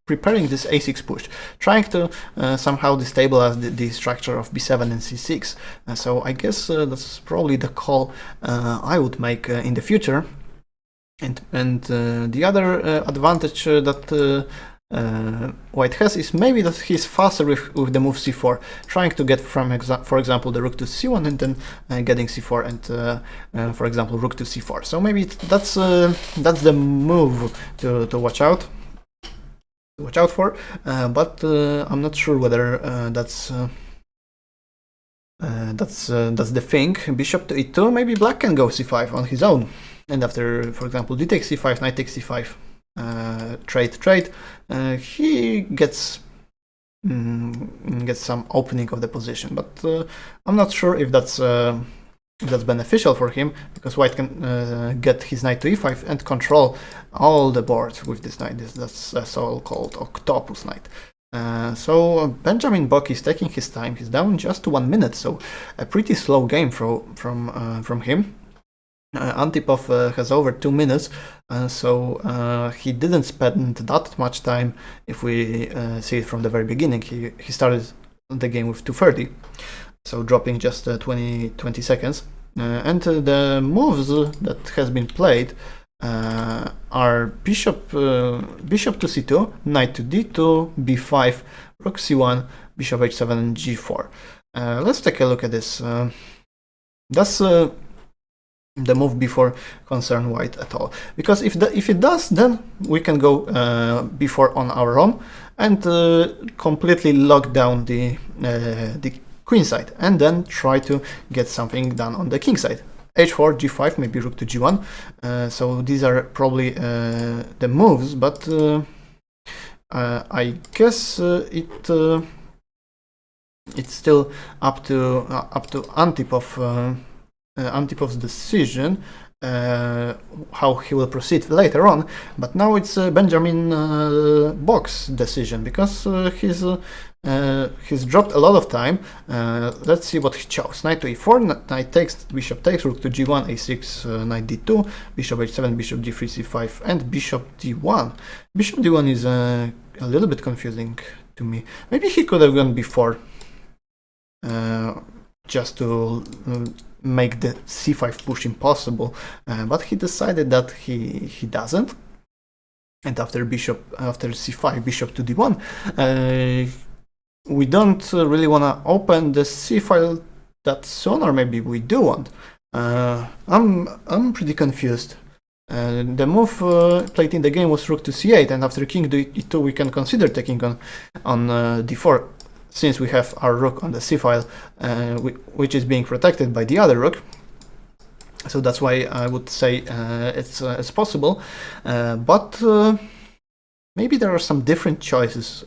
preparing this a6 push, trying to somehow destabilize the structure of b7 and c6. So I guess that's probably the call I would make in the future. And the other advantage that white has is maybe that he's faster with the move c4, trying to get from, for example, the rook to c1, and then getting c4, and for example, rook to c4. So maybe that's the move to watch out for, but I'm not sure whether that's the thing. Bishop to e2, maybe black can go c5 on his own, and after, for example, d takes c5, knight takes c5, trade, he gets some opening of the position, but I'm not sure if that's beneficial for him, because white can get his knight to e5 and control all the board with this knight. That's a so-called octopus knight. So Benjamin Bach is taking his time. He's down just to 1 minute, so a pretty slow game from him. Antipov has over 2 minutes, so he didn't spend that much time. If we see it from the very beginning, he started the game with 2:30, so dropping just 20 seconds. And the moves that has been played are bishop to c2, knight to d2, b5, rook c1, bishop h7, and g4. Let's take a look at this. That's the move before concern white at all, because if it does, then we can go b4 on our own and completely lock down the queen side, and then try to get something done on the king side. h4, g5, maybe rook to g1. So these are probably the moves, but I guess it's still up to Antipov. Antipov's decision, how he will proceed later on, but now it's Benjamin Bach's decision, because he's dropped a lot of time. Let's see what he chose. Knight to e4, knight takes, bishop takes, rook to g1, a6, knight d2, bishop h7, bishop g3, c5, and bishop d1. Bishop d1 is a little bit confusing to me. Maybe he could have gone before, just to make the c5 push impossible, but he decided that he doesn't. And after c5, bishop to d1, we don't really want to open the C file that soon, or maybe we do want. I'm pretty confused. The move played in the game was rook to c8, and after king to e2 we can consider taking on d4, since we have our rook on the c file, which is being protected by the other rook. So that's why I would say it's possible, but maybe there are some different choices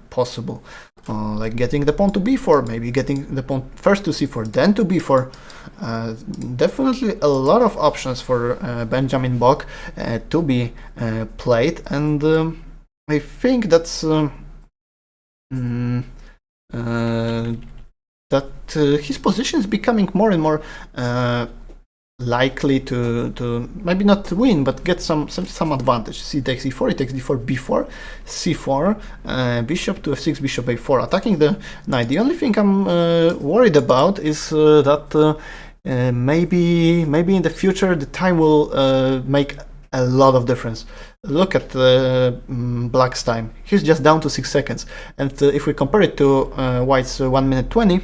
possible, like getting the pawn to b4, maybe getting the pawn first to c4, then to b4. Definitely a lot of options for Benjamin Bach to be played, and I think that's that his position is becoming more and more likely to maybe not win, but get some advantage. C takes e4, he takes d4, b4, c4, bishop to f6, bishop a4, attacking the knight. The only thing I'm worried about is that maybe in the future the time will make a lot of difference. Look at Black's time; he's just down to 6 seconds, and if we compare it to White's 1 minute 20.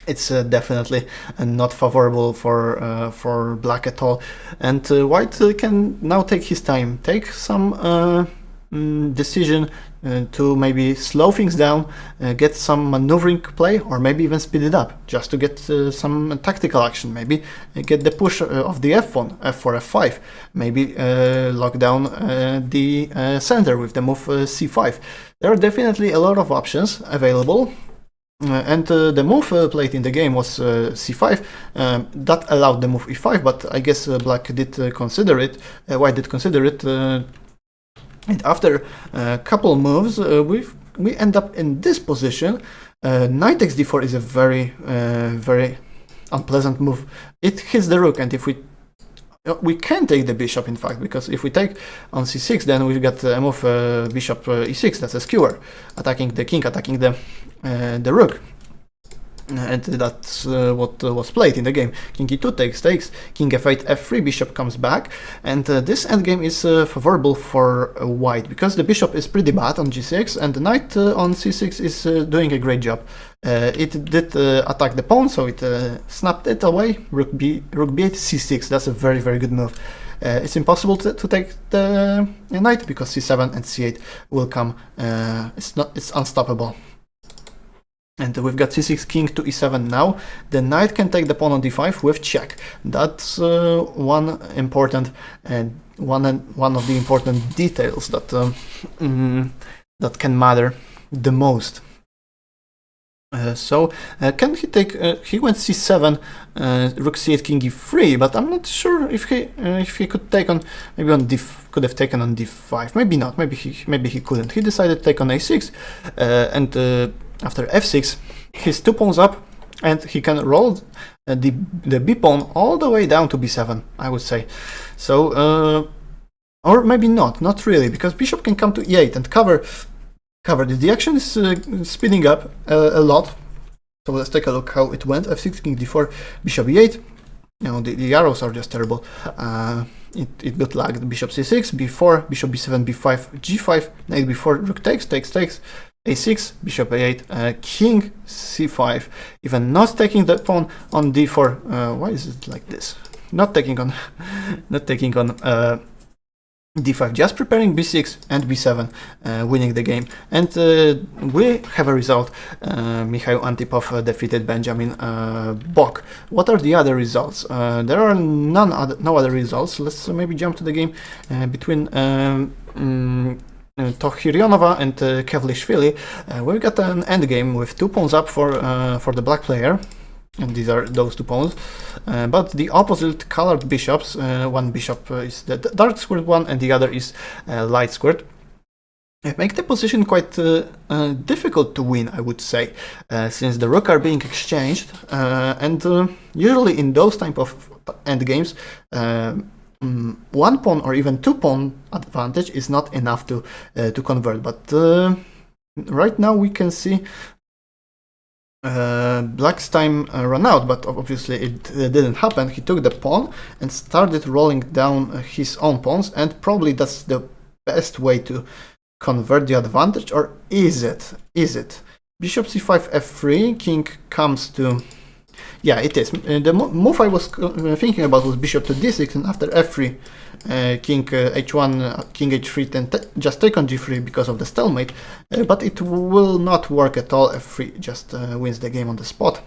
It's definitely not favorable for Black at all, and White can now take his time, take some decision to maybe slow things down, get some maneuvering play, or maybe even speed it up, just to get some tactical action, maybe get the push of the f1, f4, f5, maybe lock down the center with the move c5. There are definitely a lot of options available. And the move played in the game was c5, that allowed the move e5, but I guess Black did consider it, White did consider it, and after a couple moves we end up in this position. Knight takes d4 is a very unpleasant move. It hits the rook, and if we can take the bishop, in fact, because if we take on c6, then we've got a move bishop e6, that's a skewer, attacking the king, attacking the rook. And that's what was played in the game. King e2 takes, king f8, f3, bishop comes back, and this endgame is favorable for White, because the bishop is pretty bad on g6, and the knight on c6 is doing a great job. It did attack the pawn, so it snapped it away. Rook b8, c6, that's a very good move. It's impossible to take the knight, because c7 and c8 will come. It's unstoppable. And we've got c6, king to e7 now. The knight can take the pawn on d5 with check. That's one important and one of the important details that that can matter the most. So can he take? He went c7, rook c8, king e3, but I'm not sure if he could take on, maybe on could have taken on d5. Maybe not. Maybe he couldn't. He decided to take on a6, and after f6, he's 2 pawns up, and he can roll the b pawn all the way down to b7, I would say. So, or maybe not really, because bishop can come to e8 and cover this. The action is speeding up a lot. So let's take a look how it went. f6, king d4, bishop e8. You know, the arrows are just terrible. It got lagged. Bishop c6, b4, bishop b7, b5, g5, knight b4, rook takes, a6, bishop a8, king c5, even not taking the pawn on d4. Why is it like this? Not taking on d5, just preparing b6 and b7, winning the game. And we have a result. Mikhail Antipov defeated Benjamin Bach. What are the other results? There are no other results. Let's maybe jump to the game between Tokhirionova and Kevlishvili. We've got an endgame with 2 pawns up for the black player, and these are those 2 pawns. But the opposite colored bishops, one bishop is the dark squared one, and the other is light squared. Make the position quite difficult to win, I would say, since the rook are being exchanged, and usually in those type of endgames, 1 pawn or even 2 pawn advantage is not enough to convert. But right now we can see Black's time run out, but obviously it didn't happen. He took the pawn and started rolling down his own pawns, and probably that's the best way to convert the advantage, or is it? Bishop c5, f3, king comes to... Yeah, it is. The move I was thinking about was bishop to d6, and after f3, king h1, king h3, then just take on g3 because of the stalemate, but it will not work at all. f3 just wins the game on the spot.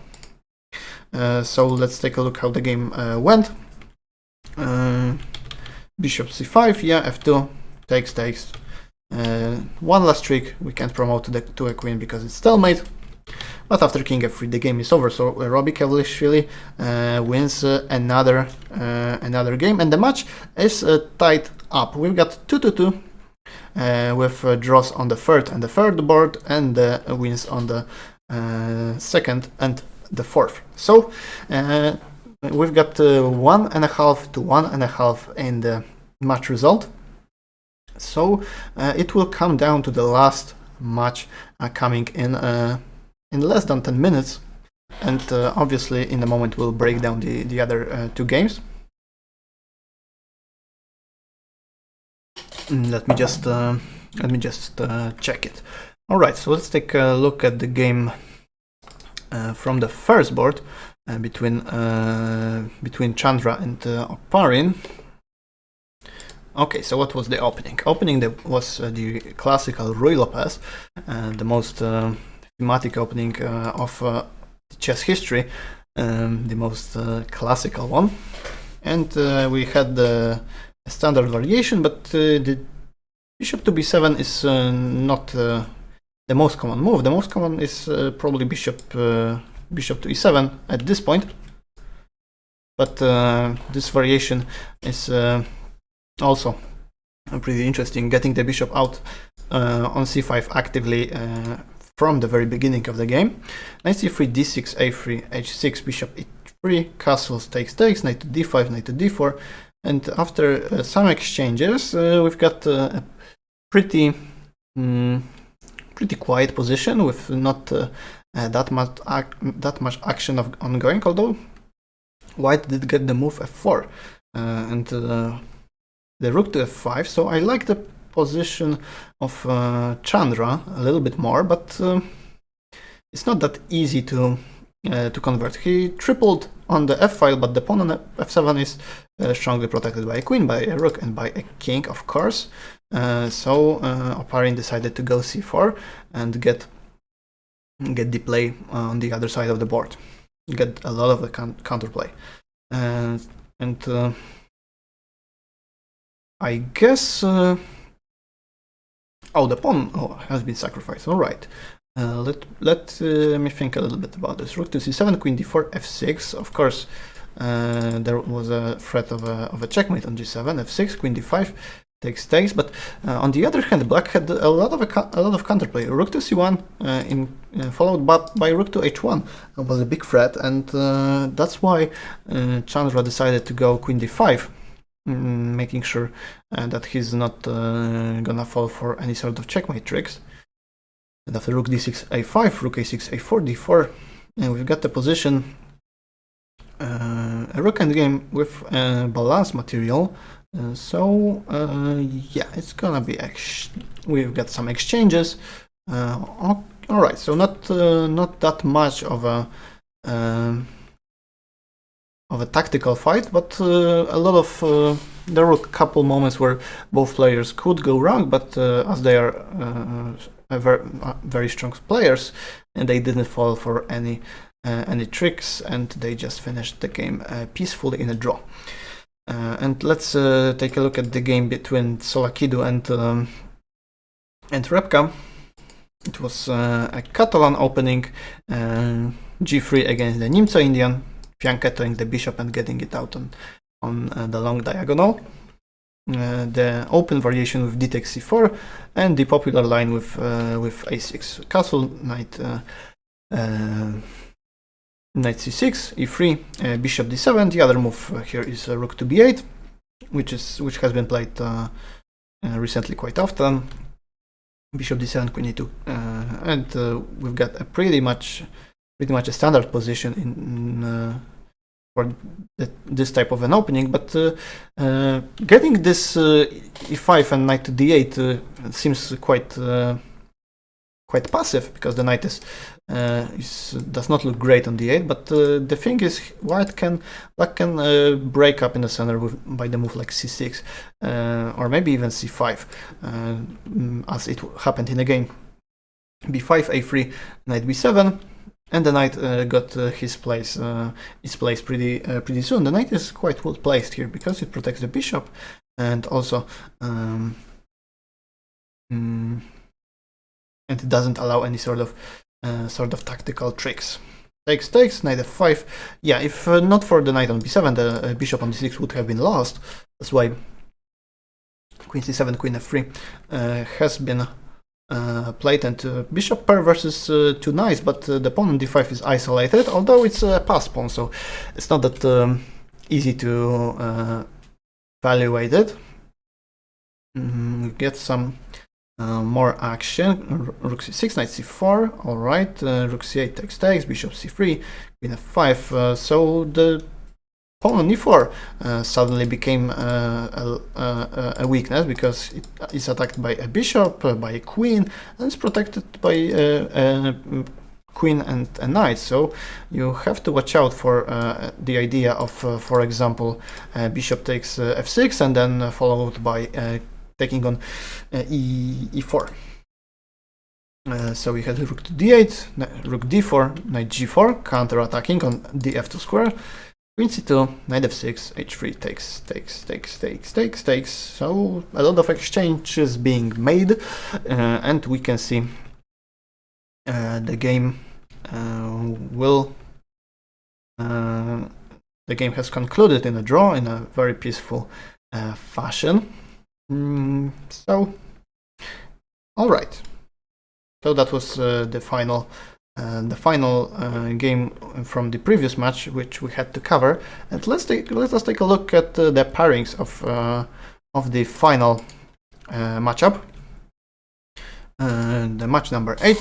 So let's take a look how the game went. Bishop c5, yeah, f2, takes. One last trick, we can't promote to a queen because it's stalemate. But after king f3, the game is over. So Robbie Kevlishvili wins another game, and the match is tied up. We've got 2-2 with draws on the third and the third board, and wins on the second and the fourth. So we've got 1.5 to 1.5 in the match result. So it will come down to the last match coming in less than 10 minutes, and obviously in a moment we'll break down the other two games. Let me just check it. All right, so let's take a look at the game from the first board between Chandra and Oparin. Okay, so what was the opening? Was the classical Ruy Lopez, the most thematic opening of chess history, the most classical one. And we had the standard variation, but the bishop to b7 is not the most common move. The most common is probably bishop to e7 at this point. But this variation is also pretty interesting, getting the bishop out on c5 actively from the very beginning of the game. Knight c3, d6, a3, h6, bishop e3, castles takes, knight to d5, knight to d4, and after some exchanges we've got a pretty quiet position with not that much action ongoing, although white did get the move f4 and the rook to f5, so I like the position of Chandra a little bit more, but it's not that easy to convert. He tripled on the f-file, but the pawn on f7 is strongly protected by a queen, by a rook, and by a king, of course. So Oparin decided to go c4 and get the play on the other side of the board, get a lot of the counterplay, and I guess the pawn has been sacrificed. All right, let me think a little bit about this. Rook to c7, queen d4, f6. Of course, there was a threat of a checkmate on g7, f6, queen d5 takes, but on the other hand, black had a lot of counterplay. Rook to c1, followed by rook to h1 was a big threat, and that's why Chandra decided to go queen d5. Making sure that he's not gonna fall for any sort of checkmate tricks. And after rook d6, a5, rook a6, a4, d4, and we've got the position a rook endgame with balance material. So yeah, it's gonna be we've got some exchanges. All right, so not that much of a tactical fight, but a lot of there were a couple moments where both players could go wrong, but as they are very strong players, and they didn't fall for any tricks, and they just finished the game peacefully in a draw. And let's take a look at the game between Solakidu and Repka. It was a Catalan opening, g3 against the Nimzo Indian, fianchettoing the bishop and getting it out on the long diagonal. The open variation with d takes c4, and the popular line with a6, castle, knight c6, e3, bishop d7. The other move here is rook to b8, which has been played recently quite often. Bishop d7, queen e2, and we've got a pretty much a standard position this type of an opening, but getting this e5 and knight to d8 seems quite passive, because the knight does not look great on d8. But the thing is, black can break up in the center by the move like c6 or maybe even c5, as it happened in the game. b5, a3, knight b7. And the knight got his place pretty soon. The knight is quite well placed here because it protects the bishop, and also and it doesn't allow any sort of tactical tricks. Takes, knight f5. Yeah, if not for the knight on b7, the bishop on d6 would have been lost. That's why queen c7, queen f3 has been played, and bishop pair versus two knights, but the pawn on d5 is isolated, although it's a pass pawn, so it's not that easy to evaluate it. Get some more action. Rook c6, knight c4. All right, rook c8 takes, bishop c3, queen f5. So the pawn on e4 suddenly became a weakness, because it is attacked by a bishop, by a queen, and it's protected by a queen and a knight. So you have to watch out for the idea of, for example, bishop takes f6 and then followed by taking on e4. So we had rook to d8, rook d4, knight g4, counter-attacking on df2 square. Queen c2, knight f6, h3 takes. So a lot of exchanges being made, and we can see the game the game has concluded in a draw in a very peaceful fashion. So, all right. So that was the final game from the previous match, which we had to cover. And let us take a look at the pairings of the final matchup. The match number 8.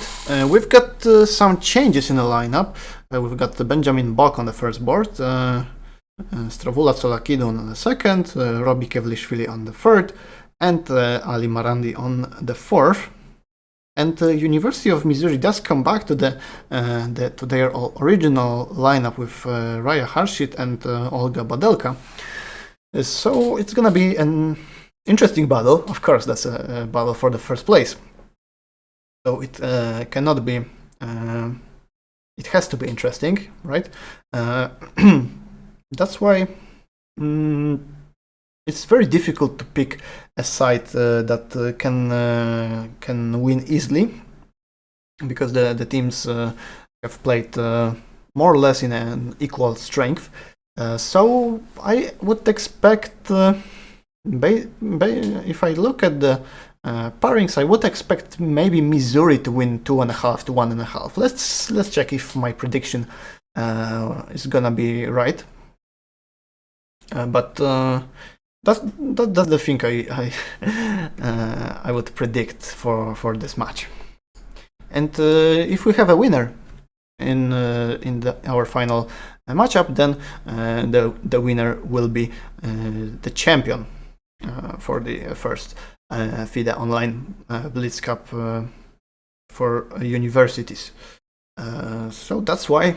We've got some changes in the lineup. We've got Benjamin Bach on the first board, Stravula Solakidon on the second, Robbie Kevlishvili on the third, and Ali Marandi on the fourth. And the University of Missouri does come back to their original lineup with Raya Harshit and Olga Badelka. So it's gonna be an interesting battle. Of course, that's a battle for the first place. So it cannot be. It has to be interesting, right? That's why it's very difficult to pick a side that can win easily, because the teams have played more or less in an equal strength. So I would expect, if I look at the pairings, I would expect maybe Missouri to win 2.5 to 1.5. Let's check if my prediction is gonna be right. But that's the thing I would predict for this match. And if we have a winner in our final matchup, then the winner will be the champion for the first FIDE Online Blitz Cup for universities. So that's why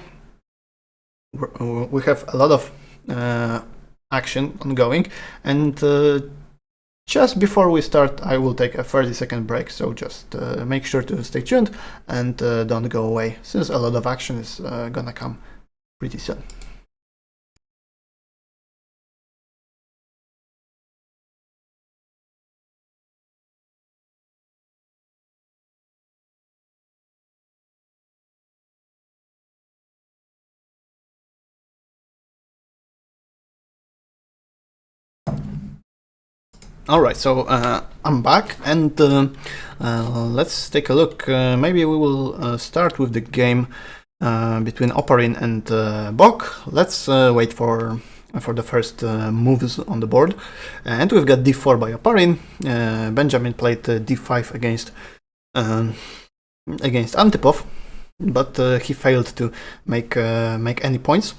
we have a lot of action ongoing, and just before we start, I will take a 30-second break, so just make sure to stay tuned and don't go away, since a lot of action is gonna come pretty soon. Alright, so I'm back, and let's take a look. Maybe we will start with the game between Oparin and Bach. Let's wait for the first moves on the board. And we've got d4 by Oparin. Benjamin played d5 against Antipov, but he failed to make any points.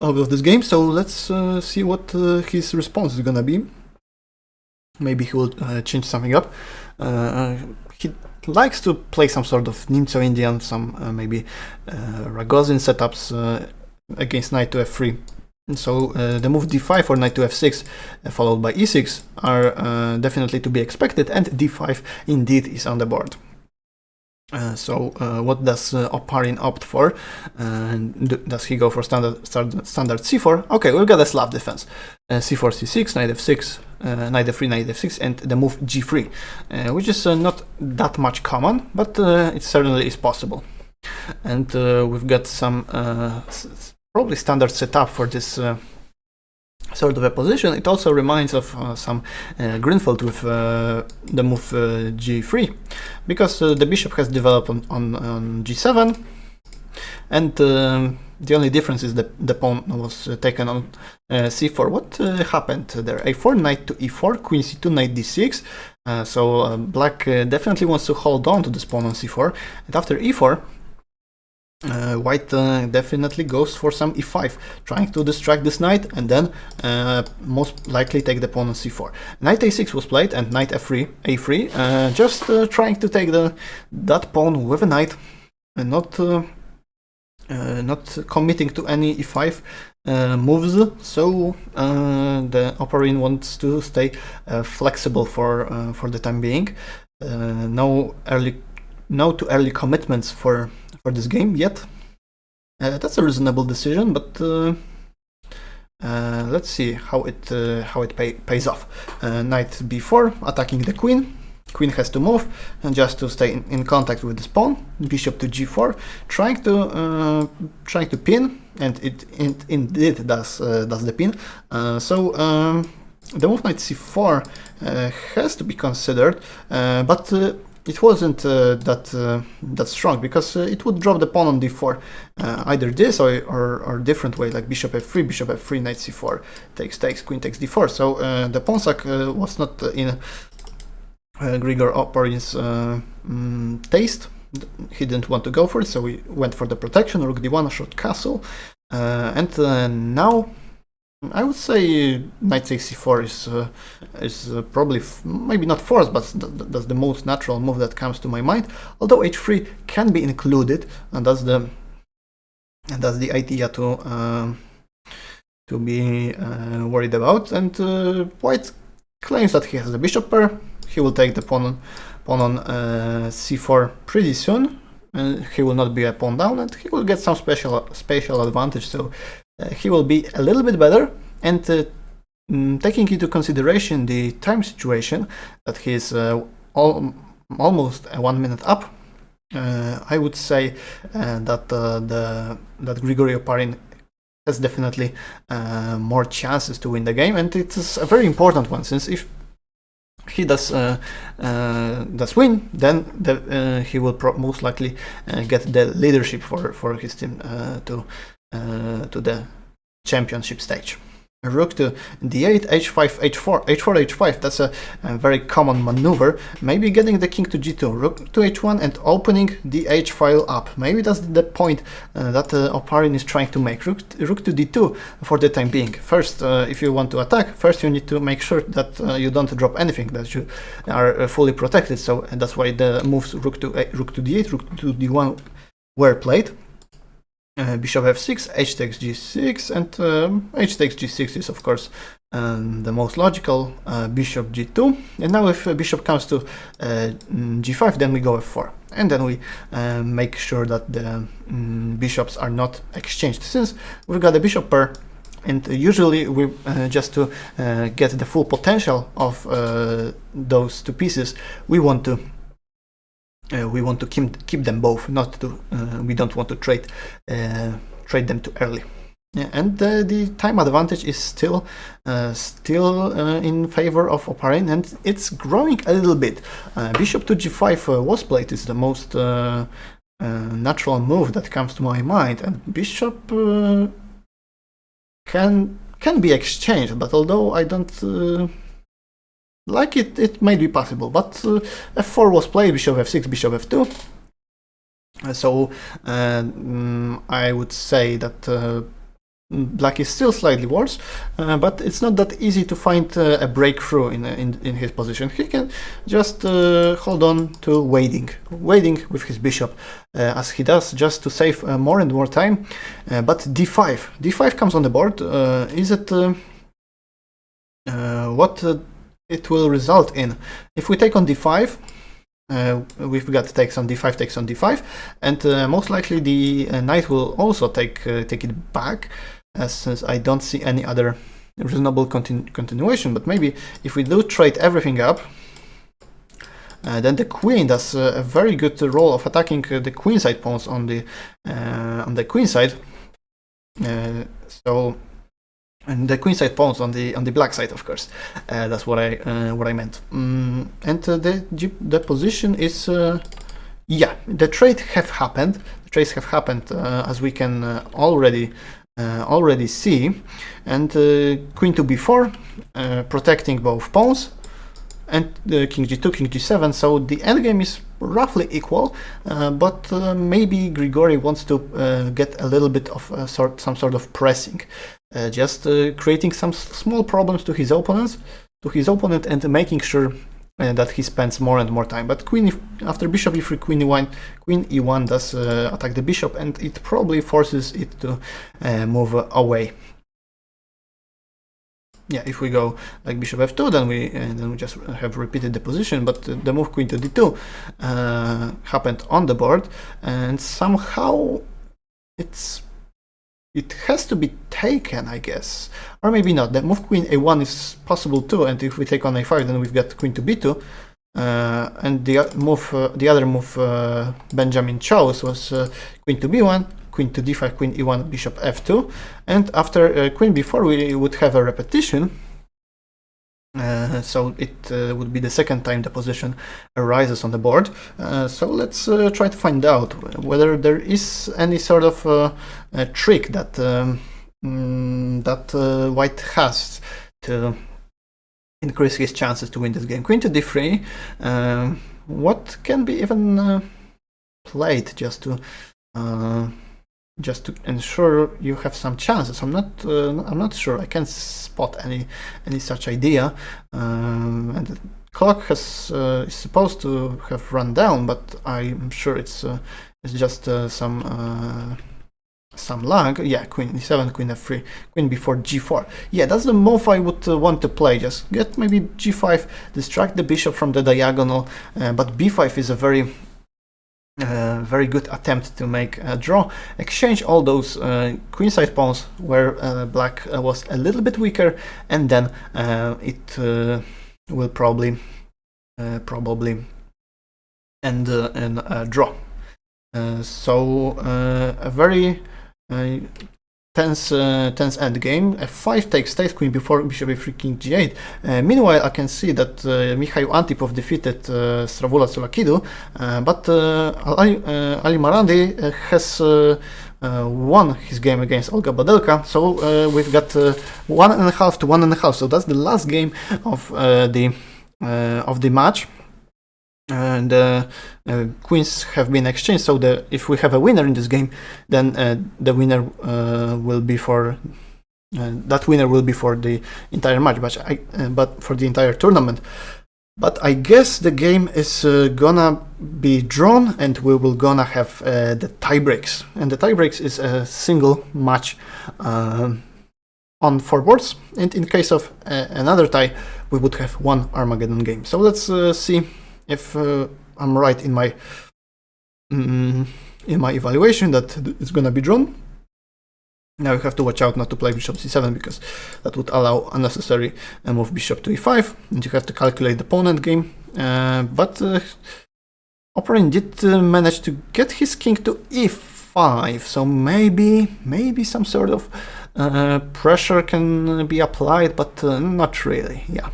of this game. So let's see what his response is gonna be. Maybe he will change something up. He likes to play some sort of Nimzo Indian, some maybe Rogozin setups against knight to f3. So the move d5 or knight to f6 followed by e6 are definitely to be expected, and d5 indeed is on the board. So what does Oparin opt for? Does he go for standard c4? Okay, we've got a Slav defense. c4, c6, knight f6, knight f3, knight f6, and the move g3, which is not that much common, but it certainly is possible. And we've got some probably standard setup for this sort of a position. It also reminds of some Greenfield with the move g3, because the bishop has developed on g7, and the only difference is that the pawn was taken on c4. What happened there? a4, knight to e4, queen c2, knight d6. So black definitely wants to hold on to this pawn on c4, and after e4, white definitely goes for some e5, trying to distract this knight, and then most likely take the pawn on c4. Knight a6 was played, and knight a3, just trying to take that pawn with a knight, and not committing to any e5 moves. So the Oparin wants to stay flexible for the time being. No too early commitments for this game yet. That's a reasonable decision, but let's see how it pays off. Knight b4, attacking the queen. Queen has to move, and just to stay in contact with this pawn. Bishop to g4, trying to pin, and it indeed does the pin. So the move knight c4 has to be considered, but it wasn't that strong, because it would drop the pawn on d4, either this or different way, like bishop f3, knight c4, takes, queen takes d4. So the pawn sack was not in Grigor Oparin's taste. He didn't want to go for it, so we went for the protection, rook d1, short castle, and now I would say knight takes c4 is probably maybe not forced, but that's the most natural move that comes to my mind. Although h3 can be included, and that's the idea to be worried about. And white claims that he has the bishop pair. He will take the pawn on c4 pretty soon. He will not be a pawn down, and he will get some spatial advantage. So he will be a little bit better, and taking into consideration the time situation, that he is almost 1 minute up, I would say that Grigory Oparin has definitely more chances to win the game, and it's a very important one, since if he does win, then he will most likely get the leadership for his team to the championship stage. Rook to d8, h5, h4, h4, h5. That's a very common maneuver. Maybe getting the king to g2, rook to h1, and opening the h file up. Maybe that's the point that Oparin is trying to make. Rook to d2 for the time being. First, if you want to attack, first you need to make sure that you don't drop anything, that you are fully protected. So that's why the moves rook to d8, rook to d1 were played. Bishop f6, h takes g6, and h takes g6 is of course the most logical. Bishop g2, and now if bishop comes to g5, then we go f4, and then we make sure that the bishops are not exchanged, since we've got a bishop pair, and usually we just to get the full potential of those two pieces, we want to keep them both, not to we don't want to trade them too early. Yeah, and the time advantage is still in favor of Oparin, and it's growing a little bit. Bishop to g5 was played. It's the most natural move that comes to my mind, and bishop can be exchanged, but although I don't like it, it may be possible. But f4 was played, bishop f6, bishop f2. So I would say that Black is still slightly worse, but it's not that easy to find a breakthrough in his position. He can just hold on to waiting with his bishop, as he does, just to save more and more time. But d5 comes on the board. Is it what it will result in? If we take on d5, we've got takes on d5, and most likely the knight will also take it back, since I don't see any other reasonable continuation. But maybe if we do trade everything up, then the queen does a very good role of attacking the queenside pawns on the queenside. And the queenside pawns on the black side, of course. That's what I meant. And the position is, yeah, the trades have happened. As we can already see. And queen to b4, protecting both pawns, and king g2, king g7. So the endgame is roughly equal, but maybe Grigori wants to get a little bit of some sort of pressing, just creating some small problems to his opponent, and making sure that he spends more and more time. But after bishop e3, queen e1 does attack the bishop, and it probably forces it to move away. Yeah, if we go like bishop f2, then we just have repeated the position. But the move queen to d2 happened on the board, and somehow it has to be taken, I guess, or maybe not. The move queen a1 is possible too, and if we take on a5, then we've got queen to b2, and the other move Benjamin chose was queen to b1, queen to d5, queen e1, bishop f2, and after queen b4 we would have a repetition. So it would be the second time the position arises on the board. So let's try to find out whether there is any sort of trick that White has to increase his chances to win this game. Queen to d3. What can be even played just to ensure you have some chances? I'm not sure. I can't spot any such idea. And the clock is supposed to have run down, but I'm sure it's just some lag. Yeah, queen e7, queen f3, queen b4, g4. Yeah, that's the move I would want to play. Just get maybe g5, distract the bishop from the diagonal. But b5 is a very good attempt to make a draw. Exchange all those queenside pawns where black was a little bit weaker, and then it will probably end in a draw. So a very tense endgame. F5 takes queen before bishop e3, king g8. Meanwhile, I can see that Mikhail Antipov defeated Stravula Sulakidu, but Ali Marandi has won his game against Olga Badelka. So we've got 1.5 to 1.5. So that's the last game of the match. And queens have been exchanged, so if we have a winner in this game, then the winner will be for the entire match, but for the entire tournament. But I guess the game is gonna be drawn, and we will gonna have the tie breaks, and the tie breaks is a single match on 4 boards, and in case of another tie, we would have one Armageddon game. So let's see if I'm right in my evaluation that it's gonna be drawn. Now you have to watch out not to play bishop c7, because that would allow unnecessary move bishop to e5, and you have to calculate the pawn endgame. But Oparin did manage to get his king to e5, so maybe some sort of pressure can be applied, but not really. Yeah.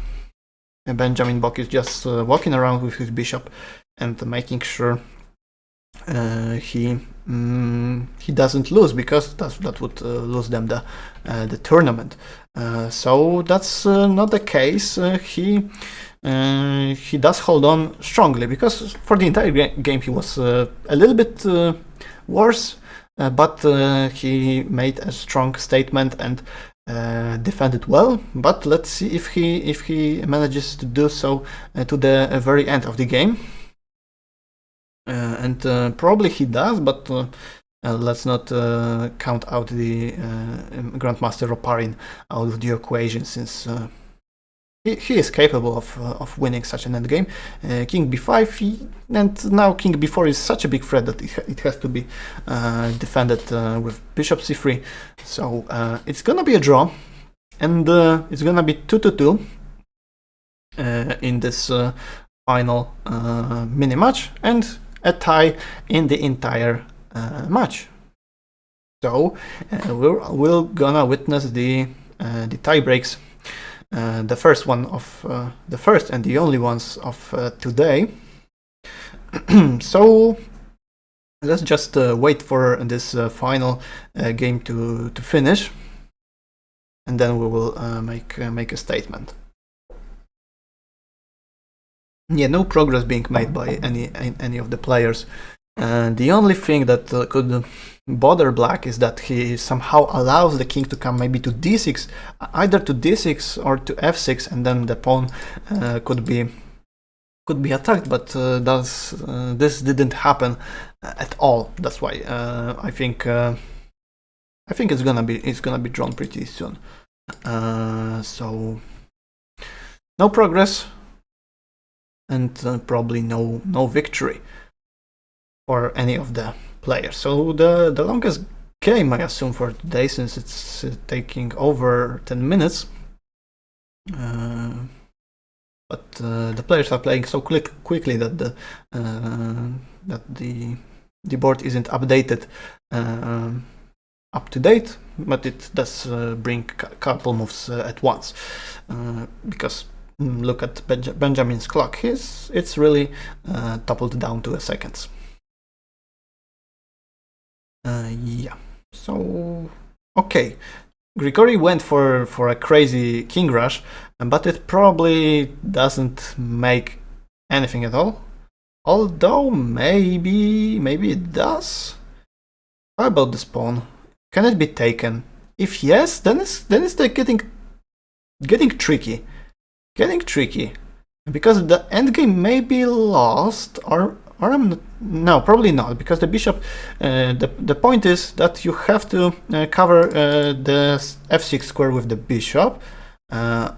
Benjamin Bach is just walking around with his bishop and making sure he doesn't lose, because that would lose them the tournament. So that's not the case. He does hold on strongly, because for the entire game he was a little bit worse but he made a strong statement and defended well. But let's see if he manages to do so to the very end of the game. And probably he does, but let's not count out the Grandmaster Oparin out of the equation, since he is capable of winning such an endgame. King b5, and now king b4 is such a big threat that it has to be defended with bishop c3. So it's gonna be a draw, and it's gonna be 2-2 in this final mini match, and a tie in the entire match. So we're gonna witness the tie breaks. The first one of the first and the only ones of today. So let's just wait for this final game to finish, and then we will make a statement. Yeah, no progress being made by any of the players. The only thing that could bother Black is that he somehow allows the king to come maybe to d6, either to d6 or to f6, and then the pawn could be attacked. But this didn't happen at all. That's why I think it's gonna be drawn pretty soon. So no progress, and probably no victory for any of the players. So the longest game, I assume, for today, since it's taking over 10 minutes. But the players are playing so quickly that the board isn't updated up to date, but it does bring a couple moves at once, because look at Benjamin's clock. It's really toppled down to seconds. Yeah, so okay, Grigori went for a crazy king rush, but it probably doesn't make anything at all. Although maybe it does. How about this pawn? Can it be taken? If yes, then it's getting tricky. Because the endgame may be lost, or I'm not, no, probably not, because the bishop, the point is that you have to cover the f6 square with the bishop. Or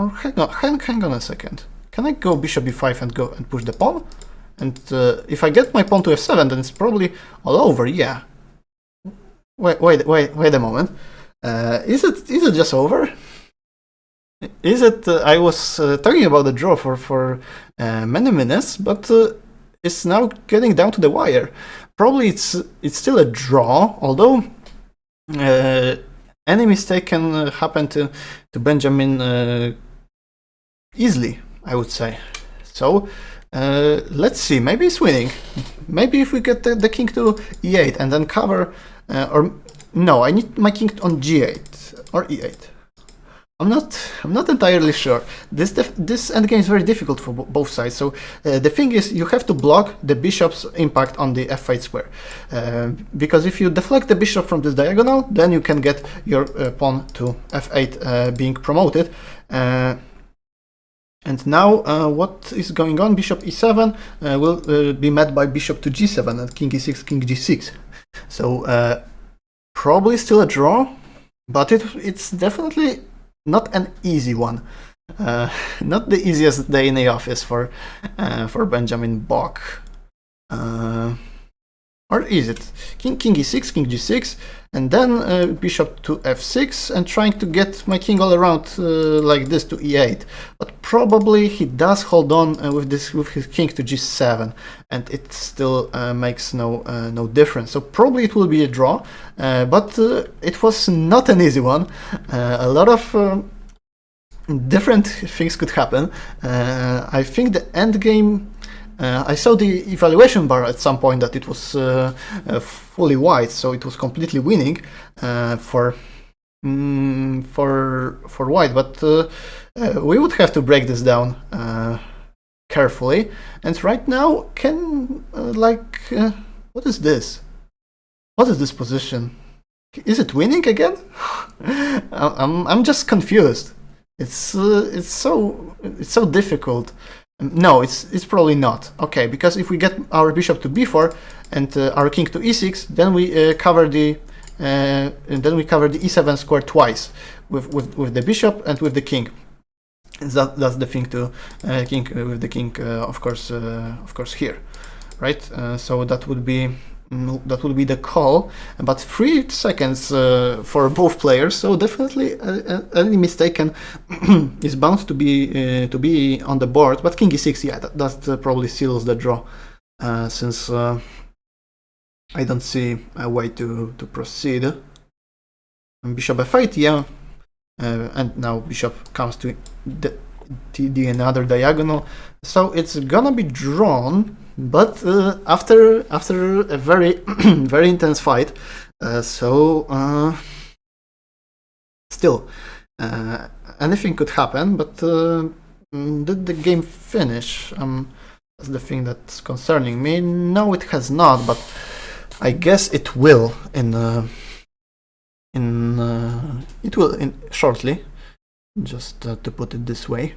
hang on a second. Can I go bishop b5 and go and push the pawn? And if I get my pawn to f7, then it's probably all over. Yeah. Wait a moment. Is it just over? Is it? I was talking about the draw for many minutes, but it's now getting down to the wire. Probably it's still a draw, although any mistake can happen to Benjamin easily, I would say. So let's see. Maybe he's winning. Maybe if we get the king to e8 and then cover, or no, I need my king on g8 or e8. I'm not entirely sure. This endgame is very difficult for both sides. So the thing is, you have to block the bishop's impact on the f8 square, because if you deflect the bishop from this diagonal, then you can get your pawn to f8 being promoted. And now what is going on? Bishop e7 will be met by bishop to g7 and king e6, king g6. So probably still a draw, but it's definitely not an easy one. Not the easiest day in the office for Benjamin Bach. Or is it? King e6, king g6, and then bishop to f6, and trying to get my king all around like this to e8. But probably he does hold on with his king to g7, and it still makes no difference. So probably it will be a draw, but it was not an easy one. A lot of different things could happen. I think the endgame. I saw the evaluation bar at some point that it was fully white, so it was completely winning for white. But we would have to break this down carefully. And right now, what is this? What is this position? Is it winning again? I'm just confused. It's so difficult. No, it's probably not. Okay, because if we get our bishop to b4 and our king to e6, then we cover the e7 square twice with the bishop and with the king. That's the thing to king with the king, of course here, right? So that would be the call, but 3 seconds for both players. So definitely any mistake is bound to be on the board. But king e6, yeah, that probably seals the draw, since I don't see a way to proceed. And bishop f8, yeah, and now bishop comes to the another diagonal, so it's gonna be drawn. But after a very very intense fight, still anything could happen. But did the game finish? That's the thing that's concerning me. No, it has not, but I guess it will shortly. Just to put it this way.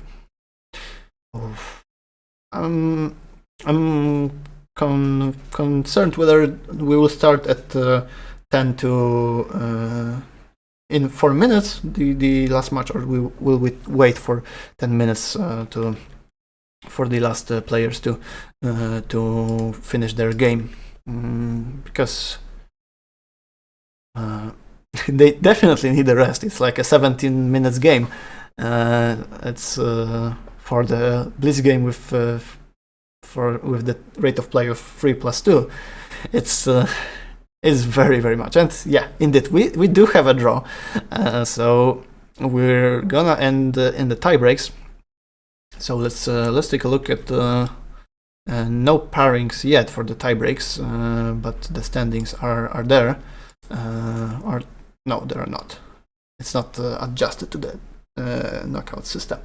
I'm concerned whether we will start at 10 to in 4 minutes the last match, or will we wait for 10 minutes for the last players to finish their game, because they definitely need a rest. It's like a 17 minutes game. It's for the Blitz game with the rate of play of 3+2. It's very very much. And yeah, indeed we do have a draw. So we're gonna end in the tie breaks. So let's take a look at no pairings yet for the tie breaks, but the standings are there. No, they are not. It's not adjusted to the knockout system.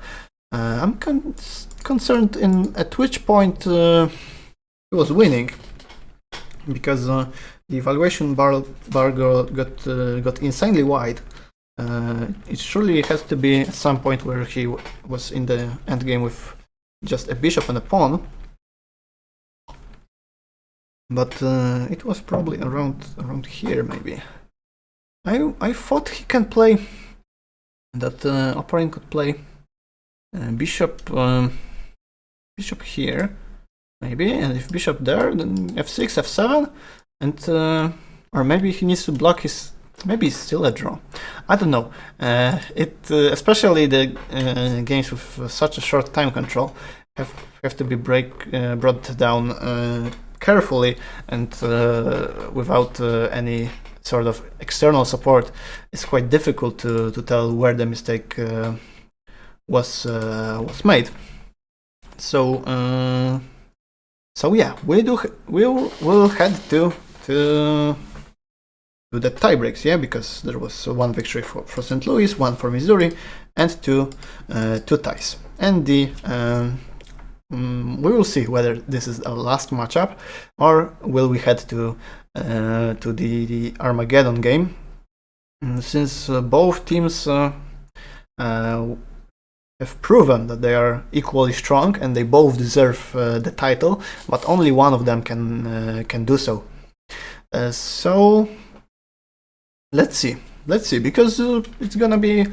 I'm concerned at which point he was winning, because the evaluation bar got insanely wide. It surely has to be at some point where he was in the endgame with just a bishop and a pawn. But it was probably around here, maybe. I thought he can play that Oparin could play bishop here, maybe, and if bishop there, then f6, f7, and or maybe he needs to block his. Maybe it's still a draw. I don't know. Especially the games with such a short time control have to be brought down carefully, and without any sort of external support. It's quite difficult to tell where the mistake was made. So yeah, we'll head to the tie breaks, yeah, because there was one victory for St. Louis, one for Missouri, and two ties. And we will see whether this is our last matchup, or will we head to the Armageddon game, since both teams have proven that they are equally strong and they both deserve the title, but only one of them can do so. So let's see, because it's gonna be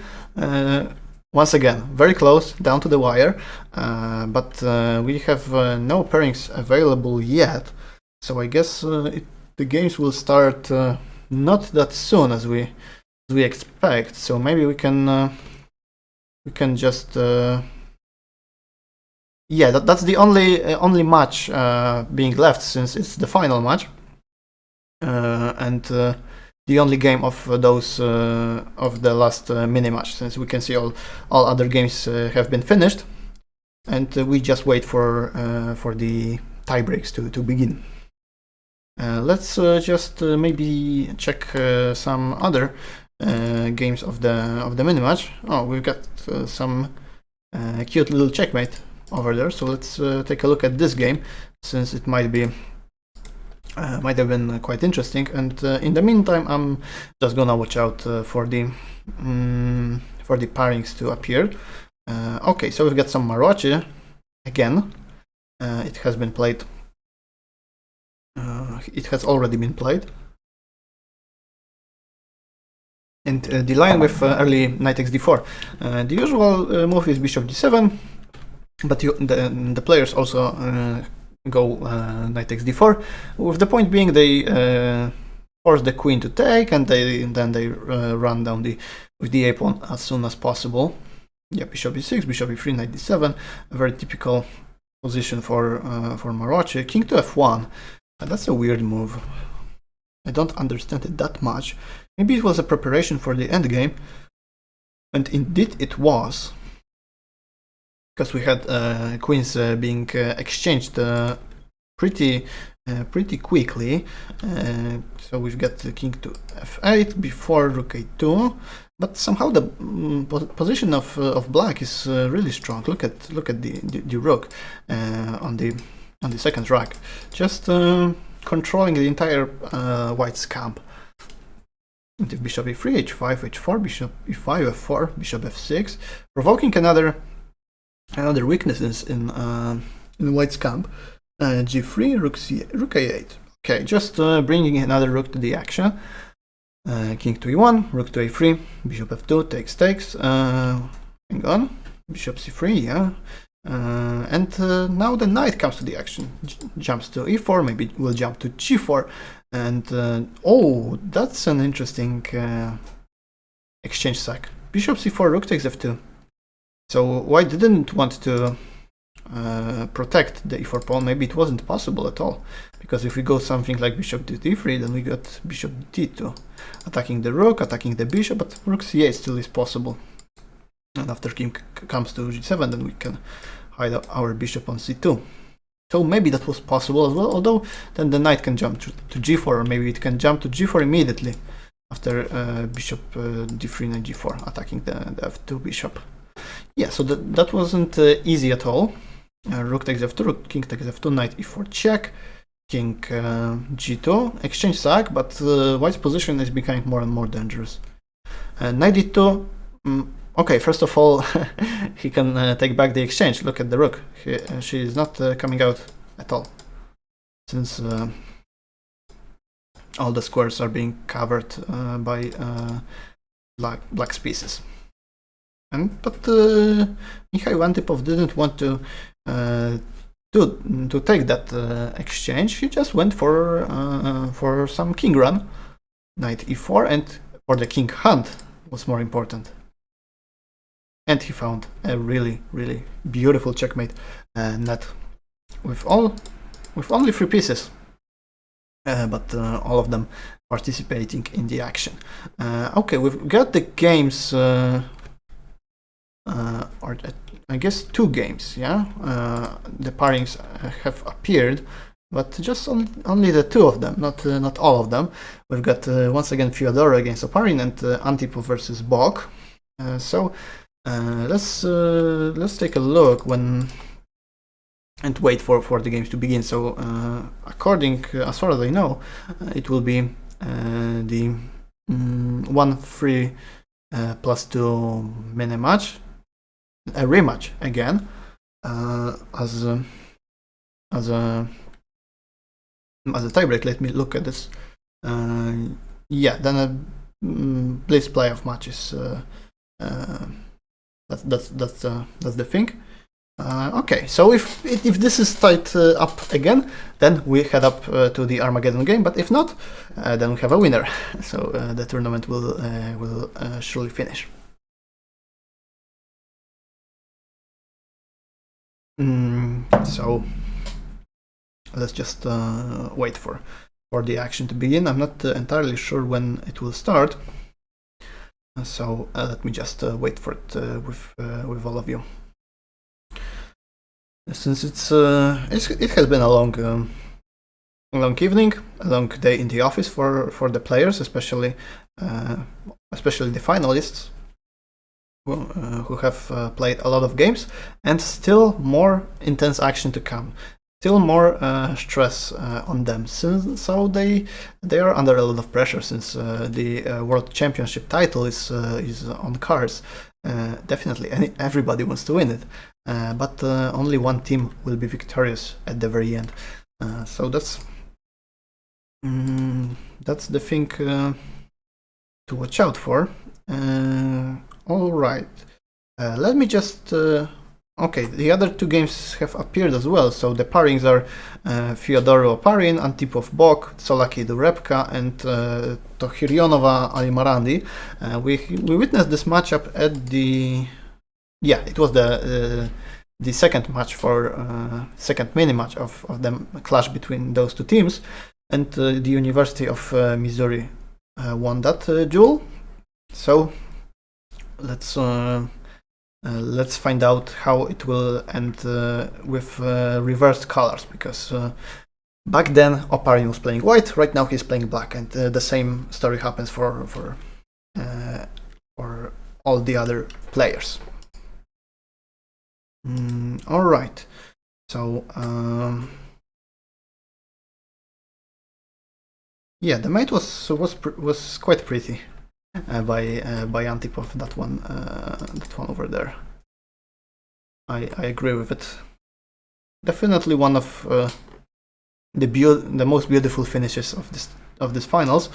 once again very close, down to the wire, but we have no pairings available yet, so I guess the games will start not that soon as we expect. So maybe we can just yeah, that's the only match being left, since it's the final match, and the only game of those of the last mini match, since we can see all other games have been finished, and we just wait for the tie breaks to begin. Let's just maybe check some other games of the mini match. Oh, we've got some cute little checkmate over there. So let's take a look at this game, since it might be might have been quite interesting. And in the meantime, I'm just gonna watch out for the pairings to appear. Okay, so we've got some Martyrosyan again. It has been played. It has already been played. And the line with early knight x d4. The usual move is bishop d7, but the players also go knight x d4, with the point being they force the queen to take, and then they run down with the a-pawn as soon as possible. Yeah, bishop e6, bishop e3, knight d7, a very typical position for Martyrosyan. King to f1, that's a weird move. I don't understand it that much. Maybe it was a preparation for the endgame, and indeed it was, because we had queens being exchanged pretty quickly. So we've got the king to f8 before rook a2, but somehow the position of black is really strong. Look at the rook on the second rack, just controlling the entire white's camp. Into bishop e3, h5, h4, bishop e5, f4, bishop f6, provoking another weaknesses in white's camp. G3, rook a8. Okay, just bringing another rook to the action. King to e1, rook to a3, bishop f2, takes. Hang on, bishop c3, yeah. And now the knight comes to the action. Jumps to e4, maybe we'll jump to g4. And oh, that's an interesting exchange sack. Bishop c4, rook takes f2. So white didn't want to protect the e4 pawn. Maybe it wasn't possible at all, because if we go something like bishop to d3, then we got bishop d2, attacking the rook, attacking the bishop, but rook c8 still is possible. And after king comes to g7, then we can hide our bishop on c2. So maybe that was possible as well, although then the knight can jump to g4, or maybe it can jump to g4 immediately after bishop d3 and g4, attacking the f2 bishop. Yeah, so that wasn't easy at all. Rook takes f2, rook, king takes f2, knight e4 check, king g2, exchange sack, but white's position is becoming more and more dangerous. Knight d2, okay, first of all, he can take back the exchange. Look at the rook. She is not coming out at all, since all the squares are being covered by black's pieces. But Mikhail Antipov didn't want to take that exchange. He just went for some king run, knight e4, and for the king hunt was more important. And he found a really beautiful checkmate, net with only 3 pieces, but all of them participating in the action. Okay, we've got the games, or I guess 2 games. Yeah, the pairings have appeared, but just only the 2 of them, not all of them. We've got once again Fyodor against Oparin and Antipov versus Bach. So. Let's take a look and wait for the games to begin. So according, as far as I know, it will be the 1-3 +2 mini match, a rematch again, as a tiebreak. Let me look at this. Yeah, then a Blitz playoff matches. That's the thing. Okay, so if this is tied up again, then we head up to the Armageddon game. But if not, then we have a winner. So the tournament will surely finish. So let's just wait for the action to begin. I'm not entirely sure when it will start. So let me just wait for it with all of you. Since it has been a long evening, a long day in the office for the players, especially the finalists who have played a lot of games, and still more intense action to come. still more stress on them, so they are under a lot of pressure since the World Championship title is on cards. Definitely, everybody wants to win it, but only one team will be victorious at the very end. So that's the thing to watch out for. All right, let me just. Okay, the other two games have appeared as well, so the pairings are Fyodorov Oparin, Antipov Bach, Solaki Durepka, and Tohirionova Alimarandi. We witnessed this matchup at the... Yeah, it was the second match for... second mini-match of the clash between those two teams, and the University of Missouri won that duel. So, let's find out how it will end with reversed colors, because back then Oparin was playing white, right now he's playing black, and the same story happens for all the other players. All right, so yeah, the mate was quite pretty. By Antipov, that one over there. I agree with it. Definitely one of the most beautiful finishes of this finals.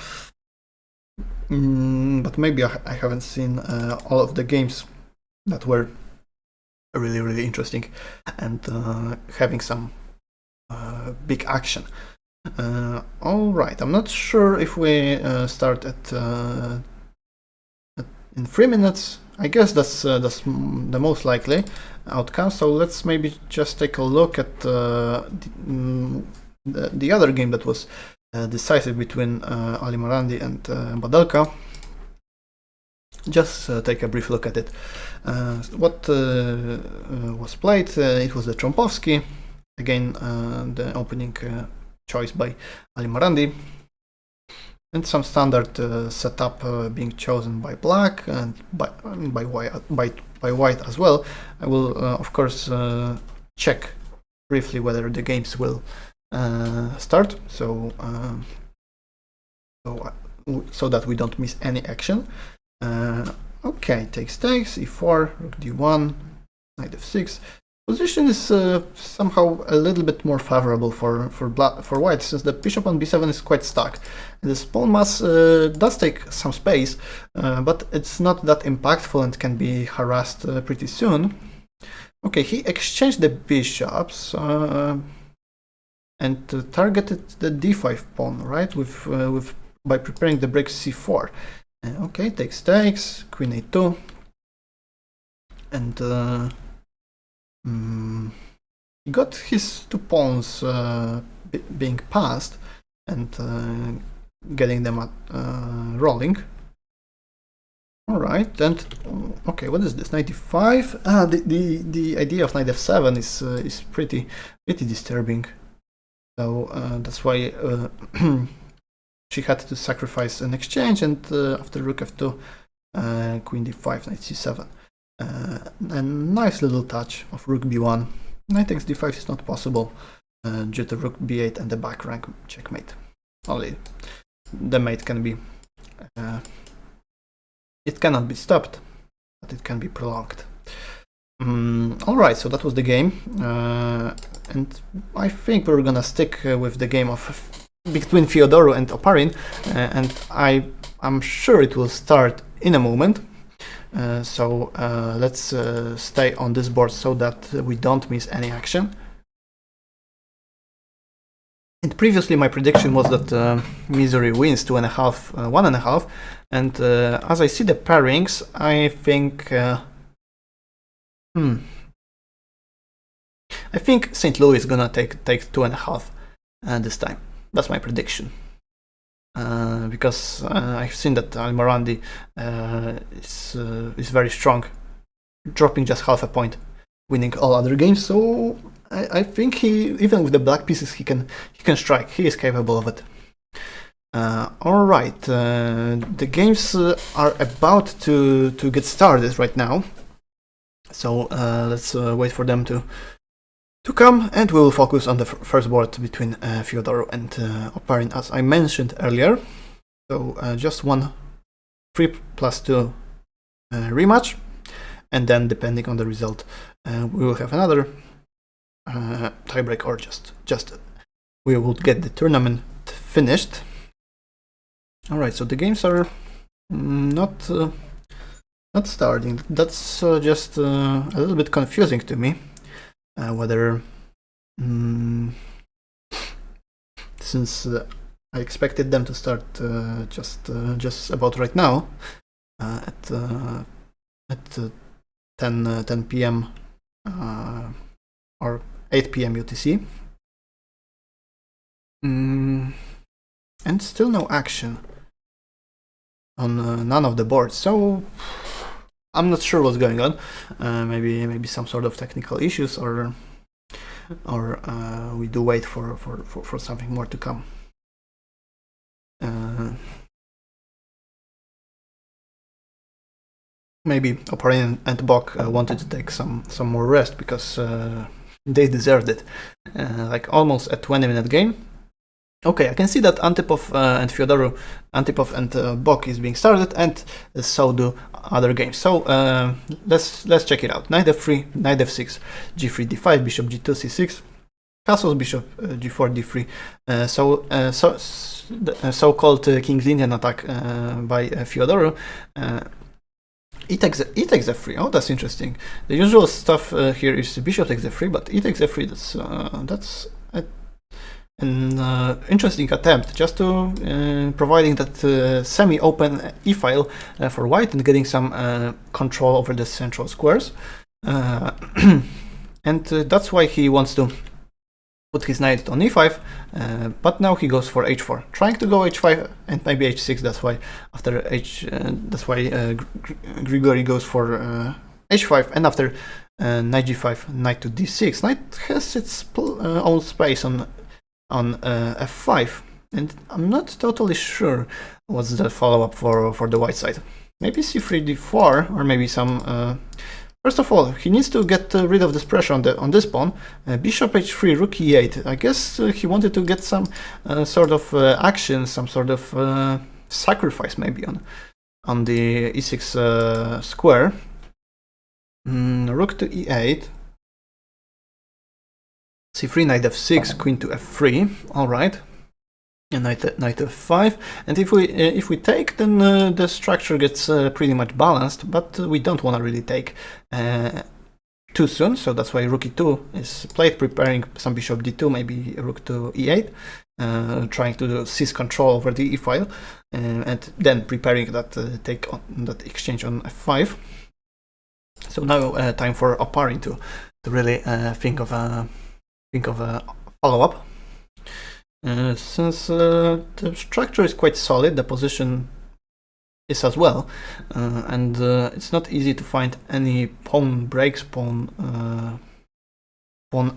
But maybe I haven't seen all of the games that were really interesting and having some big action. All right, I'm not sure if we start at in 3 minutes. I guess that's the most likely outcome. So let's maybe just take a look at the other game that was decisive between Alimarandi and Badelka. Just take a brief look at it. What was played? It was the Trompovsky, again the opening choice by Alimarandi. And some standard setup being chosen by black and by white as well. I will of course check briefly whether the games will start, so that we don't miss any action. Okay, takes e4, rook d1, knight f6. Position is somehow a little bit more favorable for white, since the bishop on b7 is quite stuck. This pawn mass does take some space, but it's not that impactful and can be harassed pretty soon. Okay, he exchanged the bishops and targeted the d5 pawn, right? By preparing the break c4. Okay, takes, queen a2, and he got his two pawns being passed and getting them rolling. All right, and okay, what is this? Knight d5. The idea of knight f7 is pretty disturbing. So that's why she had to sacrifice an exchange, and after rook f2, queen d5, knight c7. A nice little touch of rook b1. Knight takes d5 is not possible due to rook b8 and the back rank checkmate. Only the mate can be it cannot be stopped, but it can be prolonged. Alright, so that was the game, and I think we're gonna stick with the game of between Fyodorov and Oparin, and I'm sure it will start in a moment. So let's stay on this board so that we don't miss any action. And previously my prediction was that Missouri wins 2.5, 1.5, and as I see the pairings, I think I think St. Louis is gonna take 2.5 this time. That's my prediction. Because I've seen that Alimarandi is very strong, dropping just half a point, winning all other games. So I think he, even with the black pieces, he can strike. He is capable of it. All right, the games are about to get started right now. So let's wait for them to to come, and we will focus on the first board between Fyodor and Oparin, as I mentioned earlier. So just one 3+2 rematch, and then depending on the result, we will have another tiebreak, or just we will get the tournament finished. All right, so the games are not starting. That's just a little bit confusing to me. Whether since I expected them to start just about right now at 10 p.m. Or 8 p.m. UTC, and still no action on none of the boards. So I'm not sure what's going on. Maybe some sort of technical issues, or we do wait for something more to come. Maybe Oparin and Bach wanted to take some more rest, because they deserved it. Like almost a 20-minute game. Okay, I can see that Antipov and Fyodor, Antipov and Bach is being started, and so do other games. So let's check it out. Knight f3, knight f6, g3, d5, bishop g2, c6, castles, bishop g4, d3. So-called King's Indian attack by Fyodor. E takes f3. Oh, that's interesting. The usual stuff here is bishop takes f3, but e takes f3. That's an interesting attempt, just to providing that semi-open e-file for white and getting some control over the central squares. And that's why he wants to put his knight on e5, but now he goes for h4, trying to go h5 and maybe h6. That's why after Grigory goes for h5, and after knight g5, knight to d6. Knight has its own space on f5, and I'm not totally sure what's the follow-up for the white side. Maybe c3, d4, or maybe some. First of all, he needs to get rid of this pressure on this pawn. Bishop h3, rook e8. I guess he wanted to get some sort of action, some sort of sacrifice maybe on the e6 square. Rook to e8. c3, knight f6, queen to f3. All right. And knight f5. And if we take, then the structure gets pretty much balanced, but we don't want to really take too soon. So that's why rook e2 is played, preparing some bishop d2, maybe rook to e8, trying to seize control over the e-file, and then preparing that take on that exchange on f5. So now time for Oparin to really think of a follow-up. Since the structure is quite solid, the position is as well, and it's not easy to find any pawn breaks, pawn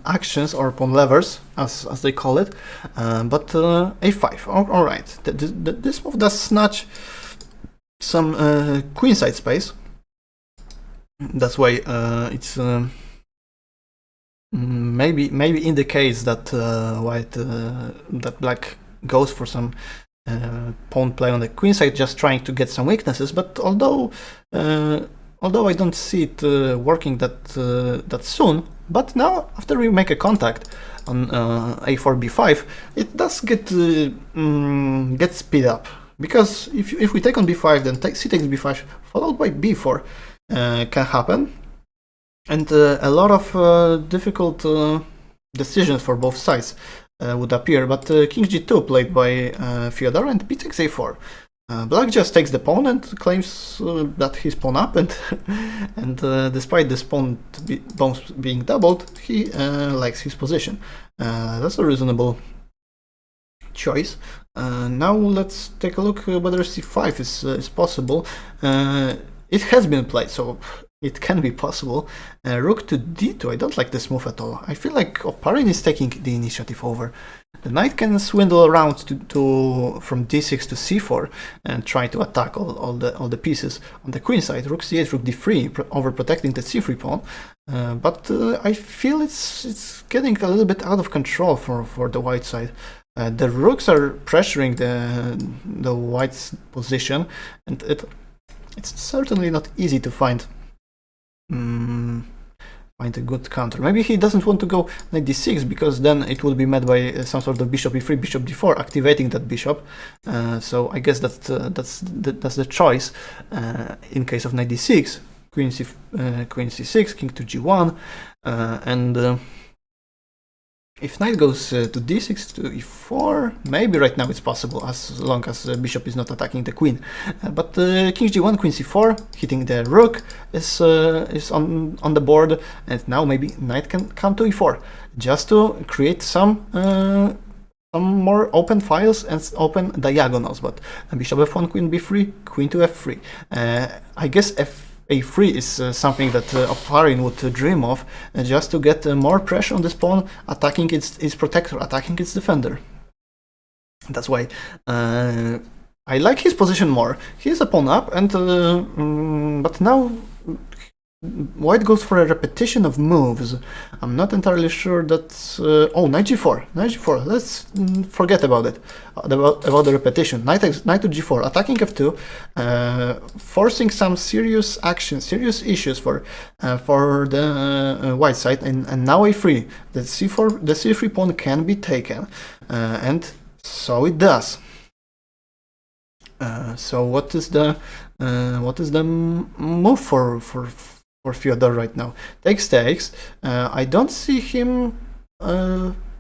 actions, or pawn levers, as they call it. But a5, all right. This move does snatch some queenside space. That's why it's. Maybe indicates that that black goes for some pawn play on the queen side, just trying to get some weaknesses. But although I don't see it working that soon, but now after we make a contact on a4 b5, it does get speed up, because if we take on b5, then c takes b5 followed by b4 can happen. And a lot of difficult decisions for both sides would appear, but king g2 played by Fyodor, and b takes a4. Black just takes the pawn and claims that he's pawn up, and despite this pawn being doubled, he likes his position. That's a reasonable choice. Now let's take a look whether c5 is possible. It has been played, so it can be possible. Rook to d2, I don't like this move at all. I feel like Oparin is taking the initiative over. The knight can swindle around from d6 to c4 and try to attack all the pieces. On the queen side, rook c8, rook d3, overprotecting the c3 pawn. But I feel it's getting a little bit out of control for the white side. The rooks are pressuring the white's position, and it's certainly not easy to find a good counter. Maybe he doesn't want to go knight d6 because then it will be met by some sort of bishop e3, bishop d4, activating that bishop. So I guess that's the choice in case of knight d6. Queen c6, king to g1, and if knight goes to d6 to e4, maybe right now it's possible as long as the bishop is not attacking the queen. But king g1, queen c4, hitting the rook is on the board, and now maybe knight can come to e4 just to create some more open files and open diagonals. But bishop f1, queen b3, queen to f3. I guess a3 is something that Oparin would dream of, just to get more pressure on this pawn, attacking its protector, attacking its defender. That's why I like his position more. He is a pawn up, and but now white goes for a repetition of moves. I'm not entirely sure that... oh, knight g4, knight g4, let's forget about it, about the repetition. Knight to g4, attacking f2, forcing some serious action, serious issues for the white side, and now a3. The c3 pawn can be taken, and so it does. So what is the move for Fyodor right now? Takes. I don't see him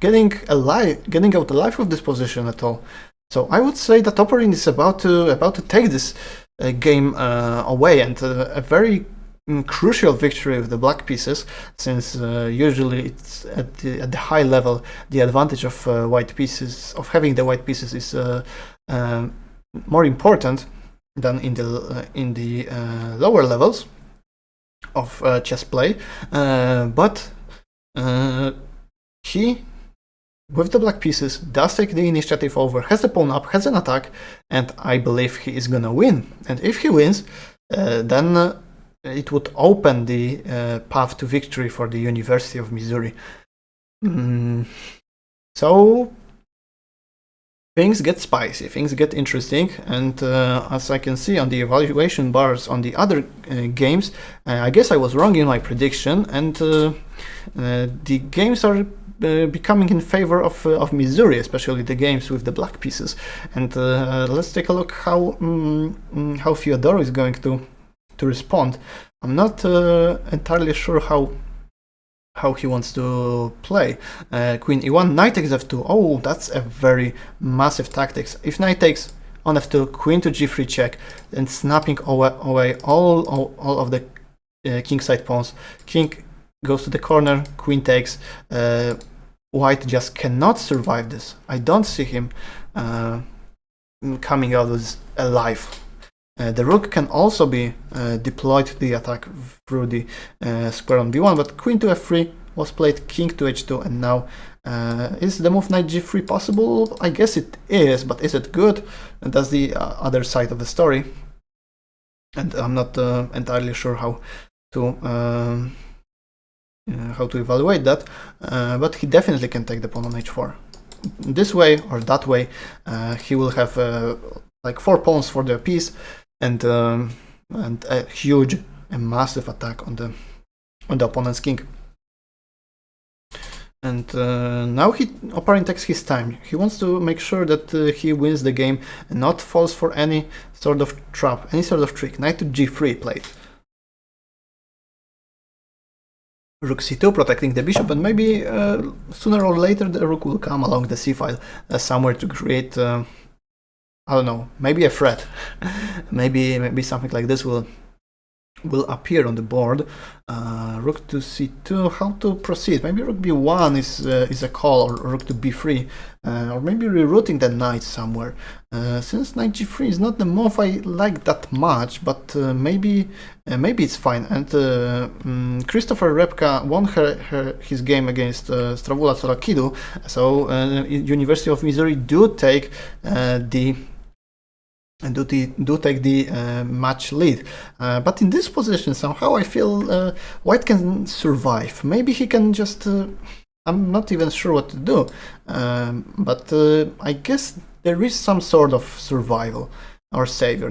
getting out alive with this position at all. So I would say that Oparin is about to take this game away, and a very crucial victory with the black pieces, since usually it's at the high level the advantage of white pieces, of having the white pieces, is more important than in the lower levels of chess play, but he, with the black pieces, does take the initiative over, has the pawn up, has an attack, and I believe he is gonna win. And if he wins, then it would open the path to victory for the University of Missouri. So things get spicy, things get interesting, and as I can see on the evaluation bars on the other games, I guess I was wrong in my prediction, and the games are becoming in favor of Missouri, especially the games with the black pieces. And let's take a look how Fyodor is going to respond. I'm not entirely sure how he wants to play. Queen e1, knight takes f2. Oh, that's a very massive tactics. If knight takes on f2, queen to g3 check, and snapping away all of the kingside pawns. King goes to the corner, queen takes. White just cannot survive this. I don't see him coming out of this alive. The rook can also be deployed to the attack through the square on b1, but queen to f3 was played, king to h2, and now is the move knight g3 possible? I guess it is, but is it good? And that's the other side of the story, and I'm not entirely sure how to evaluate that, but he definitely can take the pawn on h4. This way or that way, he will have like 4 pawns for the piece, and a huge and massive attack on the opponent's king. And now Oparin takes his time. He wants to make sure that he wins the game and not falls for any sort of trap, any sort of trick. Knight to g3 played. Rook c2, protecting the bishop, and maybe sooner or later the rook will come along the c-file somewhere to create, I don't know, maybe a threat. maybe something like this will will appear on the board. Rook to c2. How to proceed? Maybe rook b1 is a call, or rook to b3, or maybe rerouting the knight somewhere. Since knight g3 is not the move I like that much, but maybe it's fine. And Christopher Repka won his game against Stravula Sorakidu, so University of Missouri do take the match lead, but in this position somehow I feel White can survive. Maybe he can just I'm not even sure what to do, but I guess there is some sort of survival or savior.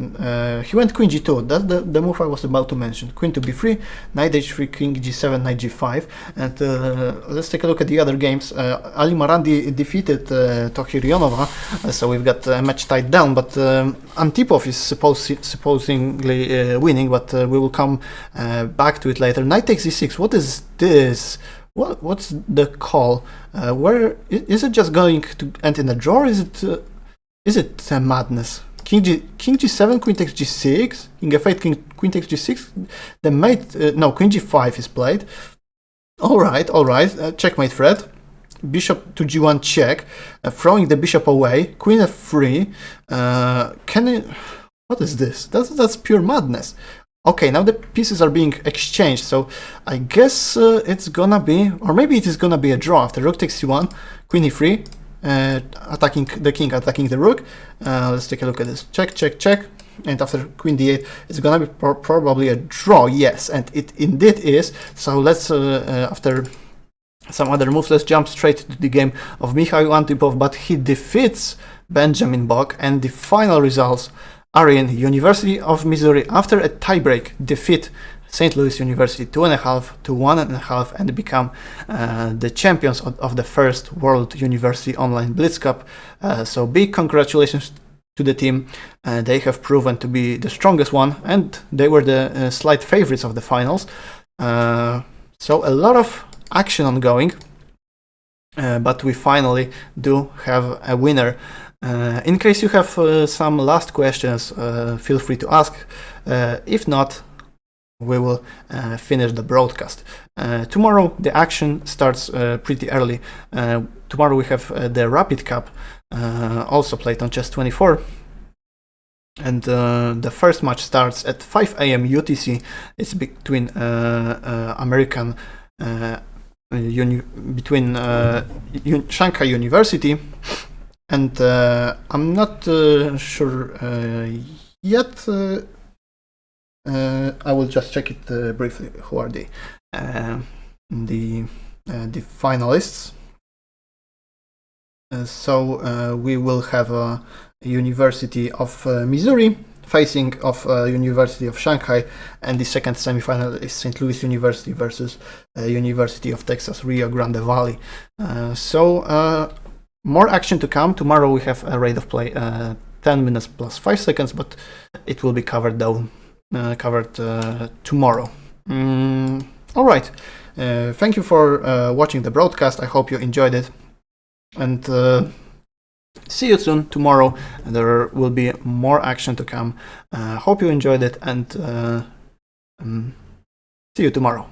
He went queen g2. That's the move I was about to mention. Queen to b3, knight h3, king g7, knight g5. And let's take a look at the other games. Ali Marandi defeated Tohirionova, so we've got a match tied down, but Antipov is supposedly winning, but we will come back to it later. Knight takes e6. What is this? What's the call? Where is it just going to end in a draw? Or is it madness? King g7, queen takes g6, king f8, queen takes g6. The mate, no, queen g5 is played. All right, checkmate threat. Bishop to g1 check, throwing the bishop away. Queen f3. What is this? That's pure madness. Okay, now the pieces are being exchanged, so I guess it's gonna be, or maybe it is gonna be a draw after rook takes c1, queen e3. Attacking the king, attacking the rook. Let's take a look at this. Check, check, check. And after queen d8, it's gonna be probably a draw. Yes, and it indeed is. So let's, after some other moves, let's jump straight to the game of Mikhail Antipov. But he defeats Benjamin Bach, and the final results are in University of Missouri after a tiebreak defeat St. Louis University 2.5 to 1.5 and become the champions of the first World University Online Blitz Cup. So big congratulations to the team. They have proven to be the strongest one, and they were the slight favorites of the finals. So a lot of action ongoing, but we finally do have a winner. In case you have some last questions, feel free to ask. If not, we will finish the broadcast. Tomorrow the action starts pretty early. Tomorrow we have the Rapid Cup, also played on Chess24, and the first match starts at 5 a.m. UTC. It's between American between Shanghai University and I'm not sure yet. I will just check it briefly. Who are the finalists? So we will have a University of Missouri facing of University of Shanghai, and the second semifinal is St. Louis University versus University of Texas Rio Grande Valley. So more action to come. Tomorrow we have a rate of play 10 minutes plus 5 seconds, but it will be covered though. Covered tomorrow. All right. Thank you for watching the broadcast. I hope you enjoyed it, and see you soon tomorrow. There will be more action to come. Hope you enjoyed it, and see you tomorrow.